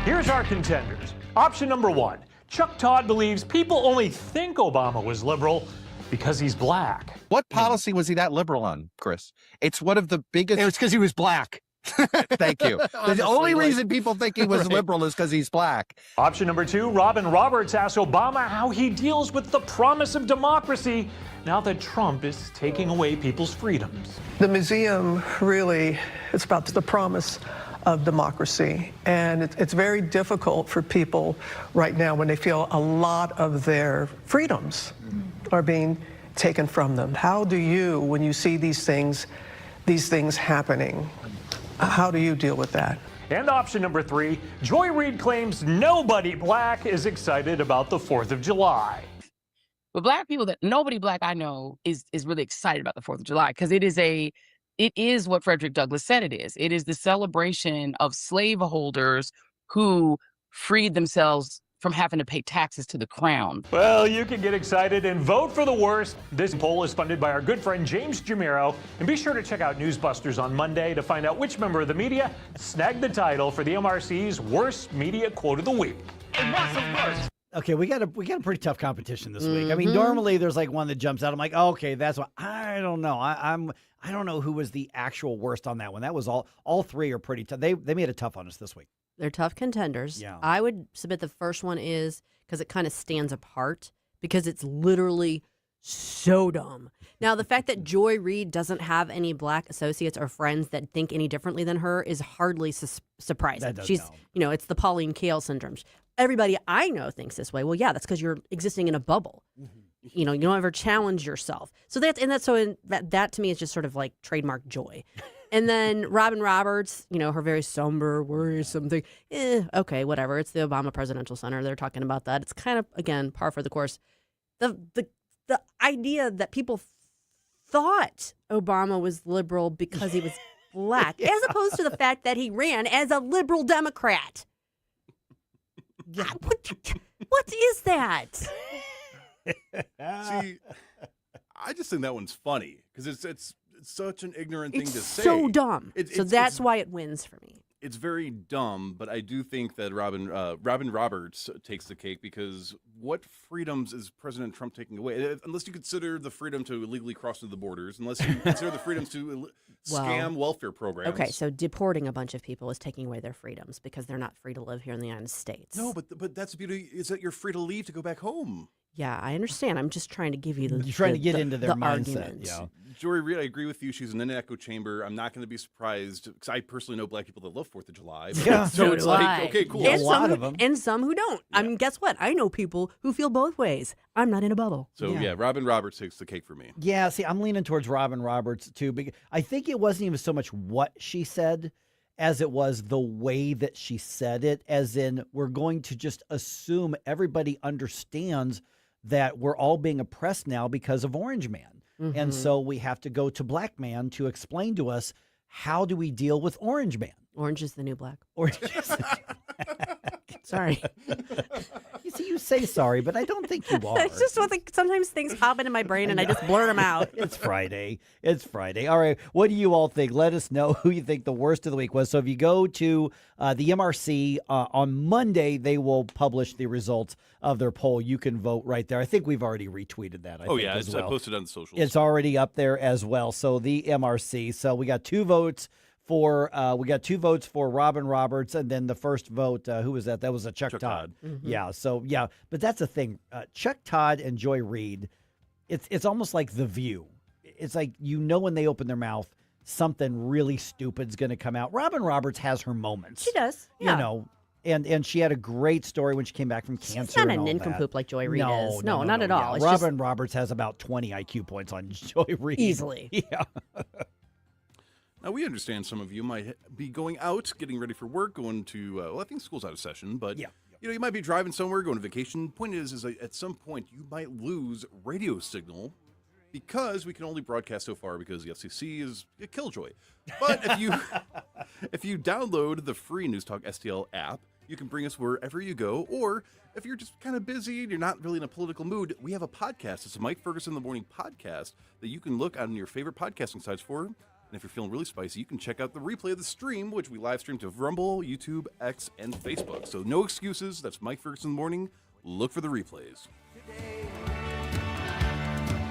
Here's our contenders. Option number 1. Chuck Todd believes people only think Obama was liberal because he's black. What policy was he that liberal on, Chris? It's one of the biggest... It was because he was black. Thank you. The only reason people think he was liberal is because he's black. Option number 2, Robin Roberts asks Obama how he deals with the promise of democracy now that Trump is taking away people's freedoms. The museum really, it's about the promise of democracy. And it's very difficult for people right now when they feel a lot of their freedoms are being taken from them. How do you, when you see these things happening, how do you deal with that? And option number 3, Joy Reid claims nobody black is excited about the 4th of July. But black people nobody black I know is really excited about the 4th of July because it is what Frederick Douglass said it is. It is the celebration of slaveholders who freed themselves from having to pay taxes to the crown. Well, you can get excited and vote for the worst. This poll is funded by our good friend James Jamiro. And be sure to check out Newsbusters on Monday to find out which member of the media snagged the title for the MRC's Worst Media Quote of the Week. And what's the worst? Okay, we got a pretty tough competition this week. I mean, normally there's like one that jumps out. I'm like, oh, okay, that's what I don't know. I don't know who was the actual worst on that one. That was all three are pretty tough. They made it tough on us this week. They're tough contenders. Yeah. I would submit the first one is because it kind of stands apart because it's literally so dumb. Now, the fact that Joy Reid doesn't have any black associates or friends that think any differently than her is hardly surprising. She's, it's the Pauline Kael syndrome. Everybody I know thinks this way. Well, yeah, that's because you're existing in a bubble. You don't ever challenge yourself. So that to me is just sort of like trademark Joy. And then Robin Roberts, her very somber, worrisome thing. Okay, whatever. It's the Obama Presidential Center. They're talking about that. It's kind of, again, par for the course. The idea that people thought Obama was liberal because he was black, as opposed to the fact that he ran as a liberal Democrat. What is that? See, I just think that one's funny because it's such an ignorant thing to say. It's so dumb. That's why it wins for me. It's very dumb, but I do think that Robin Roberts takes the cake because what freedoms is President Trump taking away? Unless you consider the freedom to illegally cross through the borders, unless you consider the freedoms to scam welfare programs. Okay, so deporting a bunch of people is taking away their freedoms because they're not free to live here in the United States. No, but that's the beauty is that you're free to leave to go back home. Yeah, I understand. I'm just trying to give you You're trying to get into their mindset. Argument. Yeah. Joy Reid, I agree with you. She's in an echo chamber. I'm not going to be surprised because I personally know black people that love 4th of July. Yeah, so it's like, okay, cool. And a lot of them. And some who don't. Yeah. I mean, guess what? I know people who feel both ways. I'm not in a bubble. So, yeah, Robin Roberts takes the cake for me. Yeah, see, I'm leaning towards Robin Roberts, too. Because I think it wasn't even so much what she said as it was the way that she said it, as in we're going to just assume everybody understands that we're all being oppressed now because of Orange Man. Mm-hmm. And so we have to go to Black Man to explain to us, how do we deal with Orange Man? Orange is the new black. Orange is Sorry. You see, you say sorry, but I don't think you are. It's just sometimes things pop into my brain and I just blurt them out. It's Friday. All right. What do you all think? Let us know who you think the worst of the week was. So if you go to the MRC on Monday, they will publish the results of their poll. You can vote right there. I think we've already retweeted that. I posted on the socials. It's already up there as well. So the MRC. So we got 2 votes. For Robin Roberts, and then the first vote, who was that? That was Chuck Todd. Mm-hmm. Yeah, so yeah, but that's the thing. Chuck Todd and Joy Reid, it's almost like The View. It's like when they open their mouth, something really stupid's going to come out. Robin Roberts has her moments. She does, yeah. And she had a great story when she came back from cancer. She's not a nincompoop like Joy Reid is. No, not at all. Yeah. Robin Roberts has about 20 IQ points on Joy Reid. Easily. Yeah. Now, we understand some of you might be going out, getting ready for work, going to, I think school's out of session, but you might be driving somewhere, going on vacation. Point is at some point you might lose radio signal because we can only broadcast so far because the FCC is a killjoy. But if you download the free NewsTalkSTL app, you can bring us wherever you go, or if you're just kind of busy and you're not really in a political mood, we have a podcast. It's a Mike Ferguson in the Morning podcast that you can look on your favorite podcasting sites for. And if you're feeling really spicy, you can check out the replay of the stream, which we live stream to Rumble, YouTube, X, and Facebook. So no excuses. That's Mike Ferguson in the Morning. Look for the replays.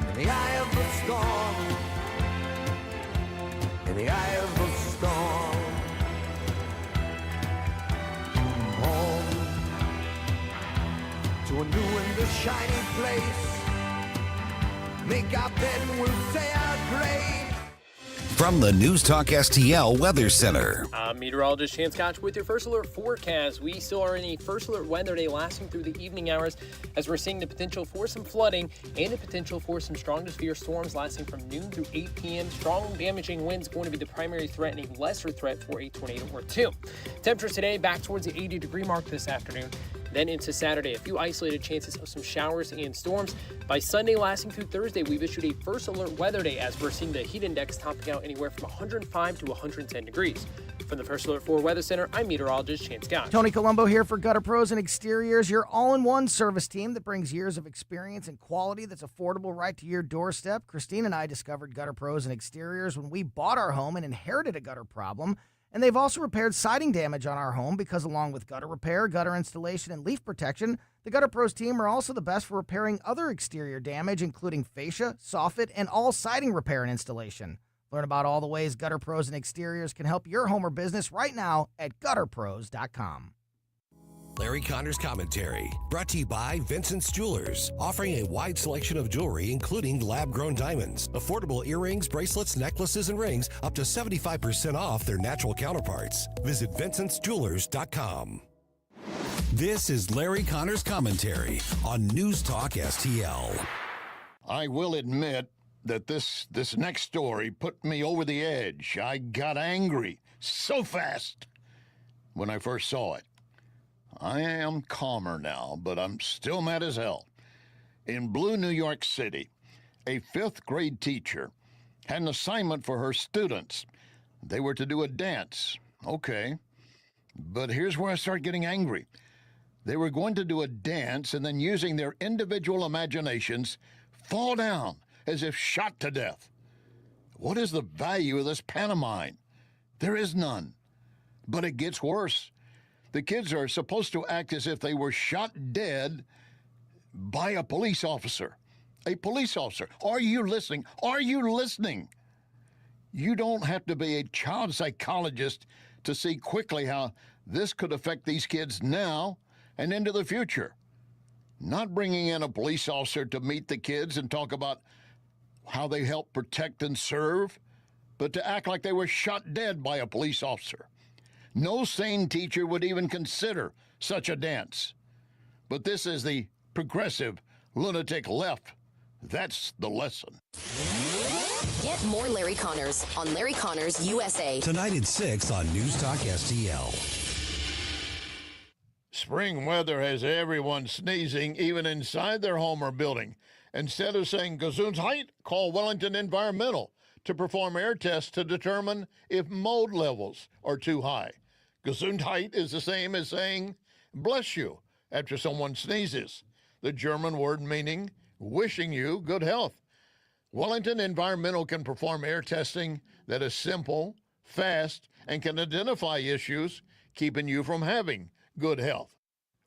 In the eye of the storm, in the eye of the storm, home to a new and a shiny place. Make our bed and we'll say our grace. From the NewsTalkSTL Weather Center. I'm meteorologist Chance Koch with your first alert forecast. We still are in a first alert weather day lasting through the evening hours as we're seeing the potential for some flooding and the potential for some strong to severe storms lasting from noon through 8 p.m. Strong damaging winds going to be the primary threat and a lesser threat for a tornado or two. Temperatures today back towards the 80-degree mark this afternoon. Then into Saturday, a few isolated chances of some showers and storms. By Sunday, lasting through Thursday, we've issued a first alert weather day as we're seeing the heat index topping out anywhere from 105 to 110 degrees. From the First Alert 4 Weather Center, I'm meteorologist Chance Scott. Tony Colombo here for Gutter Pros and Exteriors, your all-in-one service team that brings years of experience and quality that's affordable right to your doorstep. Christine and I discovered Gutter Pros and Exteriors when we bought our home and inherited a gutter problem. And they've also repaired siding damage on our home because along with gutter repair, gutter installation, and leaf protection, the Gutter Pros team are also the best for repairing other exterior damage, including fascia, soffit, and all siding repair and installation. Learn about all the ways Gutter Pros and Exteriors can help your home or business right now at gutterpros.com. Larry Connor's Commentary, brought to you by Vincent's Jewelers, offering a wide selection of jewelry, including lab-grown diamonds, affordable earrings, bracelets, necklaces, and rings, up to 75% off their natural counterparts. Visit VincentsJewelers.com. This is Larry Connor's Commentary on News Talk STL. I will admit that this next story put me over the edge. I got angry so fast when I first saw it. I am calmer now, but I'm still mad as hell. In Blue, New York City, a 5th grade teacher had an assignment for her students. They were to do a dance. Okay. But here's where I start getting angry. They were going to do a dance and then, using their individual imaginations, fall down as if shot to death. What is the value of this pantomime? There is none. But it gets worse. The kids are supposed to act as if they were shot dead by a police officer. A police officer. Are you listening? Are you listening? You don't have to be a child psychologist to see quickly how this could affect these kids now and into the future. Not bringing in a police officer to meet the kids and talk about how they help protect and serve, but to act like they were shot dead by a police officer. No sane teacher would even consider such a dance. But this is the progressive, lunatic left. That's the lesson. Get more Larry Connors on Larry Connors USA. Tonight at 6 on News Talk STL. Spring weather has everyone sneezing, even inside their home or building. Instead of saying Gesundheit, call Wellington Environmental to perform air tests to determine if mold levels are too high. Gesundheit is the same as saying bless you after someone sneezes, the German word meaning wishing you good health. Wellington Environmental can perform air testing that is simple, fast, and can identify issues keeping you from having good health.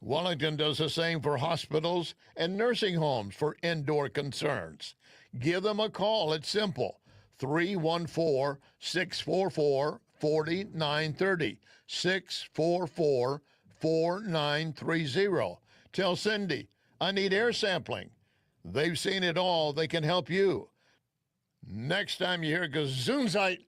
Wellington does the same for hospitals and nursing homes for indoor concerns. Give them a call. It's simple. 314-644-4930. 644-4930. Tell Cindy, I need air sampling. They've seen it all. They can help you. Next time you hear Gesundheit,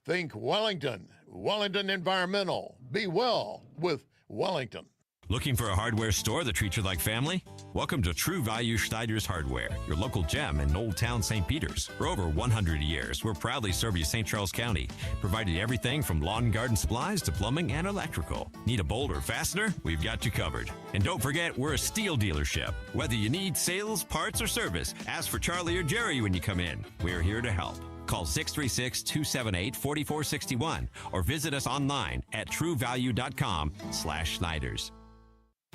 think Wellington. Wellington Environmental. Be well with Wellington. Looking for a hardware store that treats you like family? Welcome to True Value Schneider's Hardware, your local gem in Old Town St. Peters. For over 100 years, we're proudly serving St. Charles County, providing everything from lawn and garden supplies to plumbing and electrical. Need a bolt or fastener? We've got you covered. And don't forget, we're a steel dealership. Whether you need sales, parts, or service, ask for Charlie or Jerry when you come in. We're here to help. Call 636-278-4461 or visit us online at truevalue.com/Schneiders.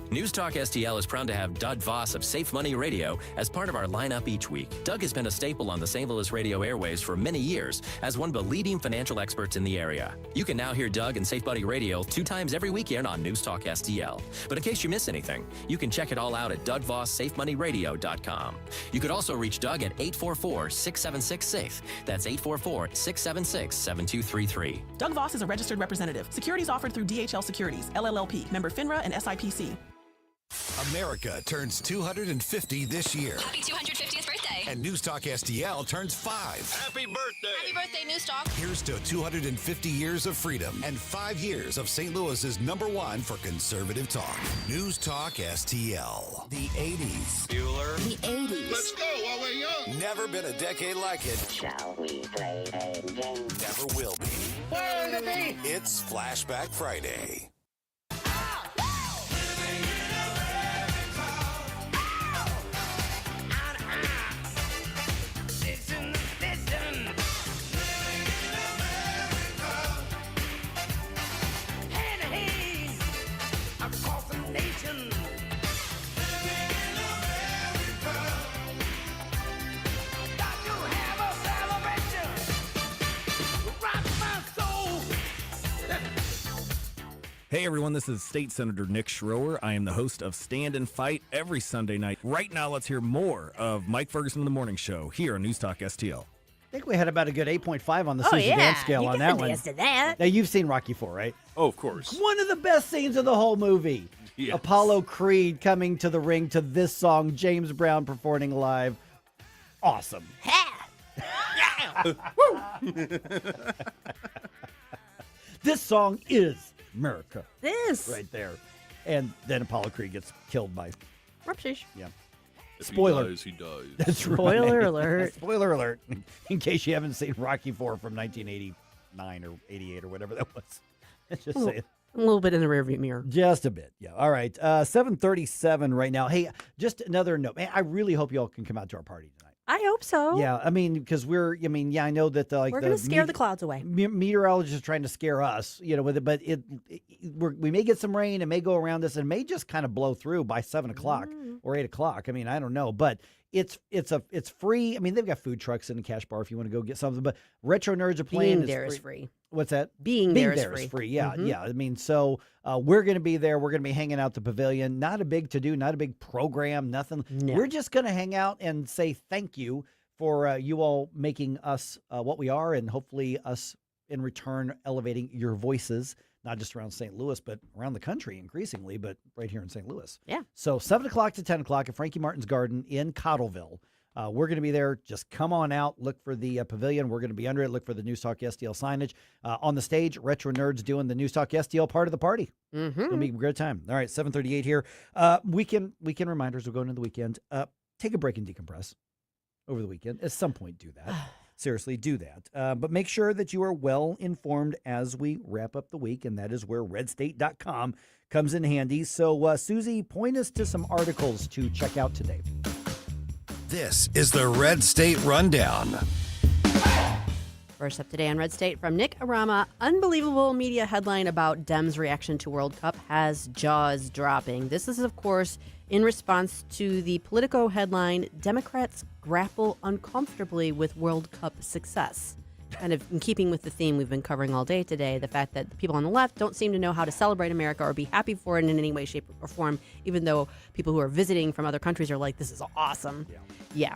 News Talk STL is proud to have Doug Voss of Safe Money Radio as part of our lineup each week. Doug has been a staple on the St. Louis radio airways for many years as one of the leading financial experts in the area. You can now hear Doug and Safe Money Radio 2 times every weekend on News Talk STL. But in case you miss anything, you can check it all out at DougVossSafeMoneyRadio.com. You could also reach Doug at 844-676-SAFE. That's 844-676-7233. Doug Voss is a registered representative. Securities offered through DHL Securities, LLLP, member FINRA and SIPC. America turns 250 this year. Happy 250th birthday. And News Talk STL turns 5. Happy birthday. Happy birthday, News Talk. Here's to 250 years of freedom and 5 years of St. Louis's #1 for conservative talk. News Talk STL. The 80s. Bueller. The 80s. Let's go while we're young. Never been a decade like it. Shall we play a game? Never will be. Where are the beat? It's Flashback Friday. Hey everyone, this is State Senator Nick Schroer. I am the host of Stand and Fight every Sunday night. Right now, let's hear more of Mike Ferguson in the Morning Show here on News Talk STL. I think we had about a good 8.5 on the Susie dance scale on that one. That. Now, you've seen Rocky IV, right? Oh, of course. One of the best scenes of the whole movie. Yes. Apollo Creed coming to the ring to this song, James Brown performing live. Awesome. This song is America. This. Right there. And then Apollo Creed gets killed by... Whoopsies. Yeah. If Spoiler. He dies. That's right. Spoiler alert. Spoiler alert. In case you haven't seen Rocky IV from 1989 or 88 or whatever that was. Let's just say it. A little bit in the rearview mirror. Just a bit, yeah. All right, 7:37 right now. Hey, just another note. Man, I really hope you all can come out to our party tonight. I hope so. Yeah, I mean, because I know that we're going to scare the clouds away. Meteorologists are trying to scare us, with it, but we may get some rain. It may go around us and may just kind of blow through by 7 o'clock or 8 o'clock. I mean, I don't know, but it's free. I mean, they've got food trucks in the Cash Bar if you want to go get something, but Retro Nerds are playing. Being there is free. What's that? Being there is free. Yeah, yeah. I mean, so we're going to be there. We're going to be hanging out the pavilion. Not a big to-do, not a big program, nothing. No. We're just going to hang out and say thank you for you all making us what we are, and hopefully us in return elevating your voices, not just around St. Louis, but around the country increasingly, but right here in St. Louis. Yeah. So 7 o'clock to 10 o'clock at Frankie Martin's Garden in Cottleville. We're going to be there. Just come on out. Look for the pavilion. We're going to be under it. Look for the News Talk STL signage. On the stage, Retro Nerds doing the News Talk STL part of the party. It'll be a great time. All right, 7:38 here. Weekend reminders. We're going into the weekend. Take a break and decompress over the weekend. At some point, do that. Seriously, do that. But make sure that you are well informed as we wrap up the week, and that is where redstate.com comes in handy. So, Susie, point us to some articles to check out today. This is the Red State Rundown. First up today on Red State from Nick Arama, unbelievable media headline about Dems' reaction to World Cup has jaws dropping. This is, of course, in response to the Politico headline, Democrats grapple uncomfortably with World Cup success. Kind of in keeping with the theme we've been covering all day today, the fact that the people on the left don't seem to know how to celebrate America or be happy for it in any way, shape, or form, even though people who are visiting from other countries are like, this is awesome. Yeah.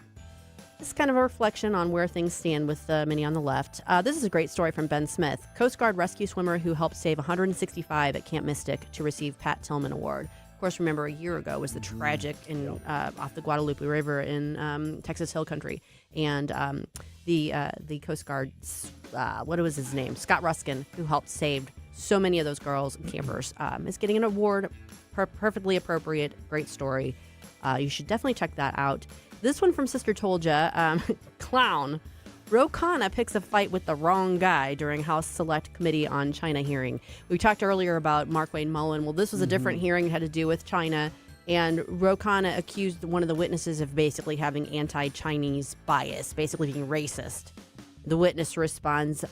This is kind of a reflection on where things stand with many on the left. This is a great story from Ben Smith, Coast Guard rescue swimmer who helped save 165 at Camp Mystic to receive Pat Tillman Award. Of course, remember a year ago was the tragic off the Guadalupe River in Texas Hill Country, and the Coast Guard, what was his name, Scott Ruskin, who helped save so many of those girls and campers, is getting an award. Perfectly appropriate, great story. You should definitely check that out. This one from Sister Toldja, clown. Ro Khanna picks a fight with the wrong guy during House Select Committee on China hearing. We talked earlier about Markwayne Mullin. Well, this was a different hearing. It had to do with China. And Ro Khanna accused one of the witnesses of basically having anti-Chinese bias, basically being racist. The witness responds,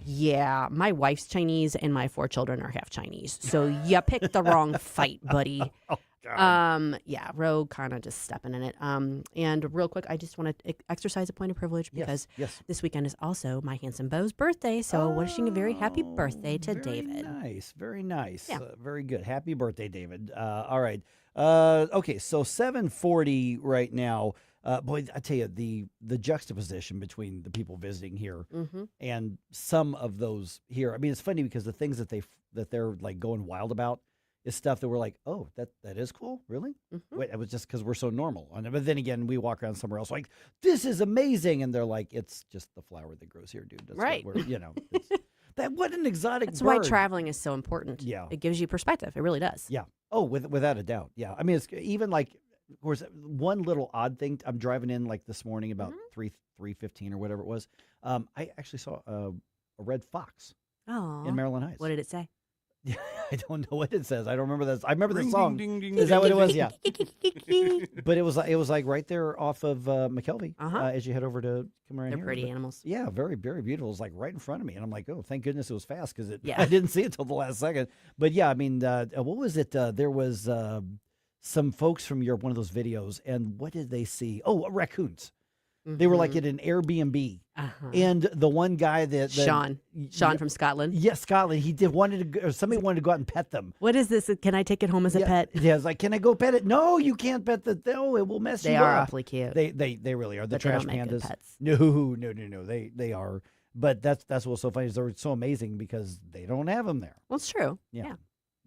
yeah, my wife's Chinese and my 4 children are half Chinese. So you picked the wrong fight, buddy. Yeah, Ro kind of just stepping in it. And real quick, I just want to exercise a point of privilege because this weekend is also my handsome beau's birthday. So wishing a very happy birthday to David. Nice, very nice. Yeah. Very good. Happy birthday, David. All right. Okay, so 7:40 right now. Boy, I tell you, the juxtaposition between the people visiting here and some of those here. I mean, it's funny because the things that they're like going wild about is stuff that we're like, oh, that is cool, really? Wait, it was just because we're so normal. But then again, we walk around somewhere else like, this is amazing, and they're like, it's just the flower that grows here, dude. That's right? What an exotic. That's bird. why traveling is so important. Yeah, it gives you perspective. It really does. Yeah. Oh, without a doubt. Yeah. I mean, it's even like, of course, one little odd thing. I'm driving in like this morning about 3:15 or whatever it was. I actually saw a red fox in Maryland Heights. What did it say? I don't know what it says. I don't remember this. I remember the Ring, song. ding, ding, Is that what it was? ding. Yeah. But it was like right there off of McKelvey as you head over to come around They're here. pretty But, animals. Yeah, very, very beautiful. It was like right in front of me. And I'm like, oh, thank goodness it was fast because Yeah. I didn't see it till the last second. But yeah, I mean, what was it? There was some folks from one of those videos. And what did they see? Oh, raccoons. They were like at an Airbnb. And the one guy that Sean from Scotland. Yes, Scotland. He somebody wanted to go out and pet them. What is this? Can I take it home as a pet? Yeah, I was like, can I go pet it? No, you can't pet the. No, it will mess you up. They are awfully cute. They really are. The But trash they don't make good pandas. pets. No. They are. But that's what's so funny is they're so amazing because they don't have them there. Well, it's true. Yeah.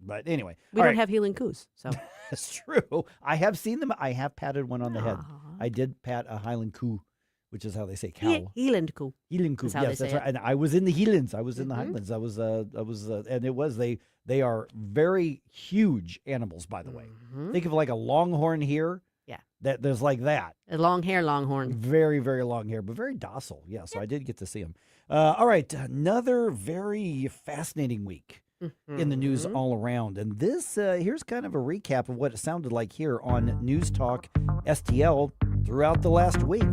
But anyway, We don't have healing coos, so that's true. I have seen them. I have patted one on the head. I did pat a Highland coo, which is how they say cow. Healand coo. Healing coo. That's how Yes, they that's say right. it. And I was in the Healands. I was in the Highlands. And it was they are very huge animals, by the way. Think of like a longhorn here. Yeah. That there's like that. A long hair longhorn. Very, very long hair, but very docile. Yeah, so I did get to see him. All right, another very fascinating week in the news all around. And this, here's kind of a recap of what it sounded like here on News Talk STL throughout the last week.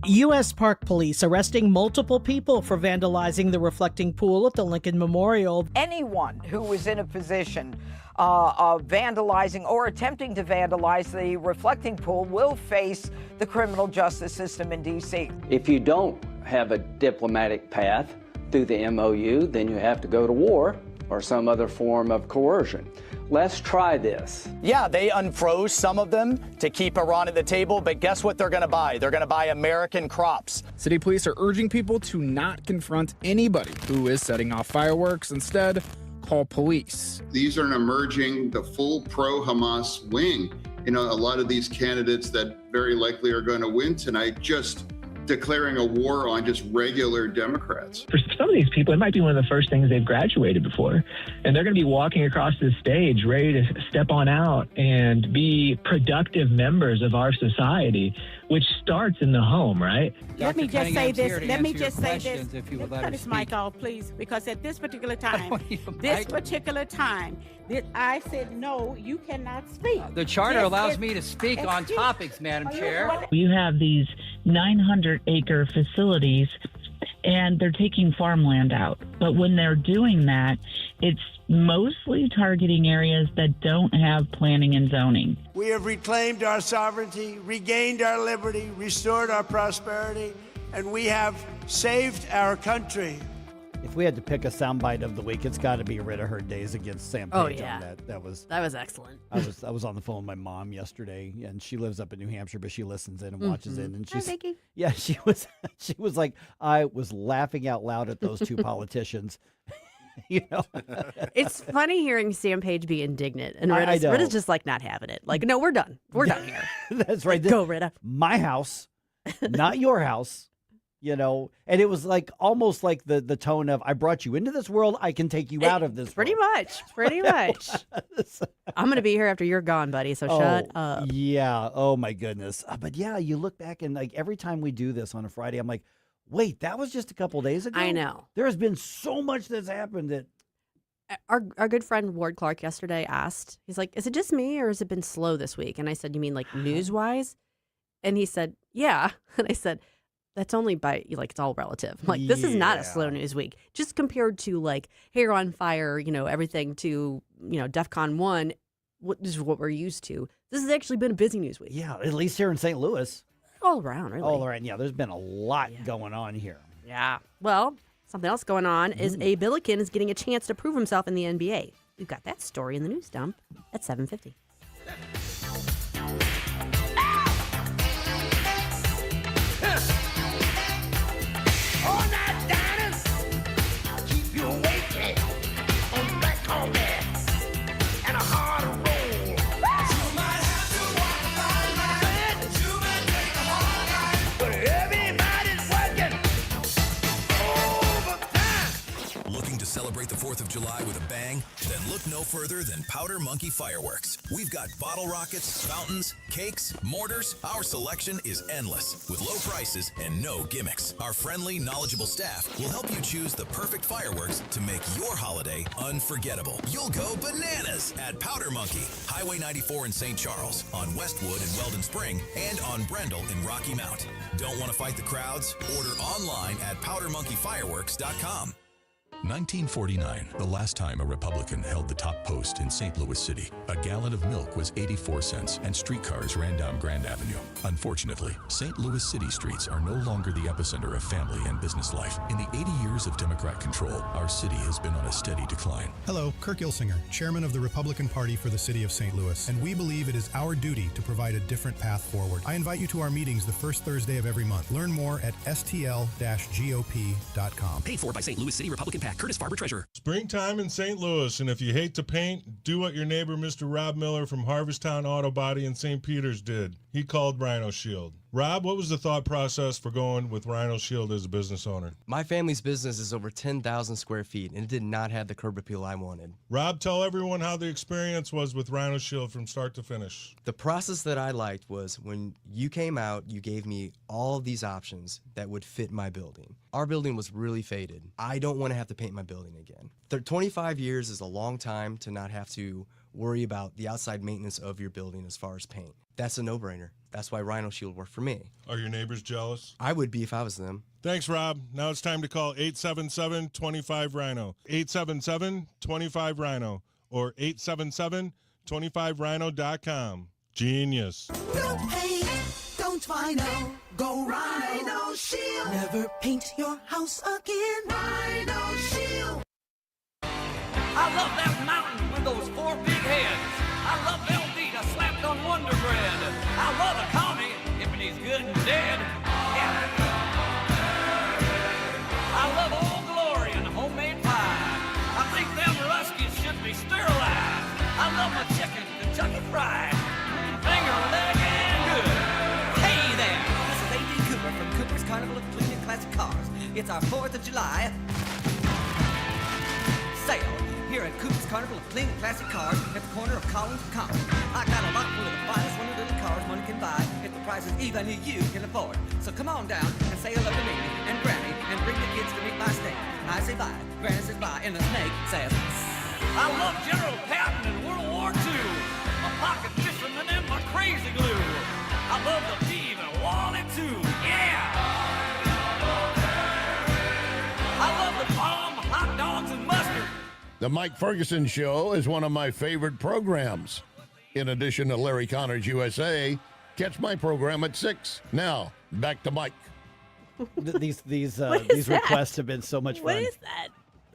U.S. Park Police arresting multiple people for vandalizing the reflecting pool at the Lincoln Memorial. Anyone who was in a position of vandalizing or attempting to vandalize the reflecting pool will face the criminal justice system in D.C. If you don't have a diplomatic path through the MOU, then you have to go to war or some other form of coercion. Let's try this. Yeah, they unfroze some of them to keep Iran at the table, but guess what they're going to buy? They're going to buy American crops. City police are urging people to not confront anybody who is setting off fireworks. Instead, call police. These are emerging the full pro-Hamas wing. You know, a lot of these candidates that very likely are going to win tonight just declaring a war on just regular Democrats. For some of these people, it might be one of the first things they've graduated before. And they're going to be walking across this stage ready to step on out and be productive members of our society, which starts in the home, right? Let me just say this. Let me just say this. If you would Cut his mic off, please, because at this particular time, I said, no, you cannot speak. The charter allows me to speak on topics, Madam Chair. You have these 900-acre facilities, and they're taking farmland out. But when they're doing that, it's mostly targeting areas that don't have planning and zoning. We have reclaimed our sovereignty, regained our liberty, restored our prosperity, and we have saved our country. If we had to pick a soundbite of the week, it's got to be Rid of Her Days against Sam Page. Oh, yeah. On that. That was excellent. I was on the phone with my mom yesterday, and she lives up in New Hampshire, but she listens in and watches it. And she's yeah, she was like, I was laughing out loud at those two politicians. You know, it's funny hearing Sam Page be indignant, and Rita's just like not having it. Like, no, we're done. We're done here. That's right. Go, Rita. My house, not your house. You know, and it was like almost like the tone of I brought you into this world, I can take you out of this pretty world. Pretty much. I'm going to be here after you're gone, buddy, so shut up. Yeah. Oh, my goodness. But yeah, you look back and like every time we do this on a Friday, I'm like, wait, that was just a couple days ago? I know. There has been so much that's happened that. Our good friend Ward Clark yesterday asked, he's like, is it just me or has it been slow this week? And I said, you mean like news-wise? And he said, yeah. And I said, that's only by, like, it's all relative. Like, this is not a slow news week. Just compared to, like, Hair on Fire, you know, everything to, you know, DEFCON 1, this is what we're used to. This has actually been a busy news week. Yeah, at least here in St. Louis. All around, really. All around, yeah. There's been a lot going on here. Yeah. Well, something else going on is a Billiken is getting a chance to prove himself in the NBA. We've got that story in the news dump at 7:50. All night diners keep you awake on black on that and a hard roll. You might have to walk the line, you might take the hard line, but everybody's working overtime. Looking to celebrate the 4th of July with a bang? Then look no further than Powder Monkey Fireworks. We've got bottle rockets, fountains, cakes, mortars. Our selection is endless with low prices and no gimmicks. Our friendly, knowledgeable staff will help you choose the perfect fireworks to make your holiday unforgettable. You'll go bananas at Powder Monkey, Highway 94 in St. Charles, on Westwood in Weldon Spring, and on Brendel in Rocky Mount. Don't want to fight the crowds? Order online at powdermonkeyfireworks.com. 1949, the last time a Republican held the top post in St. Louis City. A gallon of milk was 84 cents and streetcars ran down Grand Avenue. Unfortunately, St. Louis City streets are no longer the epicenter of family and business life. In the 80 years of Democrat control, our city has been on a steady decline. Hello, Kirk Ilsinger, chairman of the Republican Party for the city of St. Louis, and we believe it is our duty to provide a different path forward. I invite you to our meetings the first Thursday of every month. Learn more at stl-gop.com. Paid for by St. Louis City Republican PAC. Curtis Farber, Treasurer. Springtime in St. Louis, and if you hate to paint, do what your neighbor Mr. Rob Miller from Harvesttown Auto Body in St. Peters did. He called Rhino Shield. Rob, what was the thought process for going with Rhino Shield as a business owner? My family's business is over 10,000 square feet, and it did not have the curb appeal I wanted. Rob, tell everyone how the experience was with Rhino Shield from start to finish. The process that I liked was when you came out, you gave me all of these options that would fit my building. Our building was really faded. I don't want to have to paint my building again. 25 years is a long time to not have to worry about the outside maintenance of your building as far as paint. That's a no-brainer. That's why Rhino Shield worked for me. Are your neighbors jealous? I would be if I was them. Thanks, Rob. Now it's time to call 877-25-RHINO. 877-25-RHINO or 877-25rhino.com. Genius. Don't paint, don't Rhino, go Rhino Shield. Never paint your house again. Rhino Shield. I love that mountain with those 4 big heads. I love Velveeta slapped on Wonder Bread. I love a commie if he's good and dead. Yeah. I love Old Glory and homemade pie. I think them Ruskies should be sterilized. I love my chicken Kentucky fried. Finger leg and good. Hey there, this is A.D. Cooper from Cooper's Carnival of Clean and Classic Cars. It's our 4th of July sale here at Cooper's Carnival of Clean and Classic Cars at the corner of Collins and Common. I got a lot full of the finest one little cars money can buy if the prices even you can afford. So come on down and say hello to me and Granny and bring the kids to meet my stand. I say bye, Granny says bye, and the snake says, I love General Patton in World War II, my pocket fisherman and my crazy glue. I love the Beav and Wally too, yeah! I love the bomb, hot dogs, and mustard. The Mike Ferguson Show is one of my favorite programs. In addition to Larry Connor's USA, catch my program at 6. Now, back to Mike. These requests have been so much fun. What is that?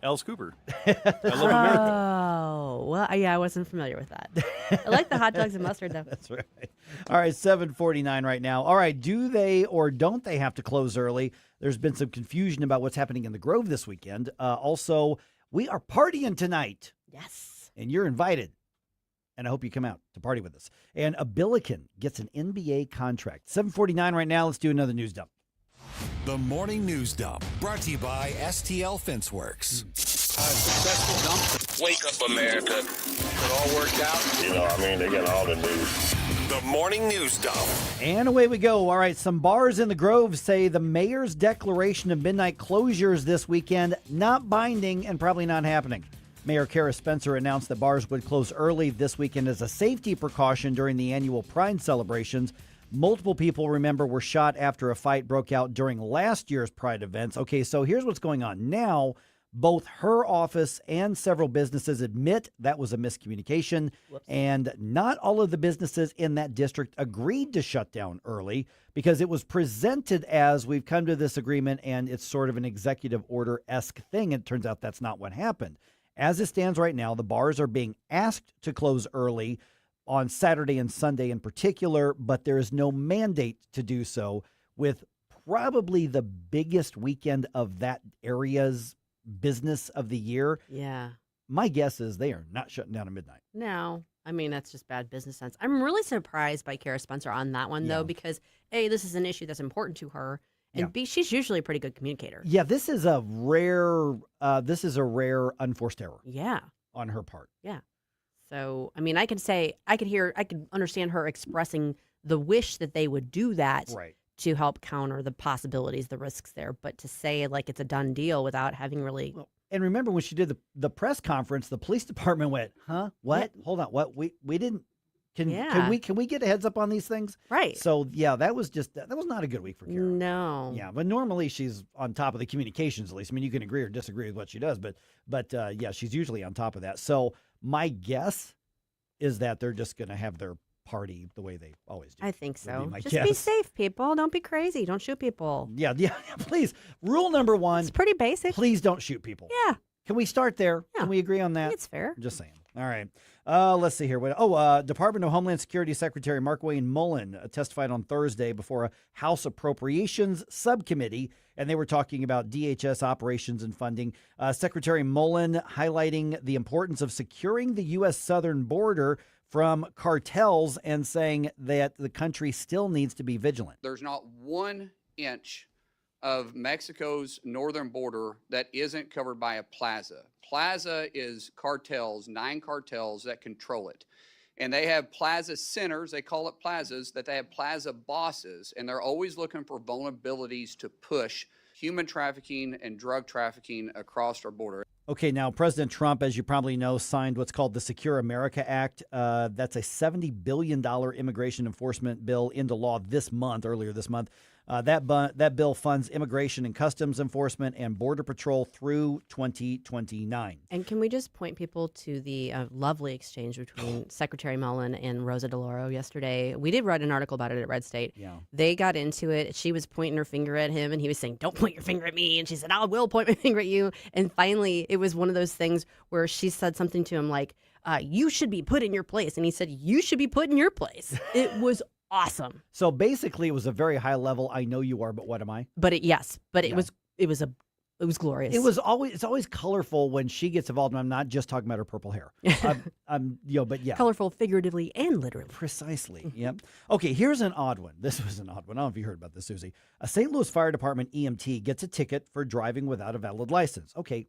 Alice Cooper. I love America. Oh, well, yeah, I wasn't familiar with that. I like the hot dogs and mustard, though. That's right. All right, 7:49 right now. All right, do they or don't they have to close early? There's been some confusion about what's happening in the Grove this weekend. Also, we are partying tonight. Yes. And you're invited. And I hope you come out to party with us. And a Billiken gets an NBA contract. 7:49 right now. Let's do another news dump. The Morning News Dump, brought to you by STL Fenceworks. Successful dump. Wake up, America. It all worked out. They got all the news. The Morning News Dump. And away we go. All right, some bars in the Grove say the mayor's declaration of midnight closures this weekend, not binding and probably not happening. Mayor Kara Spencer announced that bars would close early this weekend as a safety precaution during the annual Pride celebrations. Multiple people, remember, were shot after a fight broke out during last year's Pride events. Okay, so here's what's going on. Now, both her office and several businesses admit that was a miscommunication. Whoops. And not all of the businesses in that district agreed to shut down early because it was presented as we've come to this agreement and it's sort of an executive order-esque thing. It turns out that's not what happened. As it stands right now, the bars are being asked to close early on Saturday and Sunday in particular, but there is no mandate to do so, with probably the biggest weekend of that area's business of the year. Yeah. My guess is they are not shutting down at midnight. No. I mean, that's just bad business sense. I'm really surprised by Kara Spencer on that one, though, because A, this is an issue that's important to her, and B, she's usually a pretty good communicator. Yeah, this is a rare unforced error. Yeah. On her part. Yeah. So, I mean, I could understand her expressing the wish that they would do that to help counter the possibilities, the risks there. But to say like it's a done deal without having really. And remember when she did the press conference, the police department went, huh? What? Yeah. Hold on. What? We didn't Can we get a heads up on these things? Right. So yeah, that was not a good week for Kara. No. Yeah, but normally she's on top of the communications at least. I mean, you can agree or disagree with what she does, but yeah, she's usually on top of that. So my guess is that they're just going to have their party the way they always do. I think so. Just guess. be safe, people. Don't be crazy. Don't shoot people. Yeah, please. Rule number 1. It's pretty basic. Please don't shoot people. Yeah. Can we start there? Yeah. Can we agree on that? It's fair. I'm just saying. All right. Let's see here. Department of Homeland Security Secretary Mark Wayne Mullen testified on Thursday before a House Appropriations Subcommittee, and they were talking about DHS operations and funding. Secretary Mullen highlighting the importance of securing the U.S. southern border from cartels and saying that the country still needs to be vigilant. There's not 1 inch of Mexico's northern border that isn't covered by a plaza. Plaza is cartels, 9 cartels that control it. And they have plaza centers, they call it plazas, that they have plaza bosses, and they're always looking for vulnerabilities to push human trafficking and drug trafficking across our border. Okay, now President Trump, as you probably know, signed what's called the Secure America Act. That's a $70 billion immigration enforcement bill into law earlier this month. That bill funds immigration and customs enforcement and border patrol through 2029. And can we just point people to the lovely exchange between Secretary Mullen and Rosa DeLauro yesterday? We did write an article about it at Red State. Yeah. They got into it. She was pointing her finger at him, and he was saying, "Don't point your finger at me." And she said, "I will point my finger at you." And finally, it was one of those things where she said something to him like, "You should be put in your place." And he said, "You should be put in your place." It was awesome. So basically, it was a very high level. I know you are, but what am I? But it was glorious. It's always colorful when she gets involved. And I'm not just talking about her purple hair. But yeah, colorful figuratively and literally. Precisely. Yep. Okay, here's an odd one. This was an odd one. I don't know if you heard about this, Susie. A St. Louis Fire Department EMT gets a ticket for driving without a valid license. Okay,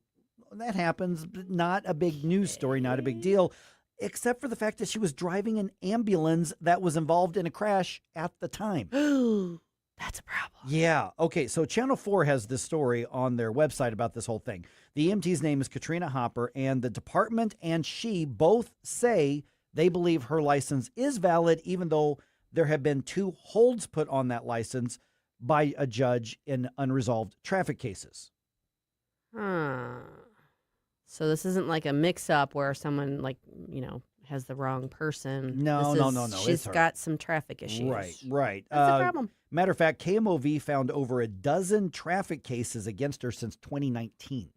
that happens. But not a big news story. Not a big deal. Except for the fact that she was driving an ambulance that was involved in a crash at the time. That's a problem. Yeah. Okay, so Channel 4 has this story on their website about this whole thing. The EMT's name is Katrina Hopper, and the department and she both say they believe her license is valid, even though there have been 2 holds put on that license by a judge in unresolved traffic cases. So this isn't like a mix-up where someone has the wrong person. No. She's got some traffic issues. Right. That's the problem. Matter of fact, KMOV found over a dozen traffic cases against her since 2019.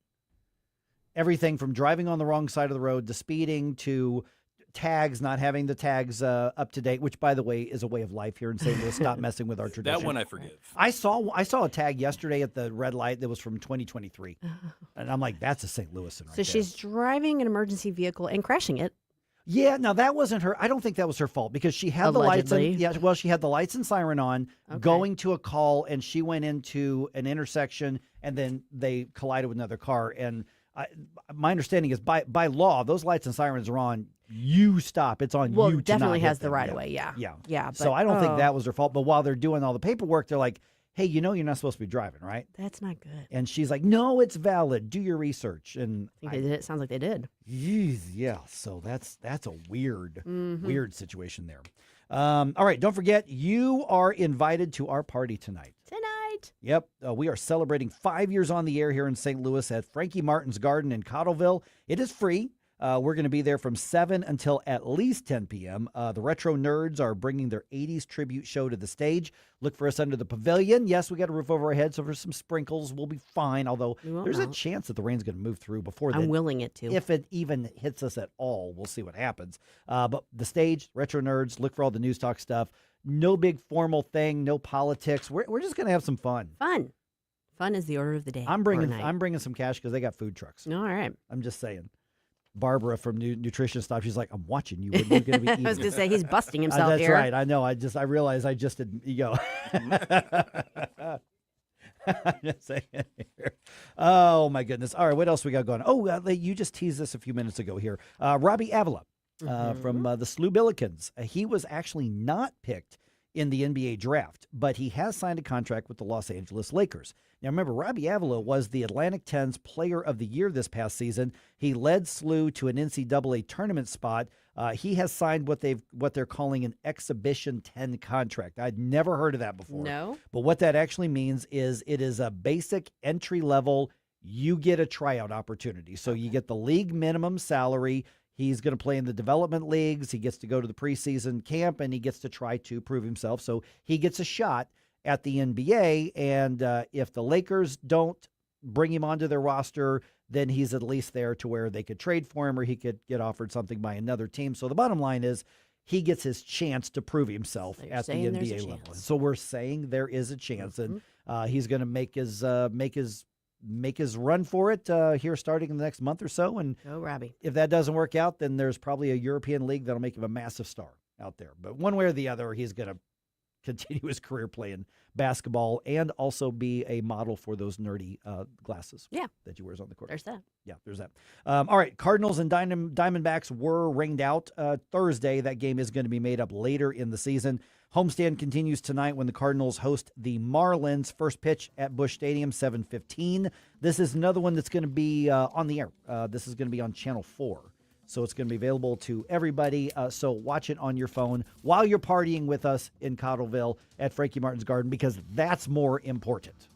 Everything from driving on the wrong side of the road to speeding to tags, not having the tags up to date, which, by the way, is a way of life here in St. Louis. Stop messing with our tradition. That one I forgive. I saw a tag yesterday at the red light that was from 2023. And I'm like, that's a St. Louisan right there. So she's driving an emergency vehicle and crashing it. Yeah, now that wasn't her. I don't think that was her fault because she had Allegedly. the lights. She had the lights and siren on, going to a call, and she went into an intersection, and then they collided with another car. And my understanding is by law, those lights and sirens are on. You stop. It's on you. Well, to definitely not has hit the them. right of way. Yeah. So But, I don't think that was her fault. But while they're doing all the paperwork, they're like, "Hey, you're not supposed to be driving, right?" That's not good. And she's like, "No, it's valid. Do your research." And I think they did. It sounds like they did. Yeah. So that's a weird situation there. All right. Don't forget, you are invited to our party tonight. Yep. We are celebrating 5 years on the air here in St. Louis at Frankie Martin's Garden in Cottleville. It is free. We're going to be there from 7 until at least 10 p.m. The Retro Nerds are bringing their 80s tribute show to the stage. Look for us under the pavilion. Yes, we got a roof over our heads, so for some sprinkles, we'll be fine. Although there's a chance that the rain's going to move through before I'm willing it to. If it even hits us at all, we'll see what happens. But the stage, Retro Nerds, look for all the News Talk stuff. No big formal thing, no politics. We're just going to have some fun. Fun is the order of the day. I'm bringing some cash because they got food trucks. All right. I'm just saying. Barbara from Nutrition Stuff, she's like, "I'm watching you. What are you going to be eating?" I was going to say, he's busting himself that's here. Right. I know. I realized I just did. You go. I'm just saying here. Oh, my goodness. All right. What else we got going? Oh, you just teased this a few minutes ago here. Robbie Avila from the Slewbillikens. He was actually not picked in the NBA draft, but he has signed a contract with the Los Angeles Lakers. Now, remember, Robbie Avila was the Atlantic 10's Player of the Year this past season. He led SLU to an NCAA tournament spot. He has signed what they're calling an Exhibition 10 contract. I'd never heard of that before. No. But what that actually means is it is a basic entry level. You get a tryout opportunity. So you get the league minimum salary. He's going to play in the development leagues. He gets to go to the preseason camp, and he gets to try to prove himself. So he gets a shot at the NBA, and if the Lakers don't bring him onto their roster, then he's at least there to where they could trade for him or he could get offered something by another team. So the bottom line is he gets his chance to prove himself at the NBA level. And so we're saying there is a chance, and he's going to make his run for it here starting in the next month or so. And go, Robbie. If that doesn't work out, then there's probably a European league that'll make him a massive star out there. But one way or the other, he's going to continue his career playing basketball and also be a model for those nerdy glasses that he wears on the court. There's that. Yeah, there's that. All right, Cardinals and Diamondbacks were rained out Thursday. That game is going to be made up later in the season. Homestand continues tonight when the Cardinals host the Marlins. First pitch at Busch Stadium, 7:15. This is another one that's going to be on the air. This is going to be on Channel 4. So it's going to be available to everybody. So watch it on your phone while you're partying with us in Cottleville at Frankie Martin's Garden, because that's more important.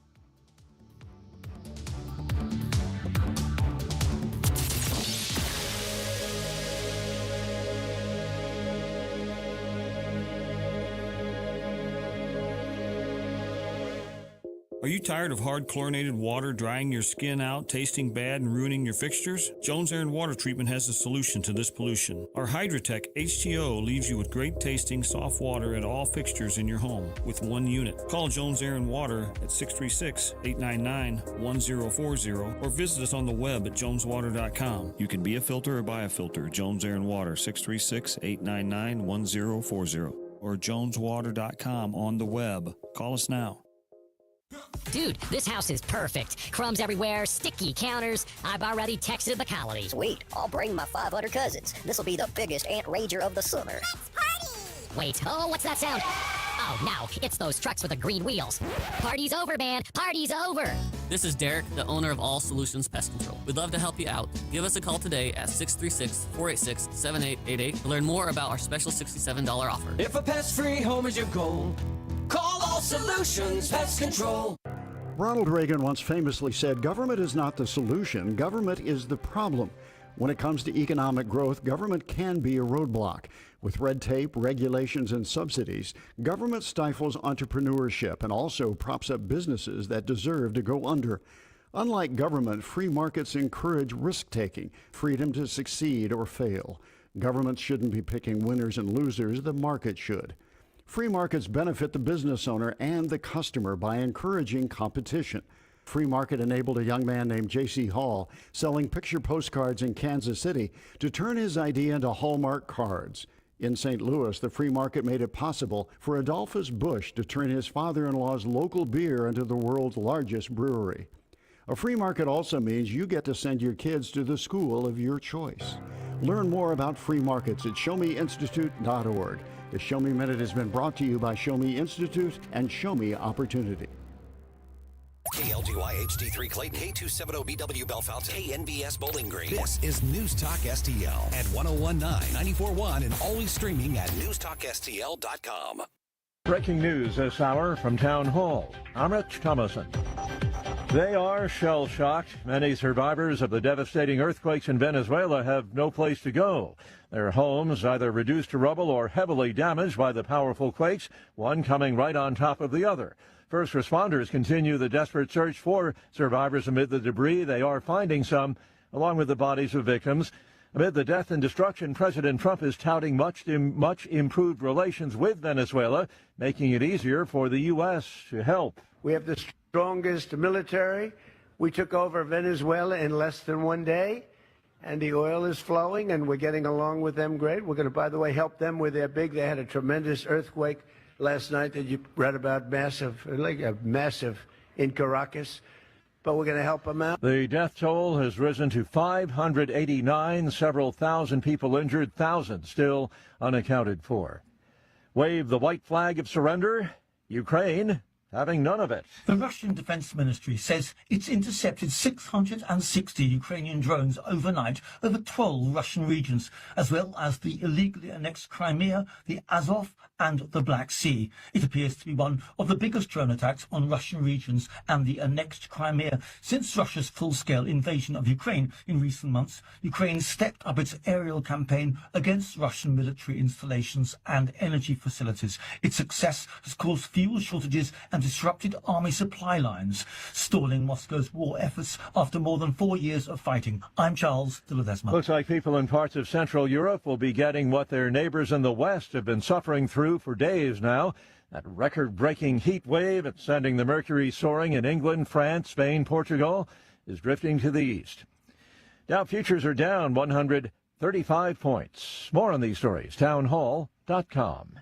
Are you tired of hard chlorinated water drying your skin out, tasting bad, and ruining your fixtures? Jones Air and Water Treatment has a solution to this pollution. Our Hydratech H2O leaves you with great tasting, soft water at all fixtures in your home with one unit. Call Jones Air and Water at 636-899-1040 or visit us on the web at joneswater.com. You can be a filter or buy a filter. Jones Air and Water, 636-899-1040 or joneswater.com on the web. Call us now. Dude, this house is perfect. Crumbs everywhere, sticky counters. I've already texted the colony. Sweet. I'll bring my 500 cousins. This'll be the biggest ant rager of the summer. Let's party! Wait, what's that sound? Oh, no, it's those trucks with the green wheels. Party's over, man. Party's over. This is Derek, the owner of All Solutions Pest Control. We'd love to help you out. Give us a call today at 636-486-7888 to learn more about our special $67 offer. If a pest-free home is your goal, call All Solutions Pest Control. Ronald Reagan once famously said, "Government is not the solution, government is the problem." When it comes to economic growth, government can be a roadblock. With red tape, regulations, and subsidies, government stifles entrepreneurship and also props up businesses that deserve to go under. Unlike government, free markets encourage risk-taking, freedom to succeed or fail. Governments shouldn't be picking winners and losers, the market should. Free markets benefit the business owner and the customer by encouraging competition. Free Market enabled a young man named J.C. Hall selling picture postcards in Kansas City to turn his idea into Hallmark cards. In St. Louis, the free market made it possible for Adolphus Busch to turn his father-in-law's local beer into the world's largest brewery. A free market also means you get to send your kids to the school of your choice. Learn more about free markets at showmeinstitute.org. The Show Me Minute has been brought to you by Show Me Institute and Show Me Opportunity. KLGY HD3 Clayton, K270BW Bellefonte, KNBS Bowling Green. This is News Talk STL at 1019, 94.1, and always streaming at newstalkstl.com. Breaking news this hour from Town Hall. I'm Rich Thomason. They are shell-shocked. Many survivors of the devastating earthquakes in Venezuela have no place to go. Their homes either reduced to rubble or heavily damaged by the powerful quakes, one coming right on top of the other. First responders continue the desperate search for survivors amid the debris. They are finding some, along with the bodies of victims. Amid the death and destruction, President Trump is touting much improved relations with Venezuela, making it easier for the U.S. to help. We have the strongest military. We took over Venezuela in less than 1 day, and the oil is flowing, and we're getting along with them great. We're going to, by the way, help them with they had a tremendous earthquake last night that you read about, massive in Caracas. But we're going to help them out. The death toll has risen to 589, several thousand people injured, thousands still unaccounted for. wave the white flag of surrender. Ukraine having none of it. The Russian Defense Ministry says it's intercepted 660 Ukrainian drones overnight over 12 Russian regions, as well as the illegally annexed Crimea, the Azov, and the Black Sea. It appears to be one of the biggest drone attacks on Russian regions and the annexed Crimea since Russia's full-scale invasion of Ukraine in recent months. Ukraine stepped up its aerial campaign against Russian military installations and energy facilities. Its success has caused fuel shortages and disrupted army supply lines, stalling Moscow's war efforts after more than 4 years of fighting. I'm Charles de Ledesma. Looks like people in parts of Central Europe will be getting what their neighbors in the West have been suffering through for days now. That record-breaking heat wave that's sending the mercury soaring in England, France, Spain, Portugal is drifting to the east. Dow futures are down 135 points. More on these stories, townhall.com.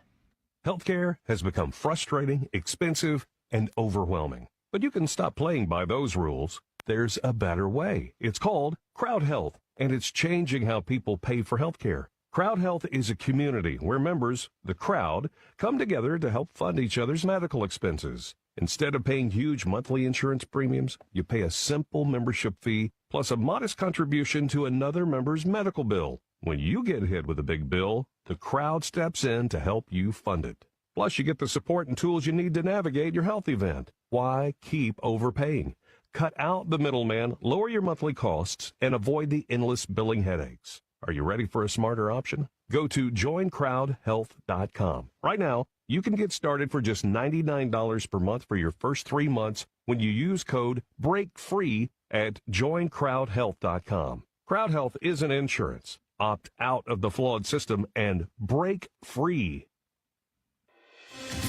Healthcare has become frustrating, expensive, and overwhelming. But you can stop playing by those rules. There's a better way. It's called Crowd Health, and it's changing how people pay for healthcare. Crowd Health is a community where members, the crowd, come together to help fund each other's medical expenses. Instead of paying huge monthly insurance premiums, you pay a simple membership fee plus a modest contribution to another member's medical bill. When you get hit with a big bill, the crowd steps in to help you fund it. Plus, you get the support and tools you need to navigate your health event. Why keep overpaying? Cut out the middleman, lower your monthly costs, and avoid the endless billing headaches. Are you ready for a smarter option? Go to joincrowdhealth.com. Right now, you can get started for just $99 per month for your first 3 months when you use code BREAKFREE at joincrowdhealth.com. Crowd Health isn't insurance. Opt out of the flawed system and break free.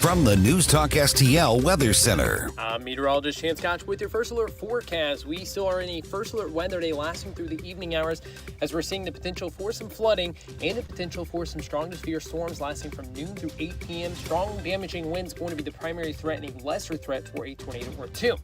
From the News Talk STL Weather Center. I'm meteorologist Chance Koch with your first alert forecast. We still are in a first alert weather day lasting through the evening hours as we're seeing the potential for some flooding and the potential for some strong to severe storms lasting from noon through 8 p.m. Strong damaging winds going to be the primary threat and a lesser threat for a tornado or two.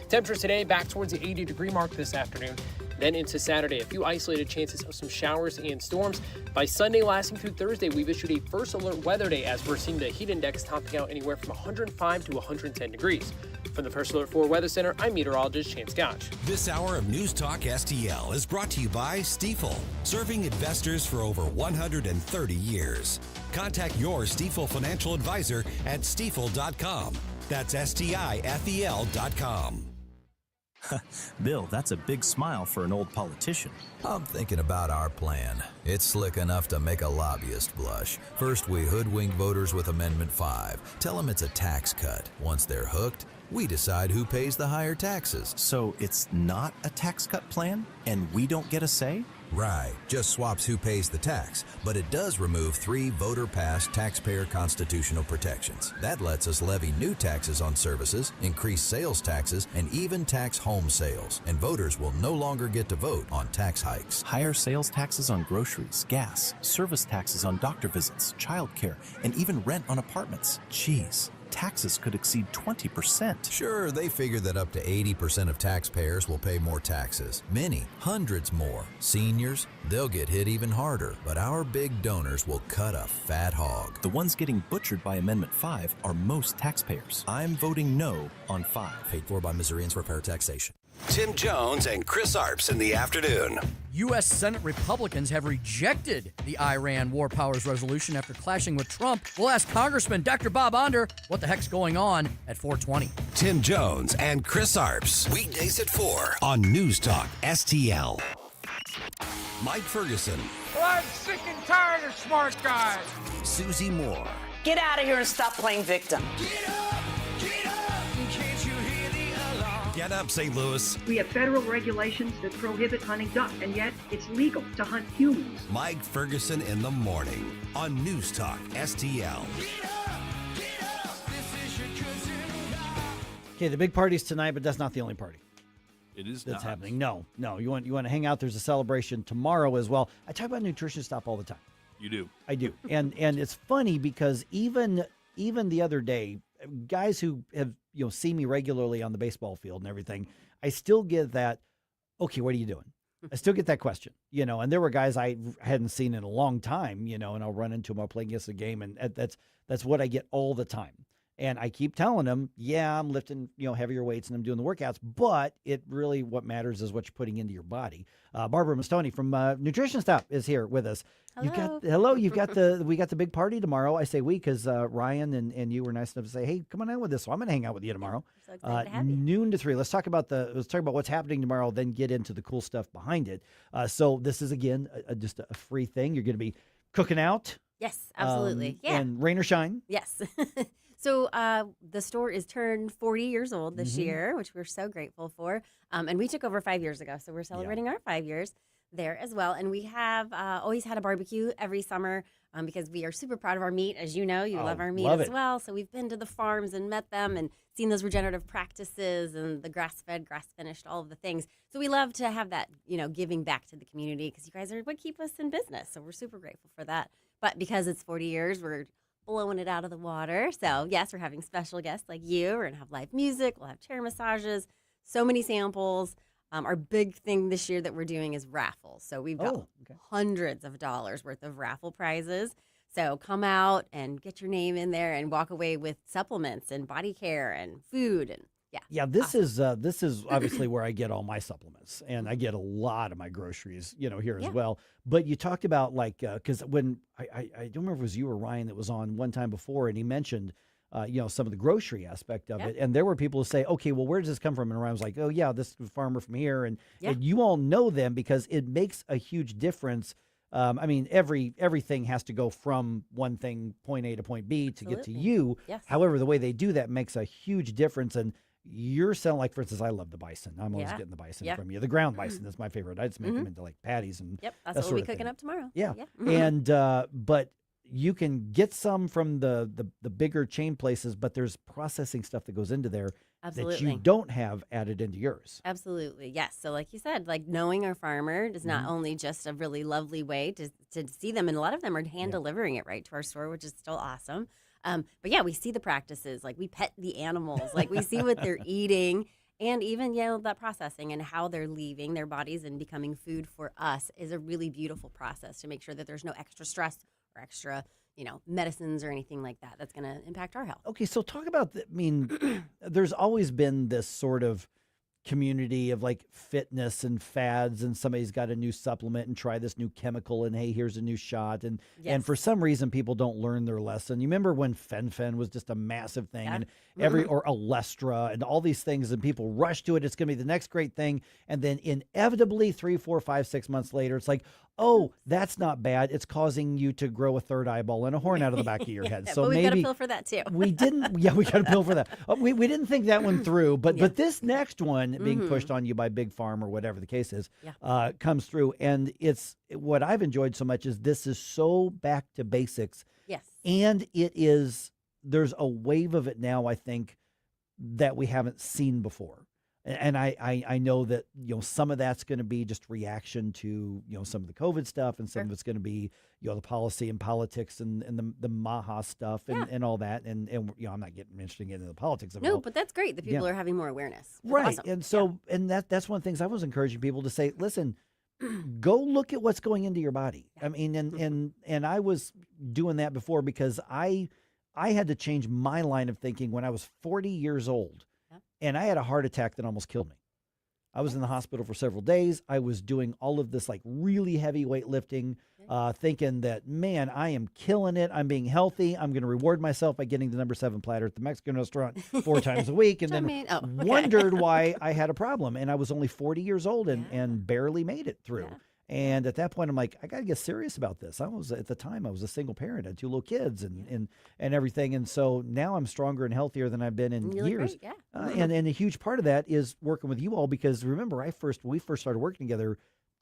Temperatures today back towards the 80-degree mark this afternoon. Then into Saturday, a few isolated chances of some showers and storms. By Sunday, lasting through Thursday, we've issued a first alert weather day as we're seeing the heat index topping out anywhere from 105 to 110 degrees. From the First Alert 4 Weather Center, I'm meteorologist Chance Koch. This hour of News Talk STL is brought to you by Stifel, serving investors for over 130 years. Contact your Stifel financial advisor at stifel.com. That's STIFEL.com. Bill, that's a big smile for an old politician. I'm thinking about our plan. It's slick enough to make a lobbyist blush. First, we hoodwink voters with Amendment 5. Tell them it's a tax cut. Once they're hooked, we decide who pays the higher taxes. So it's not a tax cut plan, and we don't get a say? Right, just swaps who pays the tax, but it does remove 3 voter-passed taxpayer constitutional protections. That lets us levy new taxes on services, increase sales taxes, and even tax home sales. And voters will no longer get to vote on tax hikes. Higher sales taxes on groceries, gas, service taxes on doctor visits, childcare, and even rent on apartments. Jeez. Taxes could exceed 20%. Sure, they figure that up to 80% of taxpayers will pay more taxes. Many, hundreds more. Seniors, they'll get hit even harder, but our big donors will cut a fat hog. The ones getting butchered by Amendment 5 are most taxpayers. I'm voting no on 5. Paid for by Missourians for fair taxation. Tim Jones and Chris Arps in the afternoon. U.S. Senate Republicans have rejected the Iran War Powers Resolution after clashing with Trump. We'll ask Congressman Dr. Bob Onder what the heck's going on at 420. Tim Jones and Chris Arps. Weekdays at 4 on News Talk STL. Mike Ferguson. Well, I'm sick and tired of smart guys. Susie Moore. Get out of here and stop playing victim. Get up, can't you hear the alarm? Get up, St. Louis. We have federal regulations that prohibit hunting duck, and yet it's legal to hunt humans. Mike Ferguson in the morning on News Talk STL. Okay, the big party's tonight, but that's not the only party. It is that's not. happening. No. You want to hang out. There's a celebration tomorrow as well. I talk about Nutrition Stop all the time. You do. I do, and it's funny because even the other day, guys who have see me regularly on the baseball field and everything, I still get that. Okay, what are you doing? I still get that question, and there were guys I hadn't seen in a long time, and I'll run into them. I'll play against the game, and that's what I get all the time. And I keep telling them, yeah, I'm lifting, heavier weights and I'm doing the workouts, but it really, what matters is what you're putting into your body. Barbara Mustone from Nutrition Stop is here with us. Hello. We got the big party tomorrow. I say we, because Ryan and you were nice enough to say, hey, come on out with us. So I'm going to hang out with you tomorrow. So excited to have you. Noon to 3. Let's talk about what's happening tomorrow, then get into the cool stuff behind it. So this is, again, just a free thing. You're going to be cooking out. Yes, absolutely. Yeah. And rain or shine. Yes. So the store is turned 40 years old this year, which we're so grateful for. And we took over 5 years ago, so we're celebrating our 5 years there as well. And we have always had a barbecue every summer because we are super proud of our meat. As you know, you love our meat as well. So we've been to the farms and met them and seen those regenerative practices and the grass-fed, grass-finished, all of the things. So we love to have that, giving back to the community because you guys are what keep us in business. So we're super grateful for that. But because it's 40 years, we're blowing it out of the water. So yes, we're having special guests like you. We're going to have live music. We'll have chair massages, so many samples. Our big thing this year that we're doing is raffles. So we've got hundreds of dollars worth of raffle prizes. So come out and get your name in there and walk away with supplements and body care and food and Yeah, this is obviously where I get all my supplements, and I get a lot of my groceries, here as well. But you talked about because when I don't remember if it was you or Ryan that was on one time before, and he mentioned, some of the grocery aspect of it, and there were people who say, okay, well, where does this come from? And Ryan was like, oh yeah, this farmer from here, and you all know them because it makes a huge difference. I mean, everything has to go from one thing, point A to point B, to get to you. Yes. However, the way they do that makes a huge difference. And you're selling, like, for instance, I love the bison. I'm always getting the bison from you. The ground bison is my favorite. I just make them into like patties and that's what we'll be cooking up tomorrow. Yeah. And but you can get some from the bigger chain places, but there's processing stuff that goes into there that you don't have added into yours. Absolutely. Yes. So like you said, like knowing our farmer is not only just a really lovely way to see them, and a lot of them are hand delivering it right to our store, which is still awesome. But yeah, we see the practices, like we pet the animals, like we see what they're eating, and even, that processing and how they're leaving their bodies and becoming food for us is a really beautiful process to make sure that there's no extra stress or extra, medicines or anything like that that's going to impact our health. Okay, so talk about, there's always been this sort of community of like fitness and fads, and somebody's got a new supplement and try this new chemical, and hey, here's a new shot, and for some reason people don't learn their lesson. You remember when Fen was just a massive thing, and or Alestra and all these things, and people rush to it. It's going to be the next great thing, and then inevitably 3, 4, 5, 6 months later, it's like, oh, that's not bad. It's causing you to grow a third eyeball and a horn out of the back of your head. So but we've maybe got a pill for that too. we didn't. Yeah, we got a pill for that. We didn't think that one through. But this next one being pushed on you by Big Farm or whatever the case is, comes through, and it's what I've enjoyed so much is this is so back to basics. Yes, and it is. There's a wave of it now, I think, that we haven't seen before. And I know that, some of that's going to be just reaction to, some of the COVID stuff, and some of it's going to be, the policy and politics and the Maha stuff and all that. And I'm not getting interested in the politics of it. No, but that's great that people are having more awareness. That's right. Awesome. And so, and that's one of the things I was encouraging people to say, listen, go look at what's going into your body. I mean, and I was doing that before because I had to change my line of thinking when I was 40 years old. And I had a heart attack that almost killed me. I was in the hospital for several days. I was doing all of this like really heavy weightlifting, thinking that, man, I am killing it. I'm being healthy. I'm going to reward myself by getting the number 7 platter at the Mexican restaurant 4 times a week. And then wondered why I had a problem. And I was only 40 years old and barely made it through. Yeah. And at that point, I'm like, I got to get serious about this. At the time, I was a single parent, I had 2 little kids and everything. And so now I'm stronger and healthier than I've been in years. Great, and a huge part of that is working with you all, because remember, we first started working together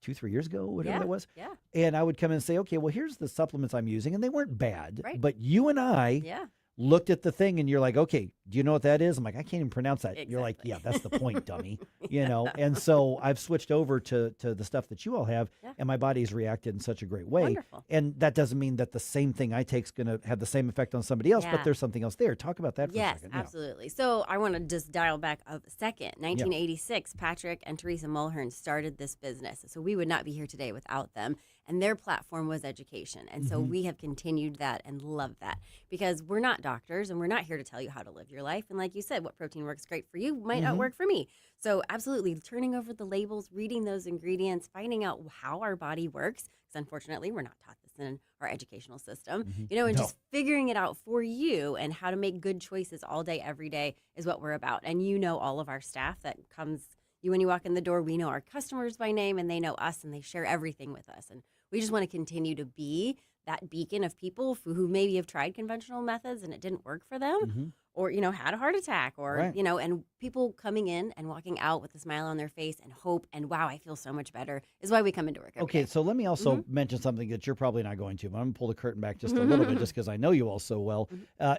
2-3 years ago, whatever that was. Yeah. And I would come in and say, okay, well, here's the supplements I'm using. And they weren't bad, but you and I looked at the thing and you're like, okay, do you know what that is? I'm like, I can't even pronounce that. Exactly. You're like, yeah, that's the point, dummy. And so I've switched over to the stuff that you all have, and my body's reacted in such a great way. Wonderful. And that doesn't mean that the same thing I take is going to have the same effect on somebody else, but there's something else there. Talk about that for a second. Yes, absolutely. So I want to just dial back a second. 1986, Patrick and Teresa Mulhern started this business. So we would not be here today without them. And their platform was education. And so we have continued that and love that because we're not doctors and we're not here to tell you how to live your life. And like you said, what protein works great for you might not work for me. So absolutely turning over the labels, reading those ingredients, finding out how our body works. Because unfortunately, we're not taught this in our educational system, and just figuring it out for you and how to make good choices all day, every day is what we're about. And all of our staff that comes, when you walk in the door, we know our customers by name and they know us and they share everything with us. And we just want to continue to be that beacon of people who maybe have tried conventional methods and it didn't work for them or, had a heart attack or, and people coming in and walking out with a smile on their face and hope and, wow, I feel so much better is why we come into work every day. So let me also mention something that you're probably not going to, but I'm going to pull the curtain back just a little bit just because I know you all so well,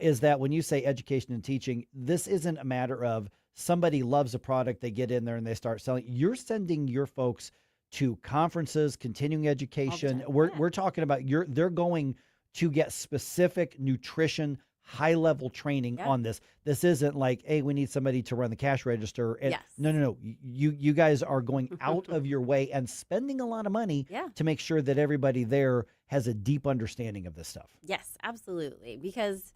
is that when you say education and teaching, this isn't a matter of somebody loves a product, they get in there and they start selling. You're sending your folks to conferences, continuing education. We're talking about they're going to get specific nutrition, high-level training on this. This isn't like, hey, we need somebody to run the cash register. And no. You guys are going out of your way and spending a lot of money to make sure that everybody there has a deep understanding of this stuff. Yes, absolutely. Because,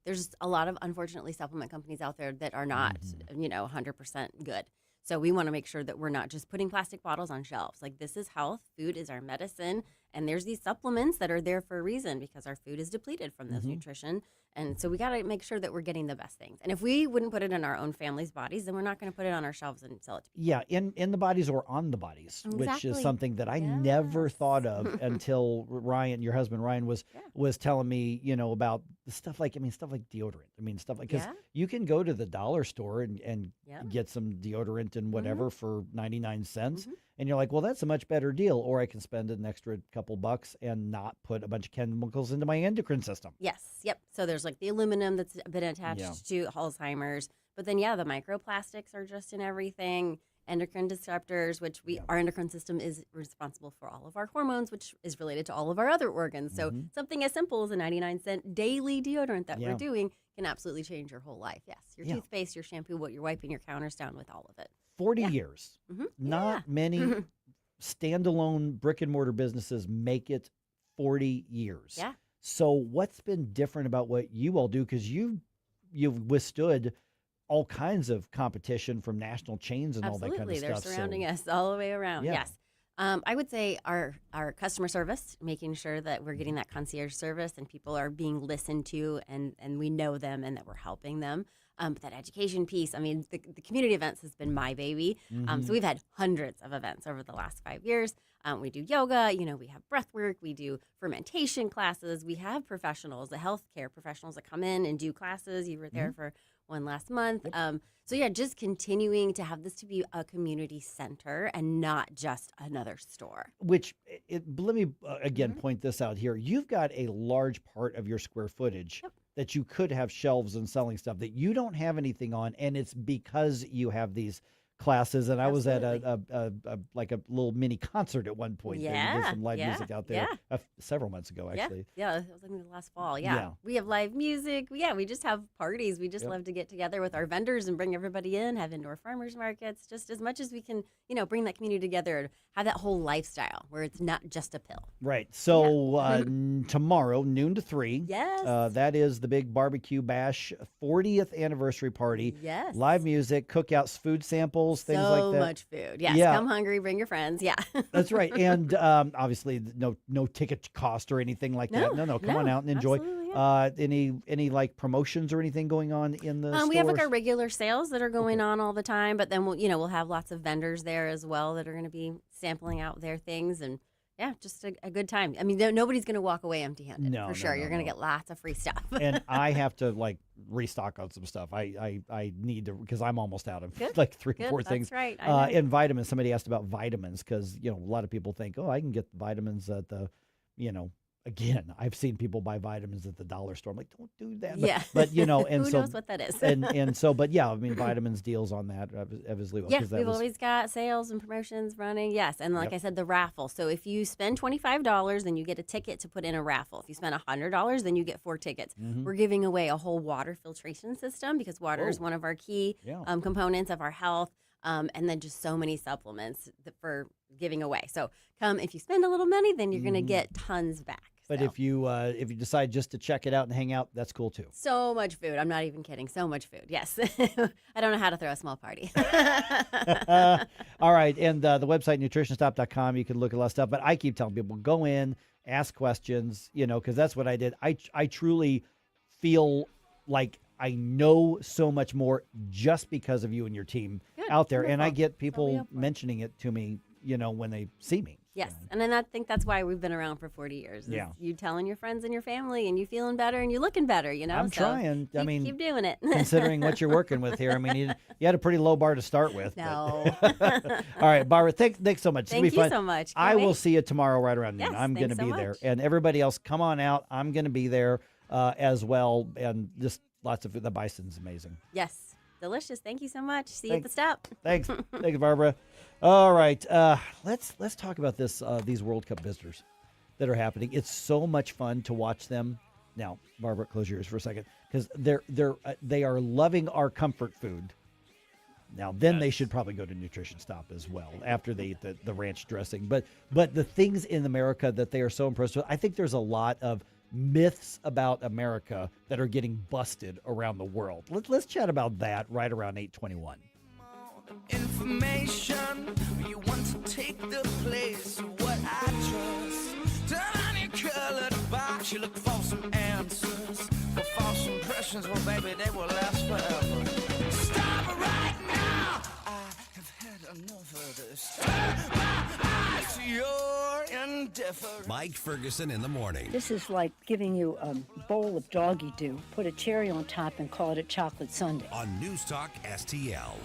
there's a lot of, unfortunately, supplement companies out there that are not, 100% good. So we want to make sure that we're not just putting plastic bottles on shelves. Like, this is health. Food is our medicine. And there's these supplements that are there for a reason because our food is depleted from this nutrition. And so we got to make sure that we're getting the best things. And if we wouldn't put it in our own family's bodies, then we're not going to put it on our shelves and sell it to people. Yeah, in the bodies or on the bodies, which is something that I never thought of until Ryan, your husband Ryan, was telling me, about stuff like deodorant. Stuff like, because you can go to the dollar store and get some deodorant and whatever for 99 cents. And you're like, well, that's a much better deal. Or I can spend an extra couple bucks and not put a bunch of chemicals into my endocrine system. Yes. Yep. So there's like the aluminum that's been attached to Alzheimer's. But then, the microplastics are just in everything. Endocrine disruptors, which our endocrine system is responsible for all of our hormones, which is related to all of our other organs. So something as simple as a 99-cent daily deodorant that we're doing can absolutely change your whole life. Yes. Your toothpaste, your shampoo, what you're wiping your counters down with, all of it. 40 years. Not many standalone brick and mortar businesses make it 40 years. Yeah. So what's been different about what you all do? Because you've withstood all kinds of competition from national chains and all that kind of stuff. They're surrounding us all the way around. Yes. I would say our customer service, making sure that we're getting that concierge service and people are being listened to and we know them and that we're helping them. But that education piece, the community events has been my baby. So we've had hundreds of events over the last 5 years. We do yoga, we have breath work, we do fermentation classes. We have professionals, the healthcare professionals that come in and do classes. You were there for one last month. Just continuing to have this to be a community center and not just another store. Which, let me again point this out here. You've got a large part of your square footage that you could have shelves and selling stuff that you don't have anything on, and it's because you have these classes. And I was at a little mini concert at one point. There. You did some live music out there several months ago, actually. Yeah, it was in the last fall. Yeah. We have live music. We just have parties. We just love to get together with our vendors and bring everybody in, have indoor farmers markets, just as much as we can, bring that community together and have that whole lifestyle where it's not just a pill. Right. So tomorrow, noon to 3. Yes. That is the big barbecue bash 40th anniversary party. Yes. Live music, cookouts, food samples. Things like that. So much food. Yes, come hungry, bring your friends. Yeah. That's right. And obviously no ticket cost or anything like that. No, come on out and enjoy. Any like promotions or anything going on in the stores? We have like our regular sales that are going on all the time, but then we'll have lots of vendors there as well that are going to be sampling out their things and just a good time. Nobody's going to walk away empty-handed. No, for sure. You're going to get lots of free stuff. And I have to restock on some stuff. I need to, because I'm almost out of 3 or 4 things. That's right. And vitamins. Somebody asked about vitamins because a lot of people think, I can get vitamins at the Again, I've seen people buy vitamins at the dollar store. I'm like, don't do that. Yeah. But you know, and Who so knows what that is? and so, but yeah, I mean, vitamins deals on that as legal. Yes, we've always got sales and promotions running. Yes, and like I said, the raffle. So if you spend $25, then you get a ticket to put in a raffle. If you spend $100, then you get 4 tickets. We're giving away a whole water filtration system because water is one of our key components of our health. And then just so many supplements for giving away. So come, if you spend a little money, then you're going to get tons back. But if you decide just to check it out and hang out, that's cool too. So much food. I'm not even kidding. So much food. Yes. I don't know how to throw a small party. All right. And the website, nutritionstop.com, you can look at a lot of stuff. But I keep telling people, go in, ask questions, you know, because that's what I did. I truly feel like I know so much more just because of you and your team out there. And I get people mentioning it to me, you know, when they see me. Yes. And then I think that's why we've been around for 40 years. Yeah. You telling your friends and your family and you feeling better and you looking better, you know? I'm trying. I mean, keep doing it. Considering what you're working with here. I mean, you had a pretty low bar to start with. No. All right, Barbara, thanks so much. Thank you so much. I will see you tomorrow right around noon. Yes, I'm going to be so there. much. And everybody else, come on out. I'm going to be there as well. And just lots of food. The bison's amazing. Yes. Delicious. Thank you so much. See you at the stop. Thanks. Thank you, Barbara. All right. Let's talk about these World Cup visitors that are happening. It's so much fun to watch them. Now, Barbara, close your ears for a second, because they are loving our comfort food. Now, then they should probably go to Nutrition Stop as well after they eat the ranch dressing. But the things in America that they are so impressed with, I think there's a lot of myths about America that are getting busted around the world. Let's chat about that right around 8:21. Information, you want to take the place of what I trust. Turn on your colored box, you look for some answers. For false impressions, well, baby, they will last forever. Stop right now! I have had enough of this. Turn my eyes to your indifference. Mike Ferguson in the morning. This is like giving you a bowl of doggy do, put a cherry on top, and call it a chocolate sundae. On Newstalk STL.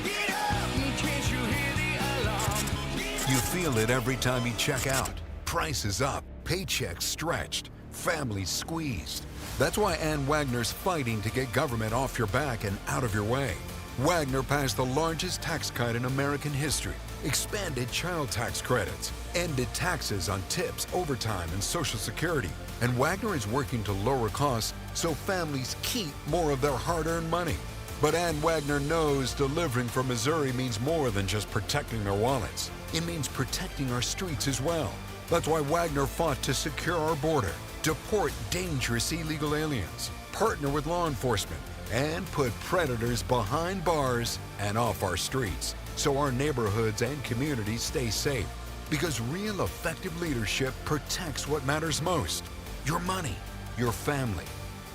Get up in case you hear the alarm. You feel it every time you check out. Prices up, paychecks stretched, families squeezed. That's why Ann Wagner's fighting to get government off your back and out of your way. Wagner passed the largest tax cut in American history, expanded child tax credits, ended taxes on tips, overtime, and Social Security. And Wagner is working to lower costs so families keep more of their hard-earned money. But Ann Wagner knows delivering for Missouri means more than just protecting their wallets. It means protecting our streets as well. That's why Wagner fought to secure our border, deport dangerous illegal aliens, partner with law enforcement, and put predators behind bars and off our streets so our neighborhoods and communities stay safe. Because real effective leadership protects what matters most: your money, your family,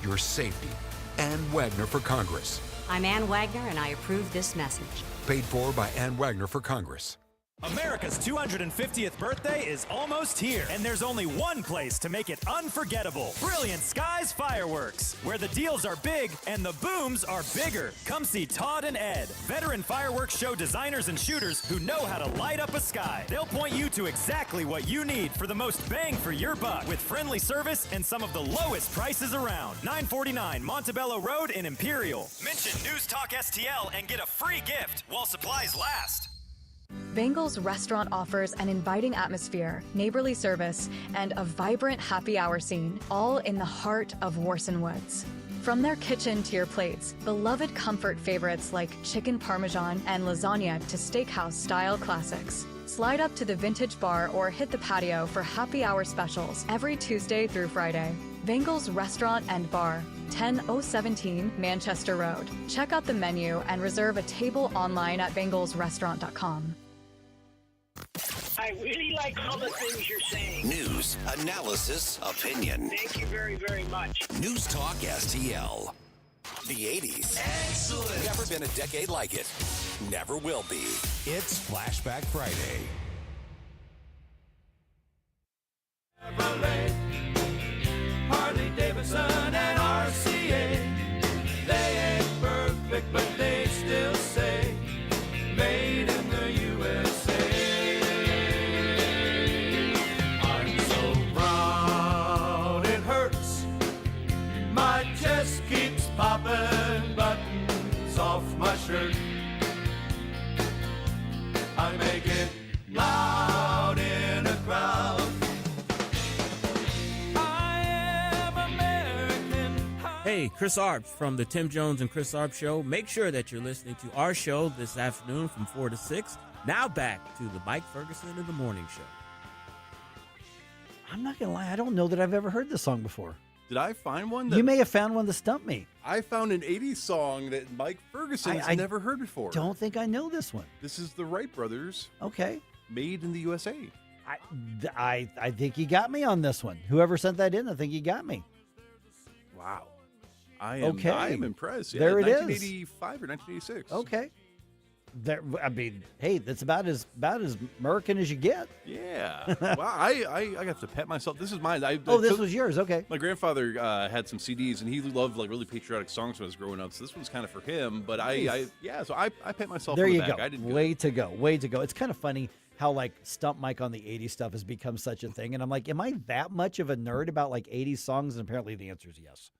your safety. Ann Wagner for Congress. I'm Ann Wagner, and I approve this message. Paid for by Ann Wagner for Congress. America's 250th birthday is almost here, and there's only one place to make it unforgettable. Brilliant Skies Fireworks, where the deals are big and the booms are bigger. Come see Todd and Ed, veteran fireworks show designers and shooters who know how to light up a sky. They'll point you to exactly what you need for the most bang for your buck, with friendly service and some of the lowest prices around. 949 Montebello Road in Imperial. Mention News Talk STL and get a free gift while supplies last. Bengal's restaurant offers an inviting atmosphere, neighborly service, and a vibrant happy hour scene, all in the heart of Warson Woods. From their kitchen to your plates, beloved comfort favorites like chicken parmesan and lasagna to steakhouse-style classics. Slide up to the vintage bar or hit the patio for happy hour specials every Tuesday through Friday. Bengal's Restaurant and Bar, 10017 Manchester Road. Check out the menu and reserve a table online at bengalsrestaurant.com. I really like all the things you're saying. News, analysis, opinion. Thank you very, very much. News Talk STL. The 80s. Excellent. Never been a decade like it. Never will be. It's Flashback Friday. Harley Davidson and RCA. They ain't perfect, but they still say made in the USA. I'm so proud. Hey, Chris Arps from the Tim Jones and Chris Arps Show. Make sure that you're listening to our show this afternoon from 4 to 6. Now back to the Mike Ferguson in the Morning Show. I'm not going to lie. I don't know that I've ever heard this song before. Did I find one? You may have found one that stumped me. I found an 80s song that Mike Ferguson's never heard before. Don't think I know this one. This is the Wright Brothers. Okay. Made in the USA. I think you got me on this one. Whoever sent that in, I think you got me. Wow. I am impressed. Yeah, There it is. 1985 or 1986. Okay. Hey, that's about as American as you get. Yeah. Well, I have to pat myself. This is mine. This was yours. Okay. My grandfather had some CDs, and he loved like really patriotic songs when I was growing up. So this one's kind of for him. But Nice. So I pat myself. There on the you back. go. I did good. Way to go. Way to go. It's kind of funny how like Stump Mike on the 80s stuff has become such a thing. And I'm like, am I that much of a nerd about like 80s songs? And apparently the answer is yes.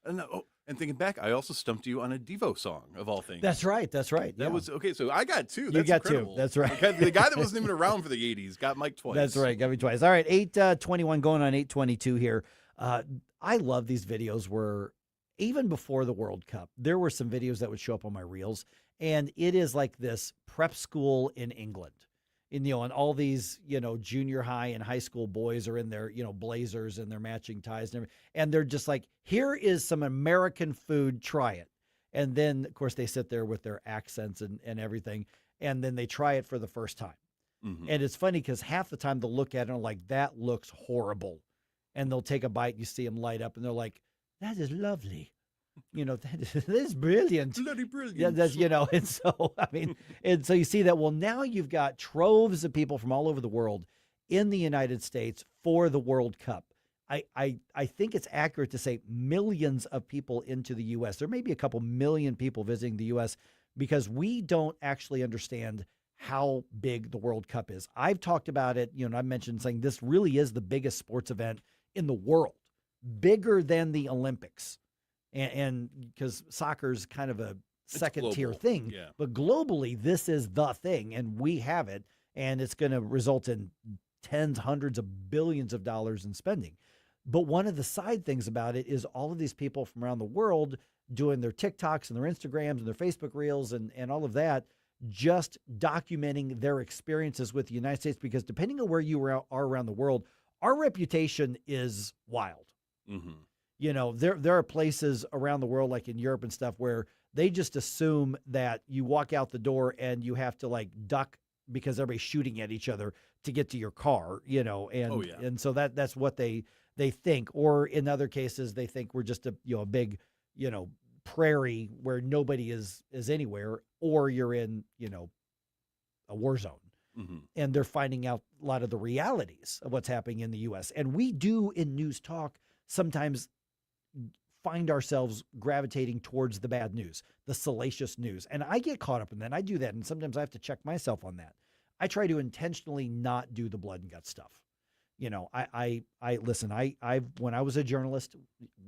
And thinking back, I also stumped you on a Devo song of all things. That's right. That was okay. So I got two. You That's got incredible. two. That's right. Okay, the guy that wasn't even around for the 80s got Mike twice. That's right. Got me twice. All right. 8:21 going on 8:22 here. I love these videos where even before the World Cup, there were some videos that would show up on my reels. And it is like this prep school in England. And all these, junior high and high school boys are in their, blazers and their matching ties and everything. And they're just like, here is some American food, try it. And then, of course, they sit there with their accents and everything. And then they try it for the first time. Mm-hmm. And it's funny because half the time they'll look at it and are like, that looks horrible. And they'll take a bite and you see them light up and they're like, that is lovely. That is brilliant. Bloody brilliant. Yeah, that's, and so, and so you see that, well, now you've got troves of people from all over the world in the United States for the World Cup. I think it's accurate to say millions of people into the U.S. There may be a couple million people visiting the U.S. because we don't actually understand how big the World Cup is. I've talked about it, I mentioned saying this really is the biggest sports event in the world, bigger than the Olympics. And because soccer is kind of a second tier thing, but globally, this is the thing, and we have it, and it's going to result in tens, hundreds of billions of dollars in spending. But one of the side things about it is all of these people from around the world doing their TikToks and their Instagrams and their Facebook Reels and all of that, just documenting their experiences with the United States, because depending on where you are around the world, our reputation is wild. Mm-hmm. There are places around the world, like in Europe and stuff, where they just assume that you walk out the door and you have to like duck because everybody's shooting at each other to get to your car, and so that's what they think. Or in other cases, they think we're just a big, prairie where nobody is anywhere, or you're in, a war zone. Mm-hmm. And they're finding out a lot of the realities of what's happening in the U.S. And we do in News Talk sometimes find ourselves gravitating towards the bad news, the salacious news. And I get caught up in that. I do that. And sometimes I have to check myself on that. I try to intentionally not do the blood and guts stuff. I listen, when I was a journalist,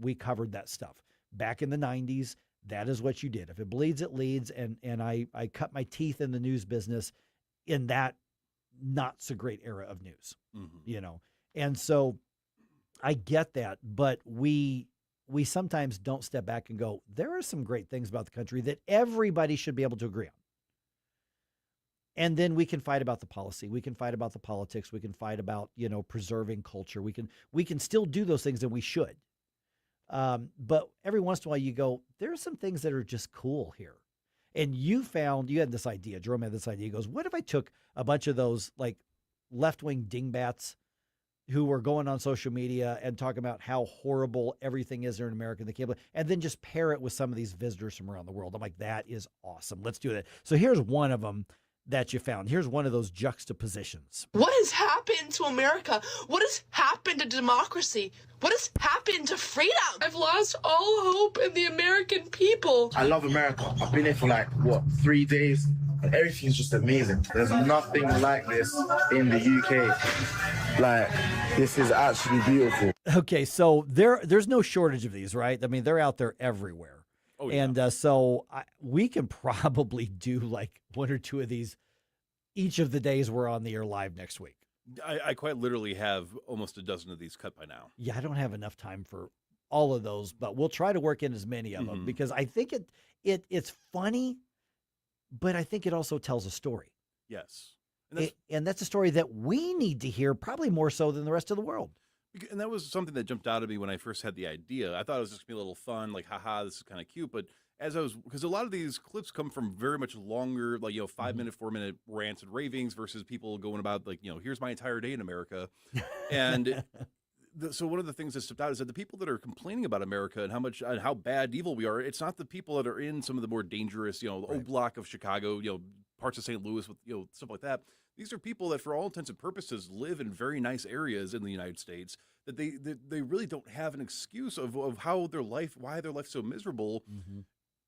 we covered that stuff back in the 90s. That is what you did. If it bleeds, it leads. And I cut my teeth in the news business in that not so great era of news, And so I get that, but we sometimes don't step back and go, there are some great things about the country that everybody should be able to agree on. And then we can fight about the policy. We can fight about the politics. We can fight about, preserving culture. We can still do those things, and we should. But every once in a while you go, there are some things that are just cool here. And you had this idea, Jerome had this idea. He goes, what if I took a bunch of those like left-wing dingbats who were going on social media and talking about how horrible everything is there in America, and then just pair it with some of these visitors from around the world. I'm like, that is awesome. Let's do that. So here's one of them that you found. Here's one of those juxtapositions. What has happened to America? What has happened to democracy? What has happened to freedom? I've lost all hope in the American people. I love America. I've been here for 3 days, and everything's just amazing. There's nothing like this in the UK. This is actually beautiful. Okay, so there's no shortage of these, right? I mean, they're out there everywhere. Oh, yeah. And so we can probably do like one or two of these each of the days we're on the air live next week. I quite literally have almost a dozen of these cut by now. Yeah, I don't have enough time for all of those, but we'll try to work in as many of them because I think it's funny, but I think it also tells a story. Yes. And that's a story that we need to hear probably more so than the rest of the world. And that was something that jumped out at me when I first had the idea. I thought it was just going to be a little fun, like, haha, this is kind of cute. But because a lot of these clips come from very much longer, like, 5-minute, 4-minute rants and ravings versus people going about, like, here's my entire day in America. And so one of the things that stepped out is that the people that are complaining about America and how bad evil we are, it's not the people that are in some of the more dangerous, the old block of Chicago, parts of St. Louis with, stuff like that. These are people that, for all intents and purposes, live in very nice areas in the United States that they really don't have an excuse of why their life is so miserable.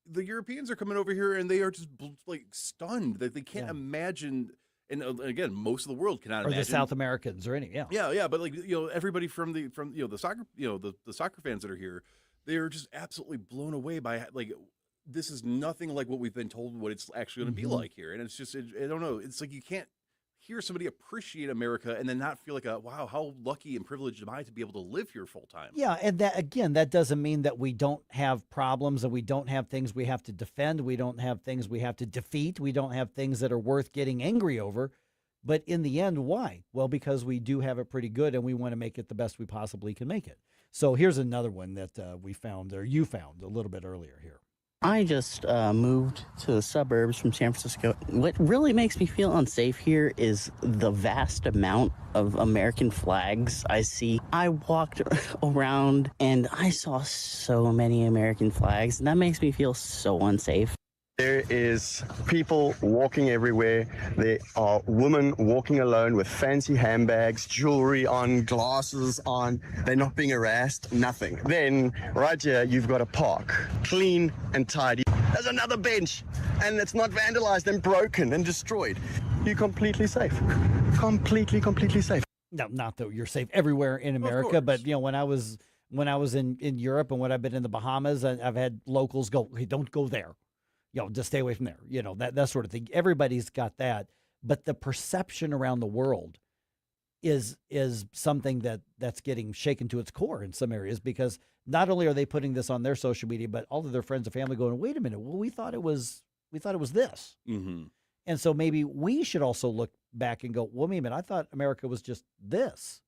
The Europeans are coming over here and they are just like stunned that they can't imagine. And again, most of the world cannot imagine. Or the South Americans or any, yeah. But like everybody from the soccer the soccer fans that are here, they are just absolutely blown away by like this is nothing like what we've been told what it's actually going to be like here. And it's just I don't know. It's like you can't hear somebody appreciate America and then not feel like wow, how lucky and privileged am I to be able to live here full time. Yeah, and that doesn't mean that we don't have problems and we don't have things we have to defend. We don't have things we have to defeat. We don't have things that are worth getting angry over. But in the end, why? Well, because we do have it pretty good and we want to make it the best we possibly can make it. So here's another one that we found, or you found a little bit earlier here. I just moved to the suburbs from San Francisco. What really makes me feel unsafe here is the vast amount of American flags I see. I walked around and I saw so many American flags, and that makes me feel so unsafe. There is people walking everywhere. There are women walking alone with fancy handbags, jewelry on, glasses on. They're not being harassed, nothing. Then, right here, you've got a park, clean and tidy. There's another bench, and it's not vandalized and broken and destroyed. You're completely safe. Completely safe. No, not that you're safe everywhere in America, but when I was in Europe and when I've been in the Bahamas, I've had locals go, hey, don't go there. Just stay away from there. That sort of thing. Everybody's got that. But the perception around the world is something that's getting shaken to its core in some areas, because not only are they putting this on their social media, but all of their friends and family going, wait a minute, well, we thought it was this. Mm-hmm. And so maybe we should also look back and go, well, wait a minute, I thought America was just this.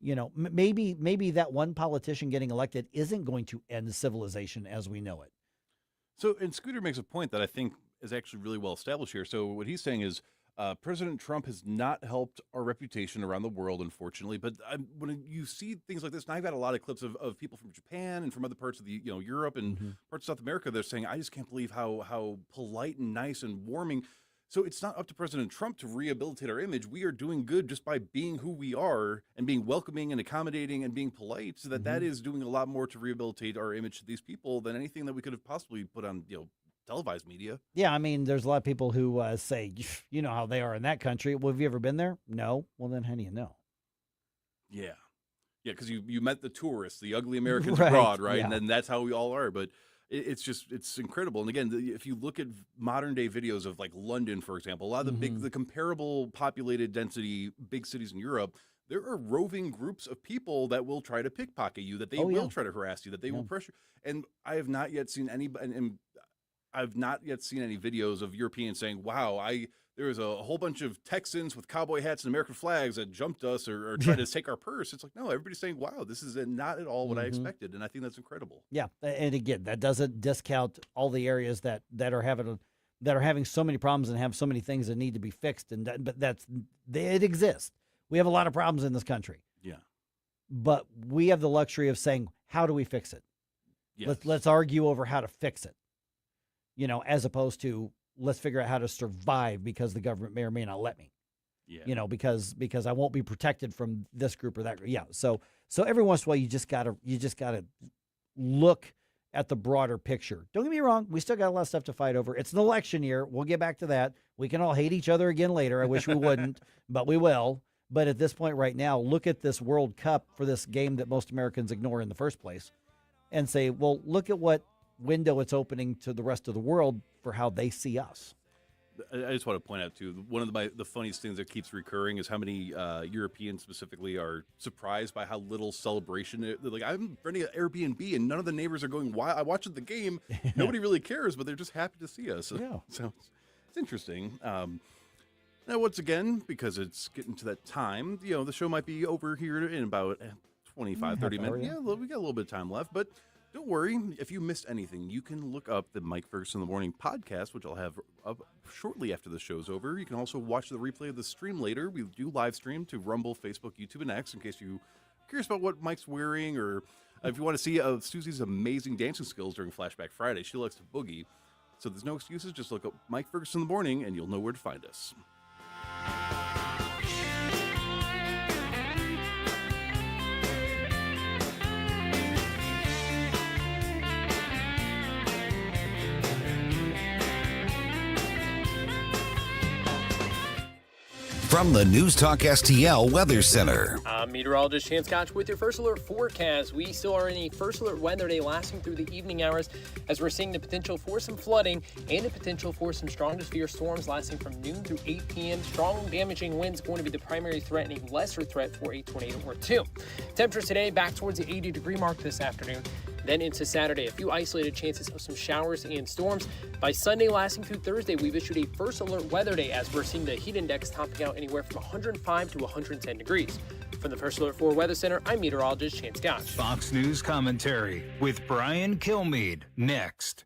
Maybe that one politician getting elected isn't going to end civilization as we know it. So, and Scooter makes a point that I think is actually really well established here. So what he's saying is President Trump has not helped our reputation around the world, unfortunately. But when you see things like this, and I've got a lot of clips of people from Japan and from other parts of the Europe and parts of South America, they're saying, I just can't believe how polite and nice and warming. So it's not up to President Trump to rehabilitate our image. We are doing good just by being who we are and being welcoming and accommodating and being polite. So that is doing a lot more to rehabilitate our image to these people than anything that we could have possibly put on, televised media. Yeah, I mean, there's a lot of people who say, you know how they are in that country. Well, have you ever been there? No. Well, then how do you know? Yeah. Yeah, because you met the tourists, the ugly Americans Right, abroad, right? yeah. And then that's how we all are. But it's incredible. And again, if you look at modern day videos of like London, for example, a lot of the comparable populated density big cities in Europe, there are roving groups of people that will try to pickpocket you, that they will try to harass you, that they will pressure. And I have not yet seen any, and I've not yet seen any videos of Europeans saying, wow, there was a whole bunch of Texans with cowboy hats and American flags that jumped us or tried to take our purse. It's like, no, everybody's saying, wow, this is not at all what I expected. And I think that's incredible. Yeah. And again, that doesn't discount all the areas that are having so many problems and have so many things that need to be fixed. But it exists. We have a lot of problems in this country. Yeah. But we have the luxury of saying, how do we fix it? Yes. Let's argue over how to fix it, as opposed to let's figure out how to survive because the government may or may not let me, because I won't be protected from this group or that group. Yeah. So every once in a while you just gotta look at the broader picture. Don't get me wrong. We still got a lot of stuff to fight over. It's an election year. We'll get back to that. We can all hate each other again later. I wish we wouldn't, but we will. But at this point right now, look at this World Cup for this game that most Americans ignore in the first place and say, well, look at what window it's opening to the rest of the world for how they see us. I just want to point out, too, one of the funniest things that keeps recurring is how many Europeans specifically are surprised by how little celebration. They're like, I'm renting an Airbnb, and none of the neighbors are going, why? I watched the game. Nobody really cares, but they're just happy to see us. Yeah. So it's interesting. Now, once again, because it's getting to that time, the show might be over here in about 25, 30 minutes. Yeah, we got a little bit of time left, but don't worry. If you missed anything, you can look up the Mike Ferguson in the Morning podcast, which I'll have up shortly after the show's over. You can also watch the replay of the stream later. We do live stream to Rumble, Facebook, YouTube, and X in case you're curious about what Mike's wearing, or if you want to see Susie's amazing dancing skills during Flashback Friday. She likes to boogie. So there's no excuses. Just look up Mike Ferguson in the Morning, and you'll know where to find us. From the NewsTalkSTL Weather Center. I'm meteorologist Chance Koch with your First Alert forecast. We still are in a First Alert weather day lasting through the evening hours as we're seeing the potential for some flooding and the potential for some strong to severe storms lasting from noon through 8 p.m. Strong damaging winds going to be the primary threat and a lesser threat for a tornado or two. Temperatures today back towards the 80-degree mark this afternoon. Then into Saturday, a few isolated chances of some showers and storms. By Sunday, lasting through Thursday, we've issued a First Alert weather day as we're seeing the heat index topping out anywhere from 105 to 110 degrees. From the First Alert 4 Weather Center, I'm meteorologist Chance Koch. Fox News commentary with Brian Kilmeade next.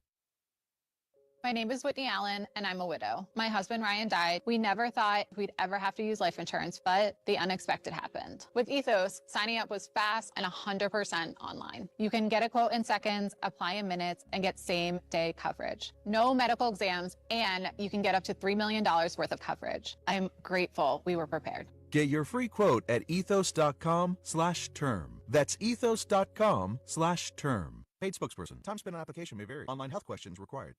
My name is Whitney Allen, and I'm a widow. My husband, Ryan, died. We never thought we'd ever have to use life insurance, but the unexpected happened. With Ethos, signing up was fast and 100% online. You can get a quote in seconds, apply in minutes, and get same-day coverage. No medical exams, and you can get up to $3 million worth of coverage. I'm grateful we were prepared. Get your free quote at ethos.com/term. That's ethos.com/term. Paid spokesperson. Time spent on application may vary. Online health questions required.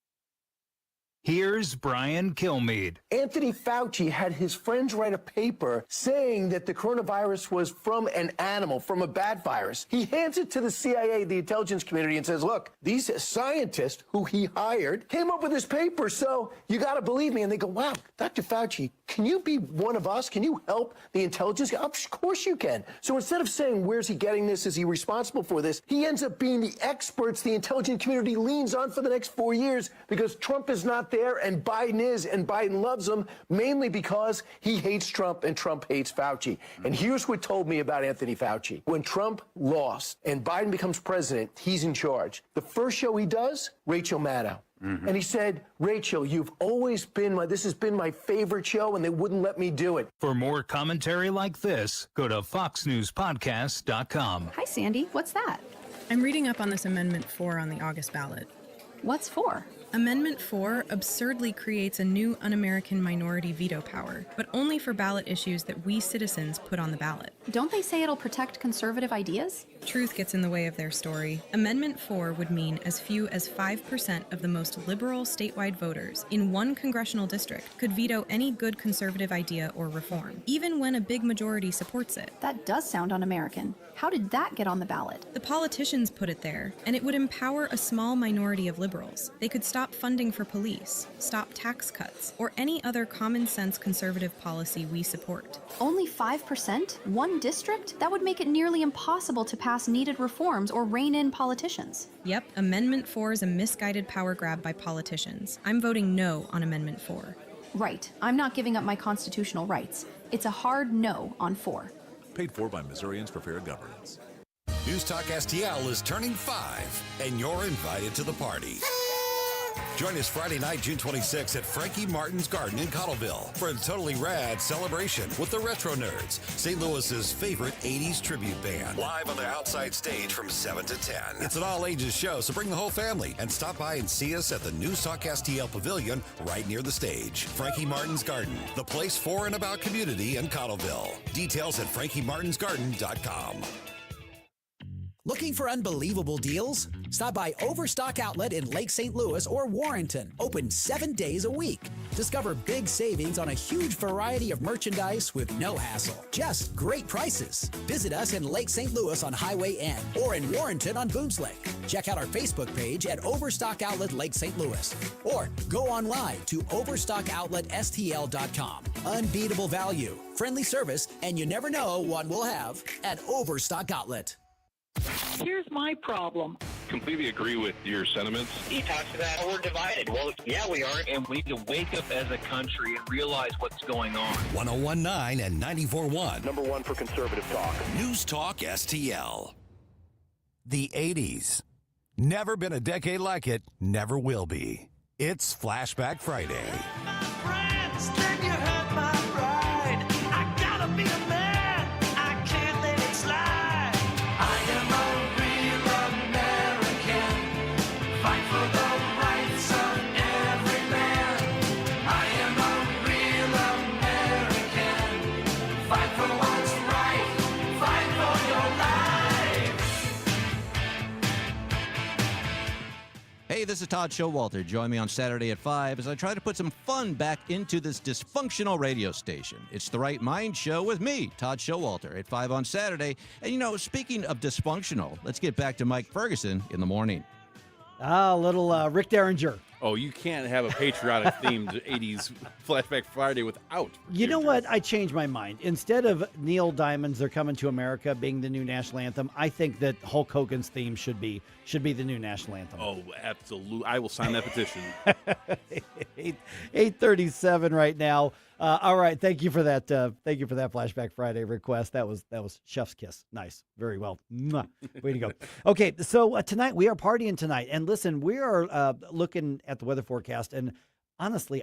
Here's Brian Kilmeade. Anthony Fauci had his friends write a paper saying that the coronavirus was from an animal, from a bat virus. He hands it to the CIA, the intelligence community, and says, look, these scientists who he hired came up with this paper, so you got to believe me. And they go, wow, Dr. Fauci, can you be one of us? Can you help the intelligence? Of course you can. So instead of saying, where's he getting this? Is he responsible for this? He ends up being the experts the intelligence community leans on for the next 4 years because Trump is not there and Biden is, and Biden loves him mainly because he hates Trump and Trump hates Fauci. And here's what told me about Anthony Fauci. When Trump lost and Biden becomes president, he's in charge. The first show he does, Rachel Maddow. And he said, Rachel, you've always been this has been my favorite show, and they wouldn't let me do it. For more commentary like this, go to foxnewspodcast.com. Hi, Sandy. What's that? I'm reading up on this Amendment 4 on the August ballot. What's 4? Amendment 4 absurdly creates a new un-American minority veto power, but only for ballot issues that we citizens put on the ballot. Don't they say it'll protect conservative ideas? Truth gets in the way of their story. Amendment 4 would mean as few as 5% of the most liberal statewide voters in one congressional district could veto any good conservative idea or reform, even when a big majority supports it. That does sound un-American. How did that get on the ballot? The politicians put it there, and it would empower a small minority of liberals. They could stop funding for police, stop tax cuts, or any other common sense conservative policy we support. Only 5%? One district? That would make it nearly impossible to pass needed reforms or rein in politicians. Yep, Amendment 4 is a misguided power grab by politicians. I'm voting no on Amendment 4. Right. I'm not giving up my constitutional rights. It's a hard no on 4. Paid for by Missourians for Fair Governance. NewsTalkSTL is turning 5, and you're invited to the party. Join us Friday night, June 26th at Frankie Martin's Garden in Cottleville for a totally rad celebration with the Retro Nerds, St. Louis's favorite 80s tribute band. Live on the outside stage from 7 to 10. It's an all-ages show, so bring the whole family and stop by and see us at the NewsTalkSTL Pavilion right near the stage. Frankie Martin's Garden, the place for and about community in Cottleville. Details at frankiemartinsgarden.com. Looking for unbelievable deals? Stop by Overstock Outlet in Lake St. Louis or Warrenton. Open 7 days a week. Discover big savings on a huge variety of merchandise with no hassle. Just great prices. Visit us in Lake St. Louis on Highway N or in Warrenton on Boones Lake. Check out our Facebook page at Overstock Outlet Lake St. Louis or go online to overstockoutletstl.com. Unbeatable value, friendly service, and you never know what we'll have at Overstock Outlet. Here's my problem. Completely agree with your sentiments. He talks about we're divided. Well, yeah, we are. And we need to wake up as a country and realize what's going on. 101.9 and 94.1. Number one for conservative talk. News Talk STL. The 80s. Never been a decade like it. Never will be. It's Flashback Friday. Hey, this is Todd Showalter. Join me on Saturday at 5 as I try to put some fun back into this dysfunctional radio station. It's The Right Mind Show with me, Todd Showalter, at 5 on Saturday. And, you know, speaking of dysfunctional, let's get back to Mike Ferguson in the morning. Little Rick Derringer. Oh, you can't have a patriotic-themed 80s Flashback Friday without. You know what? I changed my mind. Instead of Neil Diamond's "They're Coming to America" being the new national anthem, I think that Hulk Hogan's theme should be the new national anthem. Oh, absolutely! I will sign that petition. 8:37 right now. All right, thank you for that. Thank you for that Flashback Friday request. That was chef's kiss. Nice, very well. Mwah. Way to go. Okay, so tonight we are partying tonight, and listen, we are looking at the weather forecast, and honestly,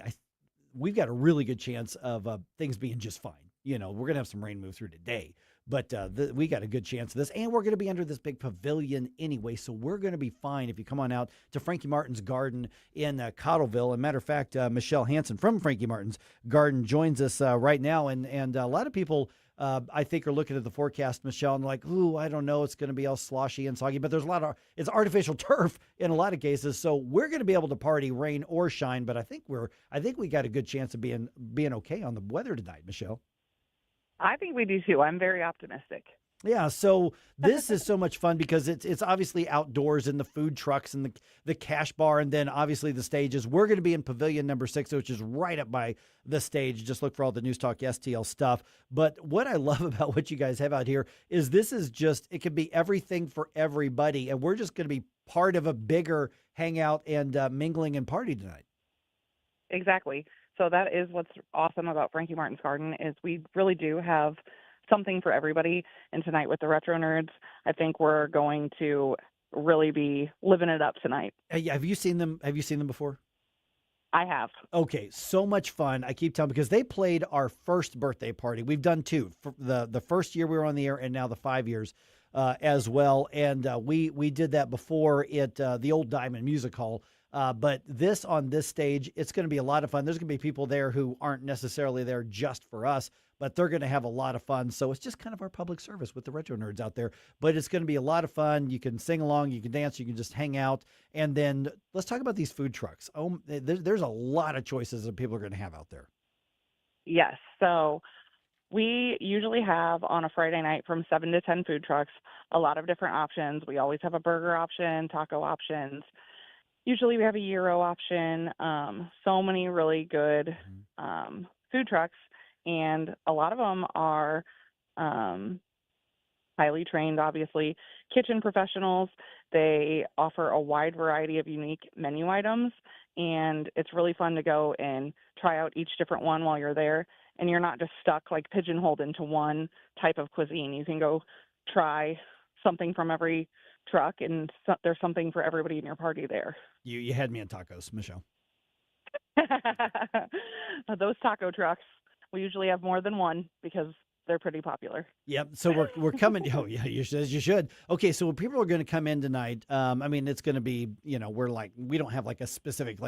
we've got a really good chance of things being just fine. You know, we're gonna have some rain move through today, but we got a good chance of this, and we're gonna be under this big pavilion anyway, so we're gonna be fine if you come on out to Frankie Martin's Garden in Cottleville. As a matter of fact, Michelle Hanson from Frankie Martin's Garden joins us right now, and a lot of people I think are looking at the forecast, Michelle, and like, ooh, I don't know, it's going to be all sloshy and soggy, but there's it's artificial turf in a lot of cases, so we're going to be able to party, rain or shine, but I think we got a good chance of being okay on the weather tonight, Michelle. I think we do too. I'm very optimistic. Yeah, so this is so much fun because it's obviously outdoors in the food trucks and the cash bar, and then obviously the stages. We're going to be in Pavilion number 6, which is right up by the stage. Just look for all the News Talk STL stuff. But what I love about what you guys have out here is it can be everything for everybody, and we're just going to be part of a bigger hangout and mingling and party tonight. Exactly. So that is what's awesome about Frankie Martin's Garden is we really do have something for everybody. And tonight with the Retro Nerds, I think we're going to really be living it up tonight. Have you seen them? Have you seen them before? I have. Okay, so much fun. I keep telling because they played our first birthday party. We've done 2. For the first year we were on the air, and now the 5 years as well. And we did that before at the old Diamond Music Hall. But on this stage, it's going to be a lot of fun. There's going to be people there who aren't necessarily there just for us, but they're going to have a lot of fun. So it's just kind of our public service with the Retro Nerds out there. But it's going to be a lot of fun. You can sing along, you can dance, you can just hang out. And then let's talk about these food trucks. Oh, there's a lot of choices that people are going to have out there. Yes. So we usually have on a Friday night from 7 to 10 food trucks, a lot of different options. We always have a burger option, taco options. Usually we have a gyro option, so many really good food trucks, and a lot of them are highly trained, obviously, kitchen professionals. They offer a wide variety of unique menu items, and it's really fun to go and try out each different one while you're there, and you're not just stuck like pigeonholed into one type of cuisine. You can go try something from every truck, and there's something for everybody in your party there. You had me on tacos, Michelle. Those taco trucks, we usually have more than one because they're pretty popular. Yep. So we're coming. Oh yeah, you should. Okay. So when people are going to come in tonight, I mean, it's going to be, we don't have like a specific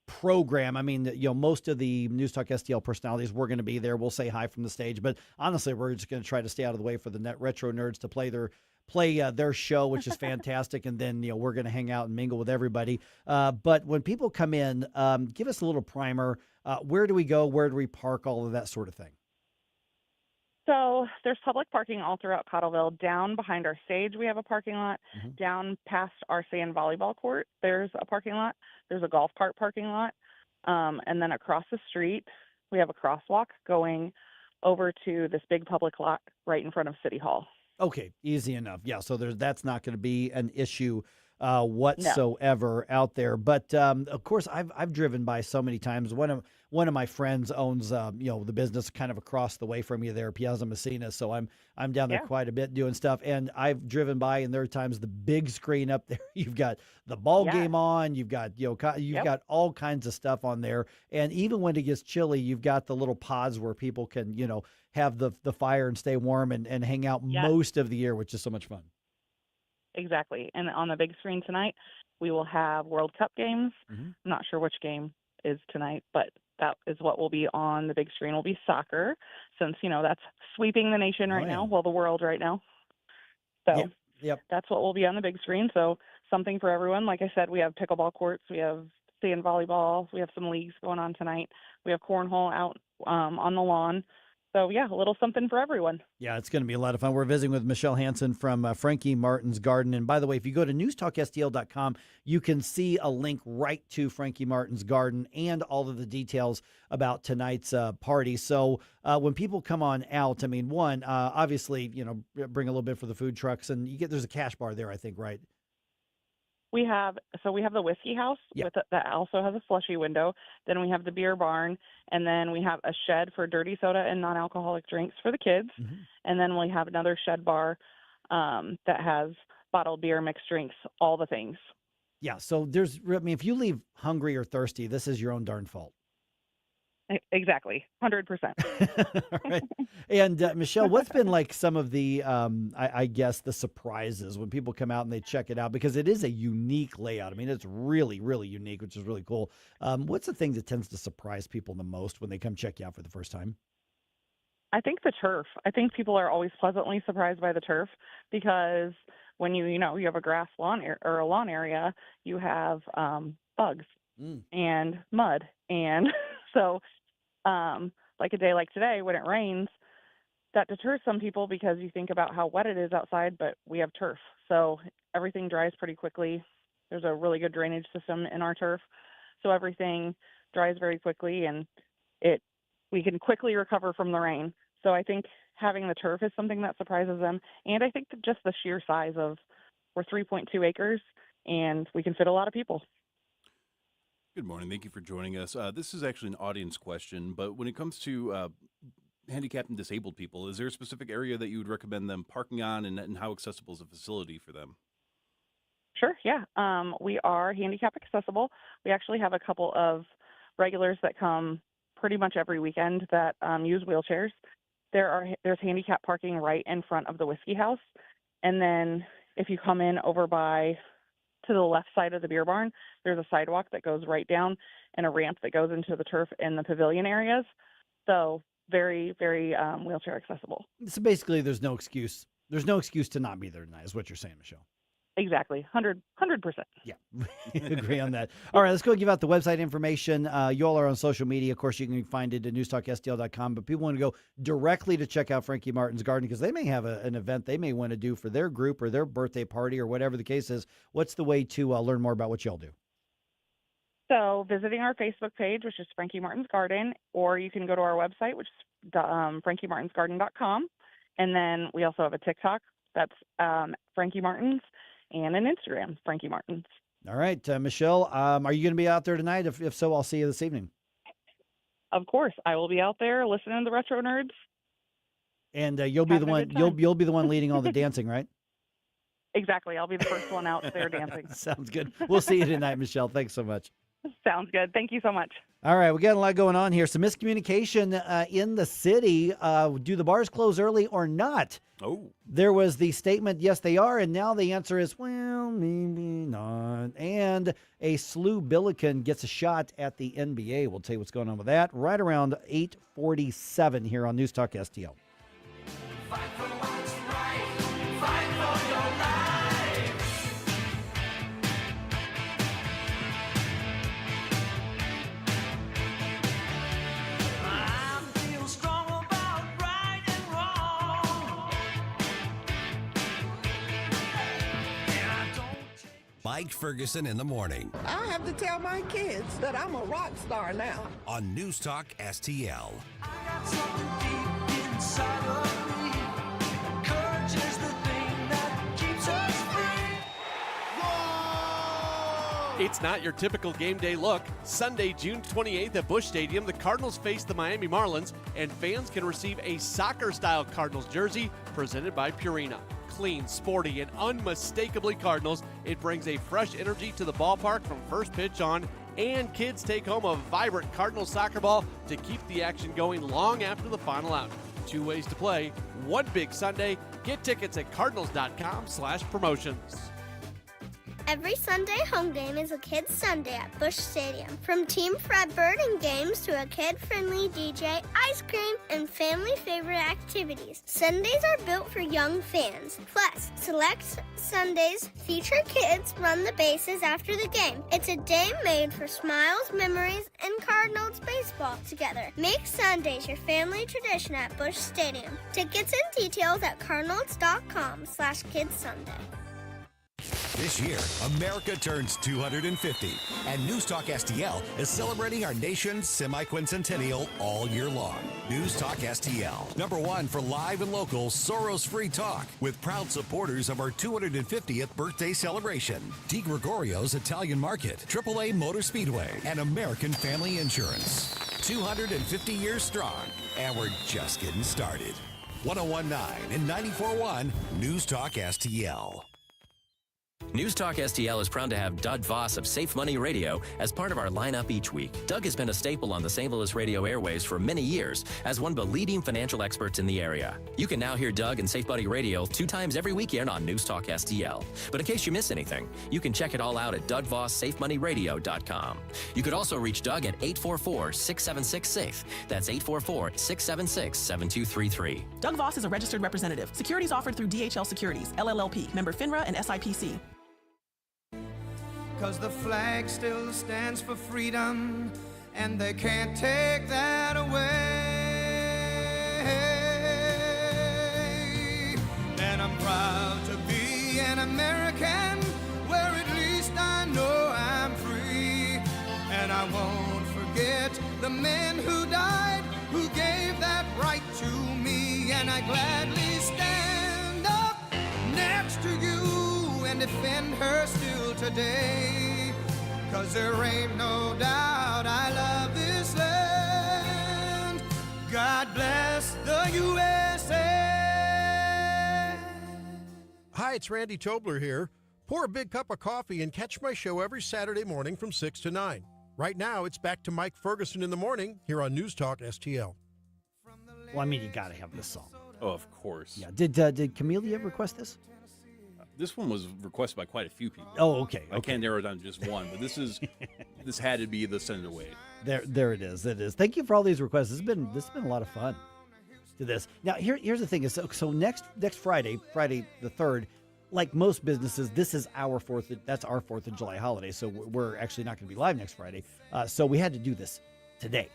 program. I mean, most of the News Talk STL personalities, we're going to be there. We'll say hi from the stage, but honestly, we're just going to try to stay out of the way for the Retro Nerds to play play their show, which is fantastic, and then we're going to hang out and mingle with everybody. But when people come in, give us a little primer. Where do we go? Where do we park? All of that sort of thing. So there's public parking all throughout Cottleville. Down behind our stage, we have a parking lot. Mm-hmm. Down past our sand volleyball court, there's a parking lot. There's a golf cart parking lot. And then across the street, we have a crosswalk going over to this big public lot right in front of City Hall. Okay, easy enough. Yeah, so that's not going to be an issue whatsoever out there. But of course, I've driven by so many times. One of my friends owns the business kind of across the way from you there, Piazza Messina. So I'm down there quite a bit doing stuff, and I've driven by, and there are times the big screen up there. You've got the ball game on. You've got got all kinds of stuff on there, and even when it gets chilly, you've got the little pods where people can have the fire and stay warm and hang out most of the year, which is so much fun. Exactly. And on the big screen tonight, we will have World Cup games. Mm-hmm. I'm not sure which game is tonight, but that is what will be on the big screen will be soccer, since, that's sweeping the nation right now, the world right now. So that's what will be on the big screen. So something for everyone. Like I said, we have pickleball courts, we have sand volleyball, we have some leagues going on tonight. We have cornhole out on the lawn. So, a little something for everyone. Yeah, it's going to be a lot of fun. We're visiting with Michelle Hanson from Frankie Martin's Garden. And by the way, if you go to NewsTalkSTL.com, you can see a link right to Frankie Martin's Garden and all of the details about tonight's party. So when people come on out, I mean, one, obviously, bring a little bit for the food trucks. And there's a cash bar there, I think, right? We have the whiskey house that also has a slushy window. Then we have the beer barn, and then we have a shed for dirty soda and non-alcoholic drinks for the kids. Mm-hmm. And then we have another shed bar that has bottled beer, mixed drinks, all the things. Yeah. So if you leave hungry or thirsty, this is your own darn fault. Exactly. 100%. All right. And Michelle, what's been like some of the, I guess, the surprises when people come out and they check it out? Because it is a unique layout. I mean, it's really, really unique, which is really cool. What's the thing that tends to surprise people the most when they come check you out for the first time? I think the turf. I think people are always pleasantly surprised by the turf, because when you have a grass lawn or a lawn area, you have bugs and mud. And so like a day like today, when it rains, that deters some people because you think about how wet it is outside, but we have turf. So everything dries pretty quickly. There's a really good drainage system in our turf. So everything dries very quickly, and we can quickly recover from the rain. So I think having the turf is something that surprises them. And I think that just the sheer size of, we're 3.2 acres, and we can fit a lot of people. Good morning. Thank you for joining us. This is actually an audience question, but when it comes to handicapped and disabled people, is there a specific area that you would recommend them parking on, and how accessible is the facility for them? Sure, yeah. We are handicap accessible. We actually have a couple of regulars that come pretty much every weekend that use wheelchairs. There's handicap parking right in front of the whiskey house. And then if you come in over to the left side of the beer barn, there's a sidewalk that goes right down and a ramp that goes into the turf in the pavilion areas. So very, very wheelchair accessible. So basically there's no excuse. There's no excuse to not be there tonight, is what you're saying, Michelle. Exactly. 100%. Yeah. Agree on that. All right, let's go give out the website information. You all are on social media. Of course, you can find it at NewsTalkSTL.com, but people want to go directly to check out Frankie Martin's Garden because they may have an event they may want to do for their group or their birthday party or whatever the case is. What's the way to learn more about what y'all do? So visiting our Facebook page, which is Frankie Martin's Garden, or you can go to our website, which is frankiemartinsgarden.com. And then we also have a TikTok. That's Frankie Martin's. And an Instagram, Frankie Martins. All right, Michelle, are you going to be out there tonight? If so, I'll see you this evening. Of course, I will be out there listening to the Retro Nerds. And you'll be the one. You'll be the one leading all the dancing, right? Exactly. I'll be the first one out there dancing. Sounds good. We'll see you tonight, Michelle. Thanks so much. Sounds good. Thank you so much. All right, we got a lot going on here. Some miscommunication in the city. Do the bars close early or not? Oh. There was the statement, yes, they are, and now the answer is, well, maybe not. And a SLU Billiken gets a shot at the NBA. We'll tell you what's going on with that right around 8:47 here on News Talk STL. Fight for what's right. Fight for your Mike Ferguson in the morning. I have to tell my kids that I'm a rock star now. On News Talk STL. It's not your typical game day look. Sunday, June 28th at Busch Stadium, the Cardinals face the Miami Marlins, and fans can receive a soccer-style Cardinals jersey presented by Purina. Clean, sporty, and unmistakably Cardinals, it brings a fresh energy to the ballpark from first pitch on, and kids take home a vibrant Cardinals soccer ball to keep the action going long after the final out. 2 ways to play, one big Sunday. Get tickets at cardinals.com/promotions. Every Sunday home game is a Kids Sunday at Busch Stadium. From Team Fred Birding games to a kid-friendly DJ, ice cream, and family favorite activities. Sundays are built for young fans. Plus, select Sundays feature kids run the bases after the game. It's a day made for smiles, memories, and Cardinals baseball together. Make Sundays your family tradition at Busch Stadium. Tickets and details at cardinals.com/KidsSunday. This year, America turns 250, and News Talk STL is celebrating our nation's semi-quincentennial all year long. News Talk STL, #1 for live and local Soros-free talk, with proud supporters of our 250th birthday celebration. Di Gregorio's Italian Market, AAA Motor Speedway, and American Family Insurance. 250 years strong, and we're just getting started. 101.9 and 94.1 News Talk STL. News Talk STL is proud to have Doug Voss of Safe Money Radio as part of our lineup each week. Doug has been a staple on the St. Louis radio airways for many years as one of the leading financial experts in the area. You can now hear Doug and Safe Money Radio 2 times every weekend on News Talk STL. But in case you miss anything, you can check it all out at DougVossSafeMoneyRadio.com. You could also reach Doug at 844-676-SAFE. That's 844-676-7233. Doug Voss is a registered representative. Securities offered through DHL Securities, LLLP, member FINRA and SIPC. 'Cause the flag still stands for freedom, and they can't take that away. And I'm proud to be an American, where at least I know I'm free. And I won't forget the men who died, who gave that right to me. And I gladly stand up next to you and defend her still today. 'Cause there ain't no doubt I love this land. God bless the USA. Hi, it's Randy Tobler here. Pour a big cup of coffee and catch my show every Saturday morning from 6 to 9. Right now, it's back to Mike Ferguson in the morning here on News Talk STL. Well, I mean, you got to have this song. Oh, of course. Yeah. Did Camellia request this? This one was requested by quite a few people. Oh, okay. I can't narrow it down to just one, but this had to be the send it away. There it is. It is. Thank you for all these requests. This has been a lot of fun to this. Now, here's the thing is so next Friday the 3rd, like most businesses, this is our 4th of July holiday. So we're actually not going to be live next Friday. So we had to do this today.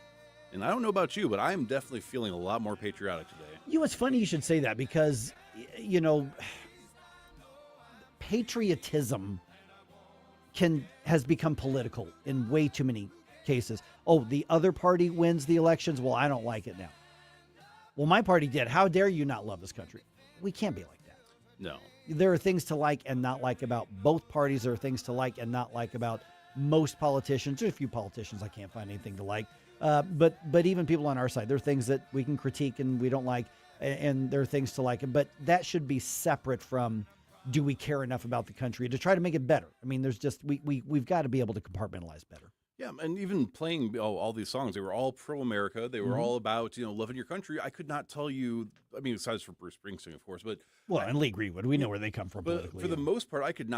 And I don't know about you, but I am definitely feeling a lot more patriotic today. You know, it's funny you should say that because, you know, patriotism has become political in way too many cases. Oh, the other party wins the elections. Well, I don't like it now. Well, my party did. How dare you not love this country? We can't be like that. No. There are things to like and not like about both parties. There are things to like and not like about most politicians. There's a few politicians I can't find anything to like. But even people on our side, there are things that we can critique and we don't like, and there are things to like. But that should be separate from, do we care enough about the country to try to make it better? I mean, there's just, we've got to be able to compartmentalize better. Yeah, and even playing all these songs, they were all pro-America. They were all about, loving your country. I could not tell you, I mean, besides for Bruce Springsteen, of course, but... Well, and Lee Greenwood, we know where they come from politically. But for the most part, I could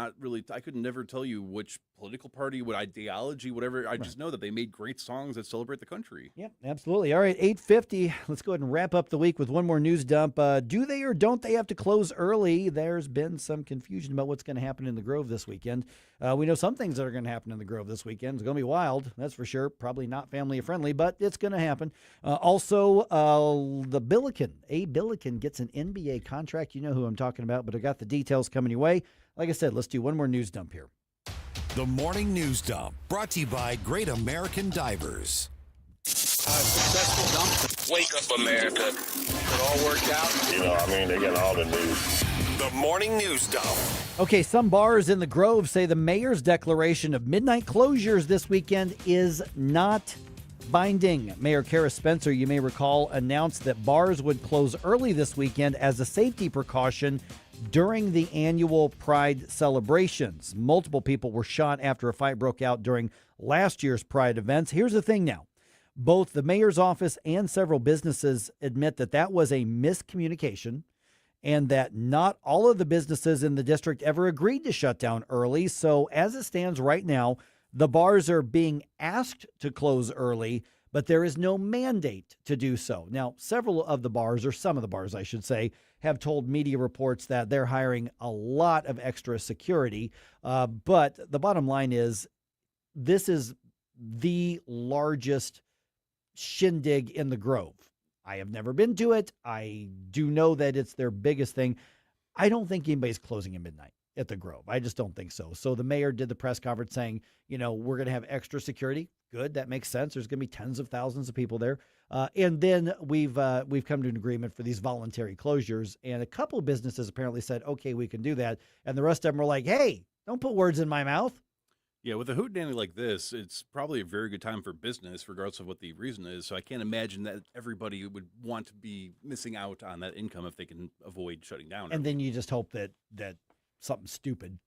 never tell you which political party, what ideology, whatever. I just know that they made great songs that celebrate the country. Yep, absolutely. All right, 8:50. Let's go ahead and wrap up the week with one more news dump. Do they or don't they have to close early? There's been some confusion about what's going to happen in the Grove this weekend. We know some things that are going to happen in the Grove this weekend. It's going to be wild, that's for sure. Probably not family friendly, but it's going to happen. Also, the Billiken, Billiken gets an NBA contract. You know who I'm talking about, but I got the details coming your way. Like I said, let's do one more news dump here. The Morning News Dump, brought to you by Great American Divers. Successful dump. Wake up, America. It all worked out. You know, I mean, they got all the news. The Morning News Dump. Okay, some bars in the Grove say the mayor's declaration of midnight closures this weekend is not binding. Mayor Kara Spencer, you may recall, announced that bars would close early this weekend as a safety precaution during the annual Pride celebrations. Multiple people were shot after a fight broke out during last year's Pride events. Here's the thing now. Both the mayor's office and several businesses admit that that was a miscommunication and that not all of the businesses in the district ever agreed to shut down early. So as it stands right now, the bars are being asked to close early, but there is no mandate to do so. Now, several of the bars, or some of the bars, I should say, have told media reports that they're hiring a lot of extra security. But the bottom line is this is the largest shindig in the Grove. I have never been to it. I do know that it's their biggest thing. I don't think anybody's closing at midnight at the Grove. I just don't think so. So the mayor did the press conference saying, you know, we're going to have extra security. Good. That makes sense. There's going to be tens of thousands of people there. And then we've come to an agreement for these voluntary closures. And a couple of businesses apparently said, okay, we can do that. And the rest of them were like, hey, don't put words in my mouth. Yeah, with a hootenanny like this, it's probably a very good time for business, regardless of what the reason is. So I can't imagine that everybody would want to be missing out on that income if they can avoid shutting down. And then you just hope that something stupid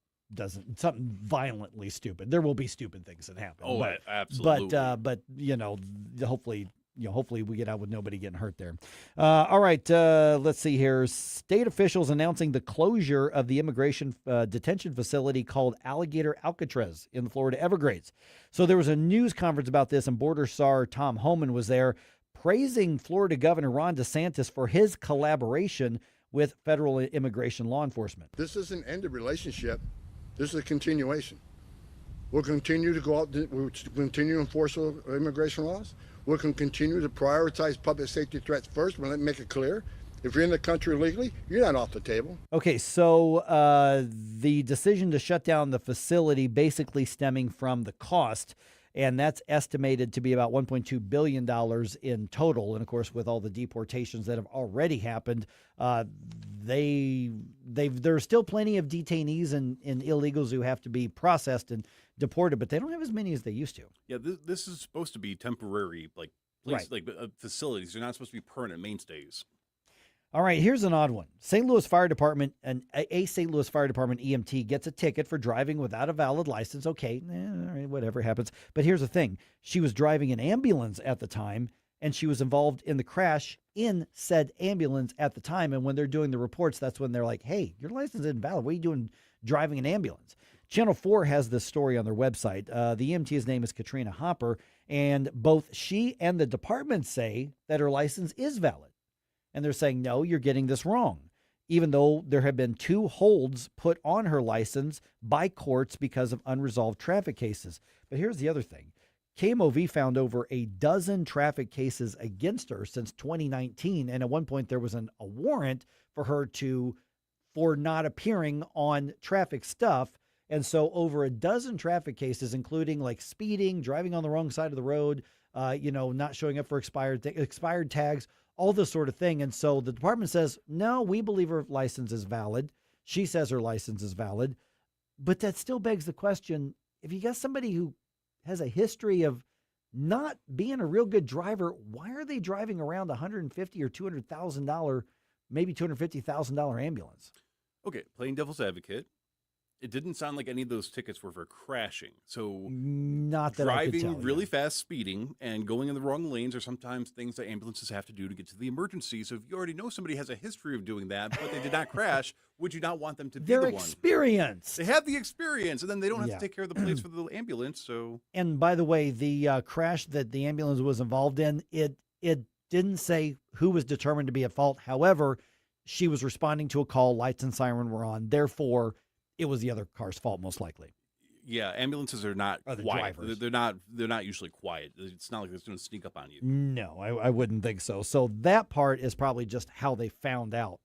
something violently stupid. There will be stupid things that happen. Oh, absolutely. But you know, hopefully we get out with nobody getting hurt there. All right, let's see here. State officials announcing the closure of the immigration detention facility called Alligator Alcatraz in the Florida Everglades. So there was a news conference about this, and Border SAR Tom Homan was there praising Florida Governor Ron DeSantis for his collaboration with federal immigration law enforcement. This doesn't end a relationship. This is a continuation. We'll continue to go out, we'll continue to enforce immigration laws. We'll continue to prioritize public safety threats first. We'll make it clear. If you're in the country illegally, you're not off the table. Okay, so the decision to shut down the facility basically stemming from the cost, and that's estimated to be about $1.2 billion in total. And, of course, with all the deportations that have already happened, there's still plenty of detainees and illegals who have to be processed and deported, but they don't have as many as they used to. Yeah, this is supposed to be temporary, like facilities. They're not supposed to be permanent mainstays. All right, here's an odd one. St. Louis Fire Department, a St. Louis Fire Department EMT gets a ticket for driving without a valid license. Okay, all right, whatever happens. But here's the thing. She was driving an ambulance at the time, and she was involved in the crash in said ambulance at the time. And when they're doing the reports, that's when they're like, hey, your license isn't valid. What are you doing driving an ambulance? Channel 4 has this story on their website. The EMT's name is Katrina Hopper, and both she and the department say that her license is valid. And they're saying, no, you're getting this wrong, even though there have been 2 holds put on her license by courts because of unresolved traffic cases. But here's the other thing. KMOV found over a dozen traffic cases against her since 2019. And at one point, there was a warrant for her for not appearing on traffic stuff. And so over a dozen traffic cases, including like speeding, driving on the wrong side of the road, not showing up for expired tags, all this sort of thing. And so the department says, no, we believe her license is valid. She says her license is valid. But that still begs the question, if you got somebody who has a history of not being a real good driver, why are they driving around $150,000 or $200,000, maybe $250,000 ambulance? Okay, playing devil's advocate. It didn't sound like any of those tickets were for crashing. So not that I could tell, driving really fast, speeding, and going in the wrong lanes are sometimes things that ambulances have to do to get to the emergency. So if you already know somebody has a history of doing that, but they did not crash, would you not want them to be Their the one? experience. They have the experience, and then they don't have to take care of the plates for the ambulance. So, and by the way, the crash that the ambulance was involved in, it didn't say who was determined to be at fault. However, she was responding to a call, lights and siren were on. Therefore, it was the other car's fault, most likely. Yeah, ambulances are not quiet. Drivers. They're not usually quiet. It's not like it's going to sneak up on you. No, I wouldn't think so. So that part is probably just how they found out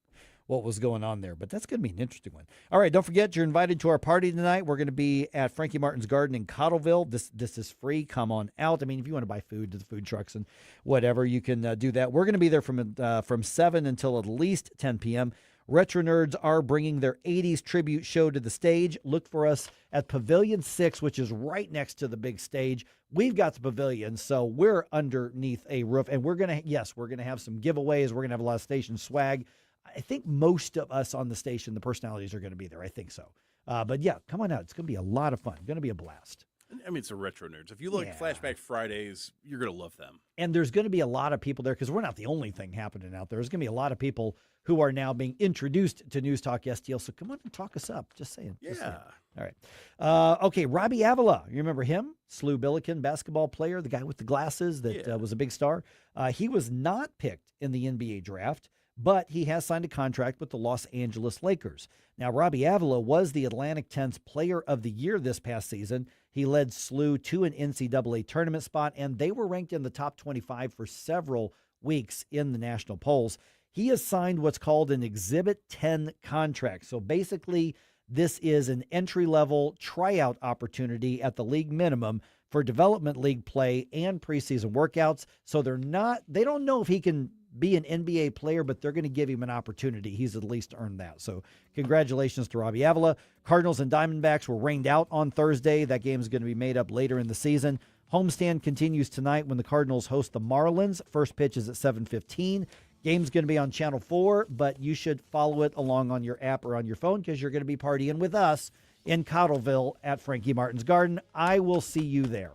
what was going on there. But that's going to be an interesting one. All right, don't forget, you're invited to our party tonight. We're going to be at Frankie Martin's Garden in Cottleville. This is free. Come on out. I mean, if you want to buy food to the food trucks and whatever, you can do that. We're going to be there from 7 until at least 10 p.m. Retro Nerds are bringing their 80s tribute show to the stage. Look for us at Pavilion 6, which is right next to the big stage. We've got the pavilion, so we're underneath a roof, and we're going to have some giveaways. We're going to have a lot of station swag. I think most of us on the station, the personalities, are going to be there. I think so. But yeah, come on out. It's going to be a lot of fun. Going to be a blast. I mean, it's a Retro Nerds. If you like Flashback Fridays, you're going to love them. And there's going to be a lot of people there because we're not the only thing happening out there. There's going to be a lot of people who are now being introduced to News Talk STL. So come on and talk us up. Just saying. Yeah. Just saying. All right. Okay, Robbie Avila. You remember him? SLU Billiken basketball player, the guy with the glasses that was a big star. He was not picked in the NBA draft, but he has signed a contract with the Los Angeles Lakers. Now, Robbie Avila was the Atlantic 10's Player of the Year this past season. He led SLU to an NCAA tournament spot, and they were ranked in the top 25 for several weeks in the national polls. He has signed what's called an Exhibit 10 contract. So basically, this is an entry-level tryout opportunity at the league minimum for development league play and preseason workouts. So they don't know if he can be an NBA player, but they're going to give him an opportunity. He's at least earned that. So congratulations to Robbie Avila. Cardinals and Diamondbacks were rained out on Thursday. That game is going to be made up later in the season. Homestand continues tonight when the Cardinals host the Marlins. First pitch is at 7:15. Game's going to be on Channel 4, but you should follow it along on your app or on your phone because you're going to be partying with us in Cottleville at Frankie Martin's Garden. I will see you there.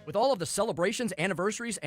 With all of the celebrations, anniversaries,